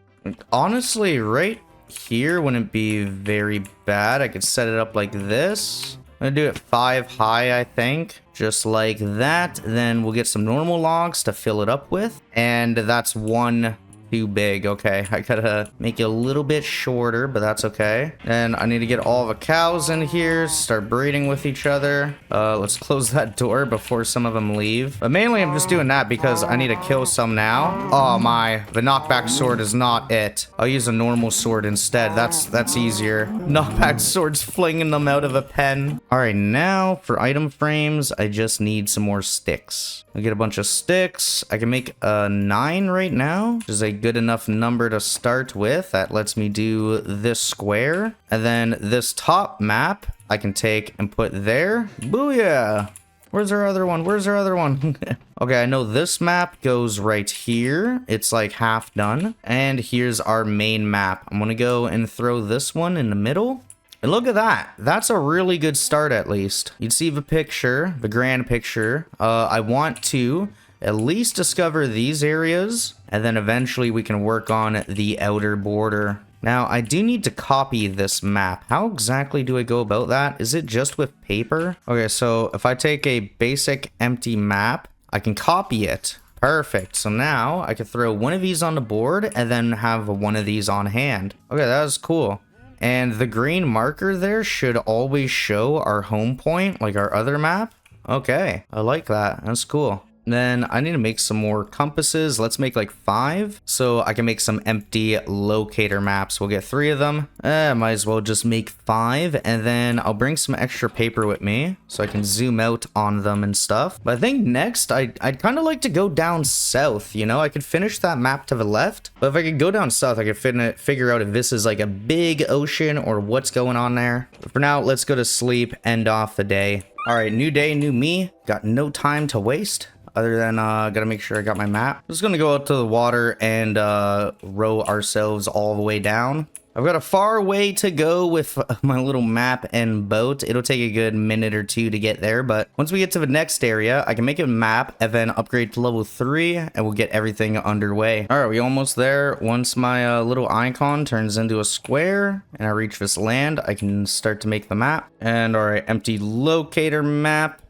Honestly, right here wouldn't be very bad. I could set it up like this. I'm gonna do it 5 high, I think. Just like that. Then we'll get some normal logs to fill it up with. And that's one too big. Okay, I gotta make it a little bit shorter, but that's okay. And I need to get all the cows in here, start breeding with each other. Let's close that door before some of them leave. But mainly I'm just doing that because I need to kill some now. Oh my, the knockback sword is not it. I'll use a normal sword instead. That's easier. Knockback swords flinging them out of a pen. All right, now for item frames, I just need some more sticks. I'll get a bunch of sticks. I can make a 9 right now, which is a good enough number to start with. That lets me do this square. And then this top map, I can take and put there. Booyah! Where's our other one? Where's our other one? Okay, I know this map goes right here. It's like half done. And here's our main map. I'm gonna go and throw this one in the middle. And look at that. That's a really good start, at least. You'd see the picture, the grand picture. I want to at least discover these areas, and then eventually we can work on the outer border. Now, I do need to copy this map. How exactly do I go about that? Is it just with paper? Okay, so if I take a basic empty map, I can copy it. Perfect. So now I can throw one of these on the board and then have one of these on hand. Okay, that was cool. And the green marker there should always show our home point, like our other map. Okay, I like that. That's cool. Then I need to make some more compasses. Let's make like 5 so I can make some empty locator maps. We'll get 3 of them. Might as well just make 5, and then I'll bring some extra paper with me so I can zoom out on them and stuff. But I think next I'd kind of like to go down south. You know, I could finish that map to the left, but if I could go down south, I could figure out if this is like a big ocean or what's going on there. But for now, let's go to sleep, end off the day. All right, new day, new me. Got no time to waste. Other than, gotta make sure I got my map. Just gonna go out to the water and row ourselves all the way down. I've got a far way to go with my little map and boat. It'll take a good minute or two to get there, but once we get to the next area, I can make a map and then upgrade to level 3, and we'll get everything underway. All right, we almost there. Once my little icon turns into a square and I reach this land, I can start to make the map. And all right, empty locator map.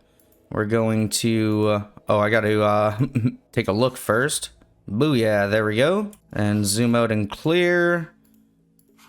We're going to... oh, I got to take a look first. Booyah, there we go. And zoom out and clear.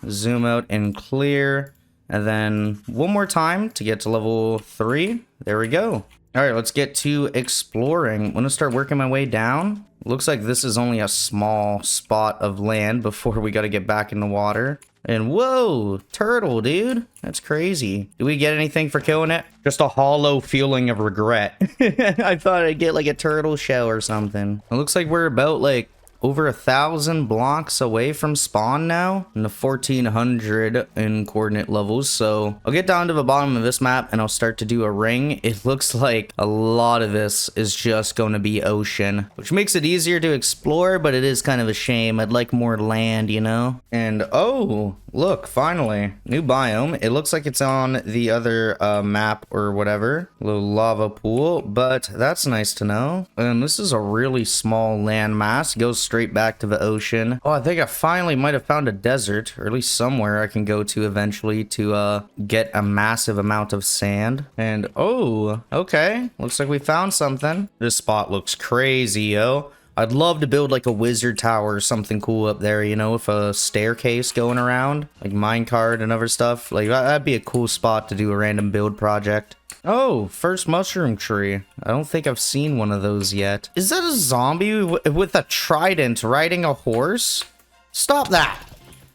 Zoom out and clear, and then one more time to get to level 3. There we go. All right, let's get to exploring. I'm gonna start working my way down. Looks like this is only a small spot of land before we gotta get back in the water. And whoa, turtle, dude. That's crazy. Do we get anything for killing it? Just a hollow feeling of regret. I thought I'd get like a turtle shell or something. It looks like we're about like over 1,000 blocks away from spawn now, in the 1400 in coordinate levels. So I'll get down to the bottom of this map and I'll start to do a ring. It looks like a lot of this is just going to be ocean, which makes it easier to explore, but it is kind of a shame. I'd like more land, you know? And oh, look, finally, new biome. It looks like it's on the other map or whatever, little lava pool, but that's nice to know. And this is a really small land mass. It goes straight back to the ocean. Oh, I think I finally might have found a desert, or at least somewhere I can go to eventually to get a massive amount of sand. And oh, okay, looks like we found something. This spot looks crazy, yo. I'd love to build like a wizard tower or something cool up there, you know, with a staircase going around, like minecart and other stuff. Like that'd be a cool spot to do a random build project. Oh, first mushroom tree. I don't think I've seen one of those yet. Is that a zombie with a trident riding a horse? Stop that.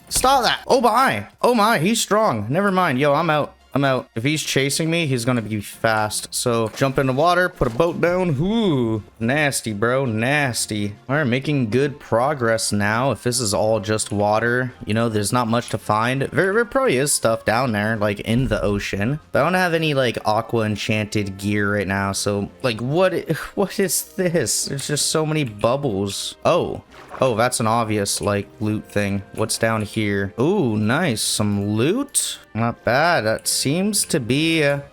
Stop that. Oh my, he's strong. Never mind. Yo, I'm out. I'm out. If he's chasing me, he's gonna be fast. So jump in the water, put a boat down. Ooh, nasty, bro, nasty. All right, making good progress now. If this is all just water, you know, there's not much to find. There probably is stuff down there, like in the ocean. But I don't have any like aqua enchanted gear right now. So like, what is this? There's just so many bubbles. Oh, that's an obvious, like, loot thing. What's down here? Ooh, nice. Some loot? Not bad. That seems to be the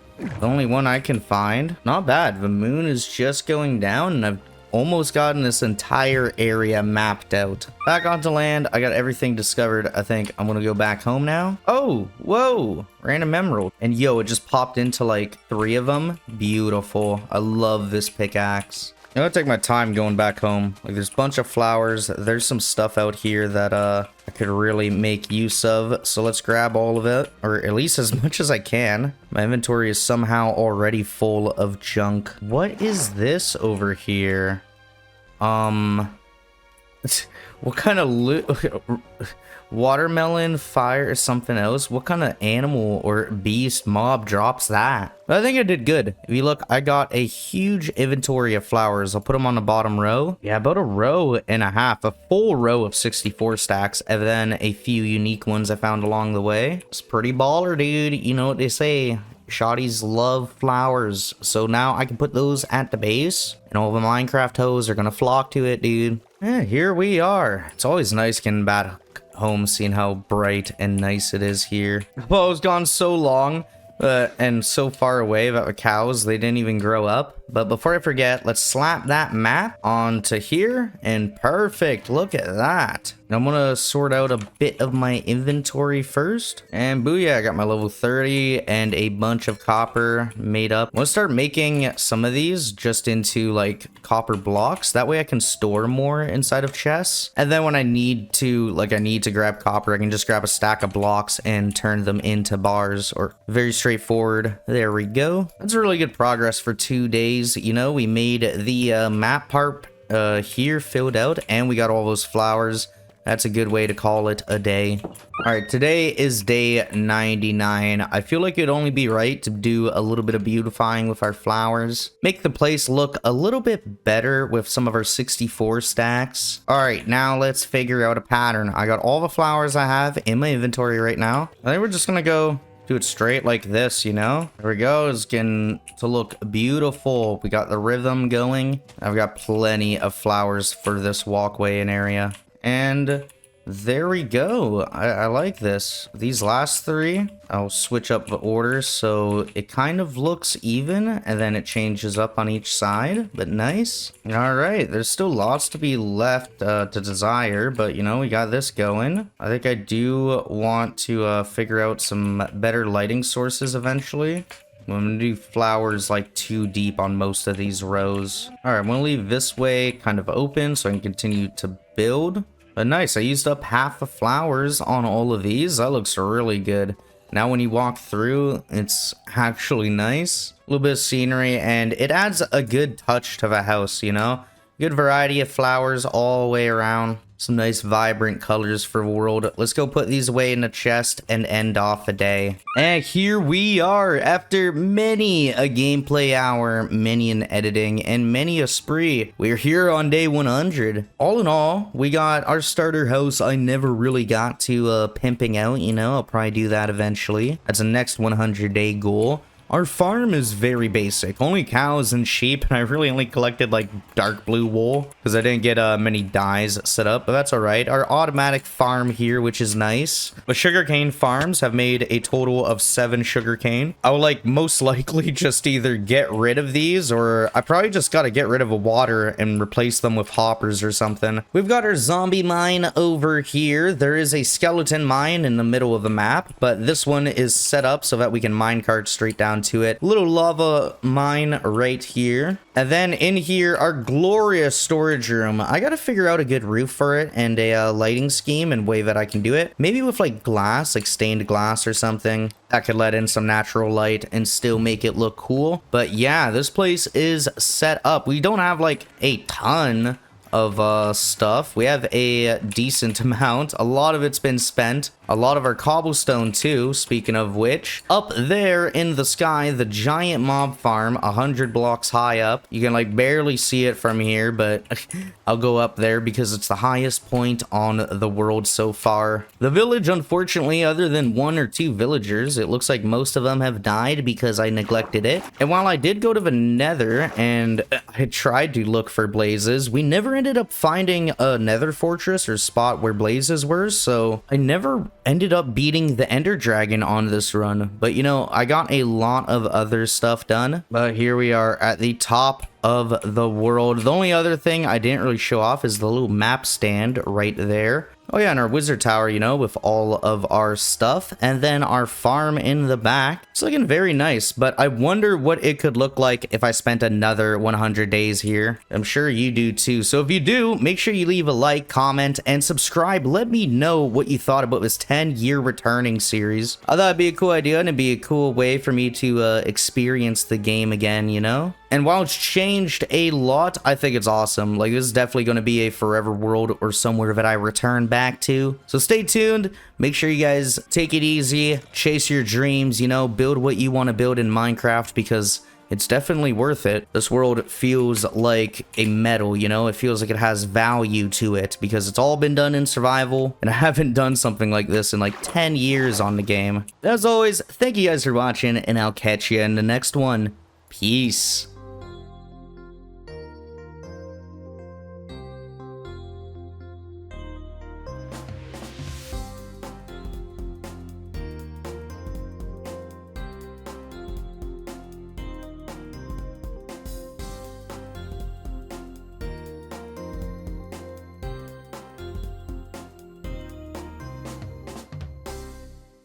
only one I can find. Not bad. The moon is just going down, and I've almost gotten this entire area mapped out. Back onto land. I got everything discovered. I think I'm gonna go back home now. Oh, whoa. Random emerald. And yo, it just popped into, like, 3 of them. Beautiful. I love this pickaxe. I'm gonna take my time going back home. Like, there's a bunch of flowers. There's some stuff out here that I could really make use of. So let's grab all of it, or at least as much as I can. My inventory is somehow already full of junk. What is this over here? What kind of loot? Watermelon, fire, or something else? What kind of animal or beast mob drops that? I think I did good. If you look, I got a huge inventory of flowers. I'll put them on the bottom row. Yeah, about a row and a half. A full row of 64 stacks. And then a few unique ones I found along the way. It's pretty baller, dude. You know what they say. Shotties love flowers. So now I can put those at the base. And all the Minecraft hoes are going to flock to it, dude. Yeah, here we are. It's always nice getting back home, seeing how bright and nice it is here. Well, I was gone so long and so far away that the cows, they didn't even grow up. But before I forget, let's slap that map onto here, and perfect. Look at that. Now I'm gonna sort out a bit of my inventory first, and booyah, I got my level 30 and a bunch of copper made up. I'm gonna start making some of these just into like copper blocks. That way I can store more inside of chests, and then when I need to grab copper, I can just grab a stack of blocks and turn them into bars. Or very straightforward. There we go. That's really good progress for 2 days. You know, we made the map part here filled out, and we got all those flowers. That's a good way to call it a day. All right, today is day 99. I feel like it'd only be right to do a little bit of beautifying with our flowers. Make the place look a little bit better with some of our 64 stacks. All right, now let's figure out a pattern. I got all the flowers I have in my inventory right now. I think we're just gonna go do it straight like this, you know? There we go. It's getting to look beautiful. We got the rhythm going. I've got plenty of flowers for this walkway and area. And There we go. I like this. These last three, I'll switch up the order so it kind of looks even and then it changes up on each side, but nice. All right, there's still lots to be left to desire, but you know, we got this going. I think I do want to figure out some better lighting sources eventually. I'm gonna do flowers like 2 deep on most of these rows. All right, I'm gonna leave this way kind of open so I can continue to build. But nice, I used up half the flowers on all of these. That looks really good. Now when you walk through, it's actually nice. A little bit of scenery, and it adds a good touch to the house, you know? Good variety of flowers all the way around. Some nice vibrant colors for the world. Let's go put these away in the chest and end off the day. And here we are after many a gameplay hour, many an editing, and many a spree. We're here on day 100. All in all, we got our starter house. I never really got to pimping out, you know. I'll probably do that eventually. That's the next 100-day goal. Our farm is very basic, only cows and sheep, and I really only collected like dark blue wool because I didn't get many dyes set up, but that's all right. Our automatic farm here, which is nice. The sugarcane farms have made a total of 7 sugarcane. I will like most likely just either get rid of these, or I probably just got to get rid of the water and replace them with hoppers or something. We've got our zombie mine over here. There is a skeleton mine in the middle of the map, but this one is set up so that we can minecart straight down to it. Little lava mine right here. And then in here, our glorious storage room. I gotta figure out a good roof for it and a lighting scheme and way that I can do it. Maybe with like glass, like stained glass or something. That could let in some natural light and still make it look cool. But yeah, this place is set up. We don't have like a ton of stuff. We have a decent amount. A lot of it's been spent. A lot of our cobblestone too, speaking of which. Up there in the sky, the giant mob farm, 100 blocks high up. You can like barely see it from here, but I'll go up there because it's the highest point on the world so far. The village, unfortunately, other than 1 or 2 villagers, it looks like most of them have died because I neglected it. And while I did go to the Nether and I tried to look for blazes, we never ended up finding a Nether fortress or spot where blazes were, so I never ended up beating the Ender Dragon on this run. But you know, I got a lot of other stuff done. But here we are at the top of the world. The only other thing I didn't really show off is the little map stand right there. Oh yeah, and our wizard tower, you know, with all of our stuff. And then our farm in the back. It's looking very nice, but I wonder what it could look like if I spent another 100 days here. I'm sure you do too. So if you do, make sure you leave a like, comment, and subscribe. Let me know what you thought about this 10-year returning series. I thought it'd be a cool idea and it'd be a cool way for me to experience the game again, you know? And while it's changed a lot, I think it's awesome. Like, this is definitely going to be a forever world or somewhere that I return back to. So stay tuned. Make sure you guys take it easy. Chase your dreams, you know, build what you want to build in Minecraft because it's definitely worth it. This world feels like a medal, you know? It feels like it has value to it because it's all been done in survival. And I haven't done something like this in like 10 years on the game. As always, thank you guys for watching and I'll catch you in the next one. Peace.